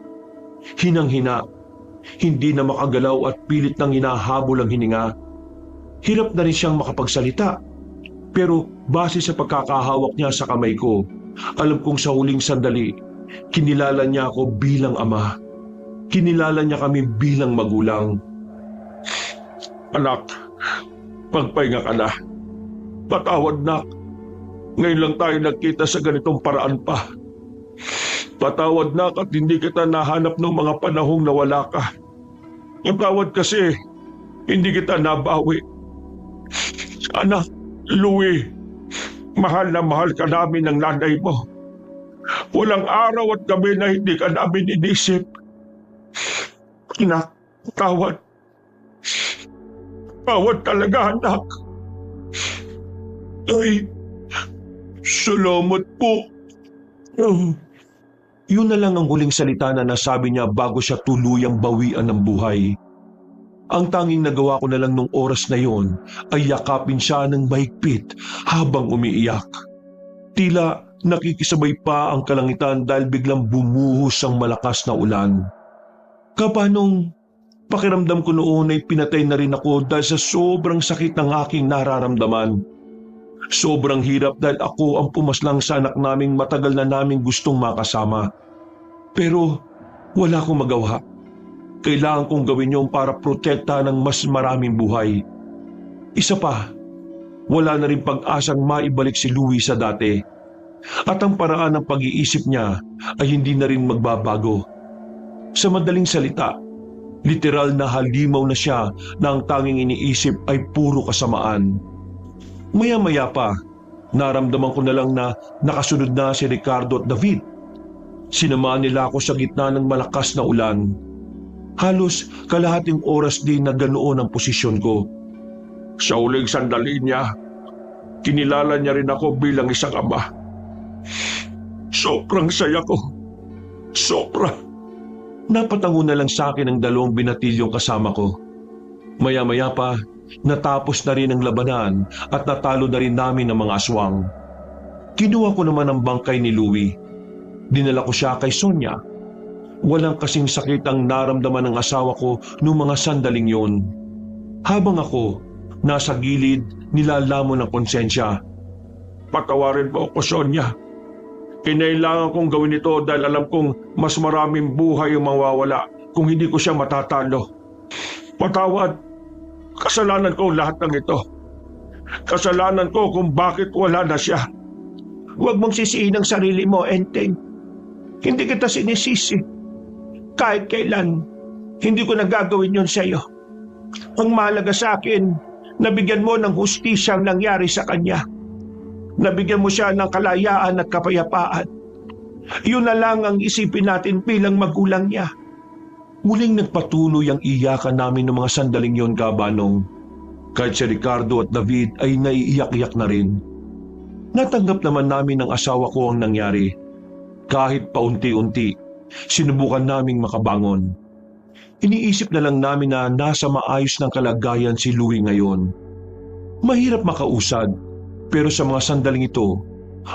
Hinang-hina. Hindi na makagalaw at pilit nang hinahabol ang hininga. Hirap na rin siyang makapagsalita. Pero base sa pagkakahawak niya sa kamay ko, alam kong sa huling sandali, kinilala niya ako bilang ama. Kinilala niya kami bilang magulang. Anak, pagpahinga ka na. Patawad, nak. Ngayon lang tayo nagkita sa ganitong paraan pa. Patawad na at hindi kita nahanap ng mga panahong nawala ka. Patawad kasi hindi kita nabawi. Anak, Louie, mahal na mahal ka namin ng nanay mo. Walang araw at gabi na hindi ka namin inisip. Anak, tawad. Tawad talaga, anak. Ay, salamat po. Yun na lang ang huling salita na nasabi niya bago siya tuluyang bawian ng buhay. Ang tanging nagawa ko na lang nung oras na yon ay yakapin siya ng mahigpit habang umiiyak. Tila nakikisabay pa ang kalangitan dahil biglang bumuhos ang malakas na ulan. Kapanong pakiramdam ko noon ay pinatay na rin ako dahil sa sobrang sakit ng aking nararamdaman. Sobrang hirap dahil ako ang pumaslang sa anak naming matagal na naming gustong makasama. Pero wala akong magawa. Kailangan kong gawin yun para protekta ng mas maraming buhay. Isa pa, wala na rin pag-asang maibalik si Louie sa dati. At ang paraan ng pag-iisip niya ay hindi na rin magbabago. Sa madaling salita, literal na halimaw na siya na ang tanging iniisip ay puro kasamaan. Maya-maya pa, naramdaman ko na lang na nakasunod na si Ricardo at David. Sinamahan nila ako sa gitna ng malakas na ulan. Halos kalahating oras din na ganoon ang posisyon ko. Sa uling sandali niya, kinilala niya rin ako bilang isang ama. Sobrang saya ko. Sobra. Napatango na lang sa akin ang 2 binatilyong kasama ko. Maya-maya pa, natapos na rin ang labanan at natalo na rin namin ang mga aswang. Kinuha ko naman ang bangkay ni Louie. Dinala ko siya kay Sonia. Walang kasing sakit ang naramdaman ng asawa ko noong mga sandaling yon. Habang ako, nasa gilid, nilalamon ng konsensya. Patawarin mo ako, Sonia. Kinailangan kong gawin ito dahil alam kong mas maraming buhay ang mawawala kung hindi ko siya matatalo. Patawad. Kasalanan ko lahat ng ito. Kasalanan ko kung bakit wala na siya. Huwag mong sisihin ang sarili mo, Enteng. Hindi kita sinisisi. Kahit kailan, hindi ko nagagawin yon sa iyo. Ang mahalaga sa akin, nabigyan mo ng hustisya ang nangyari sa kanya. Nabigyan mo siya ng kalayaan at kapayapaan. Yun na lang ang isipin natin bilang magulang niya. Muling nagpatuloy ang iyakan namin ng mga sandaling yon, Kabanong. Kahit si Ricardo at David ay naiiyak-iyak na rin. Natanggap naman namin ng asawa ko ang nangyari. Kahit paunti-unti, sinubukan naming makabangon. Iniisip na lang namin na nasa maayos ng kalagayan si Louie ngayon. Mahirap makausad, pero sa mga sandaling ito,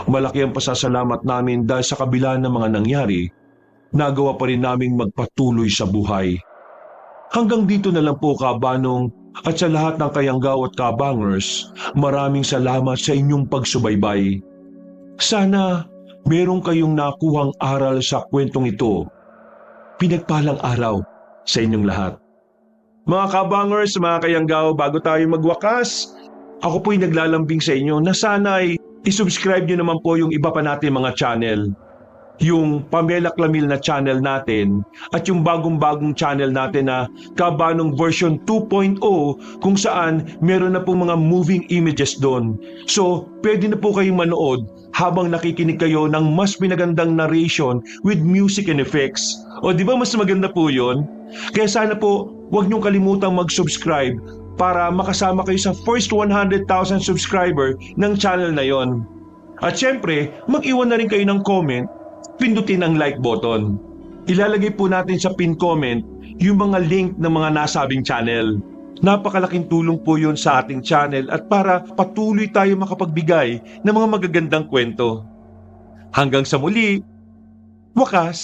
malaki ang pasasalamat namin dahil sa kabila ng mga nangyari, nagawa pa rin naming magpatuloy sa buhay. Hanggang dito na lang po, Kabanong, at sa lahat ng kayanggaw at kabangers, maraming salamat sa inyong pagsubaybay. Sana meron kayong nakuhang aral sa kwentong ito. Pinagpalang araw sa inyong lahat. Mga kabangers, mga kayanggaw, bago tayo magwakas, ako po'y naglalambing sa inyo na sana ay isubscribe nyo naman po yung iba pa natin mga channel. Yung Pamela Clamil na channel natin at yung bagong-bagong channel natin na Kabanong version 2.0 kung saan meron na pong mga moving images doon. So, pwede na po kayong manood habang nakikinig kayo ng mas pinagandang narration with music and effects. O di ba mas maganda po yun? Kaya sana po, huwag niyong kalimutang mag-subscribe para makasama kayo sa first 100,000 subscriber ng channel na yon. At syempre, mag-iwan na rin kayo ng comment, pindutin ang like button. Ilalagay po natin sa pin comment yung mga link ng mga nasabing channel. Napakalaking tulong po yun sa ating channel at para patuloy tayo makapagbigay ng mga magagandang kwento. Hanggang sa muli, wakas!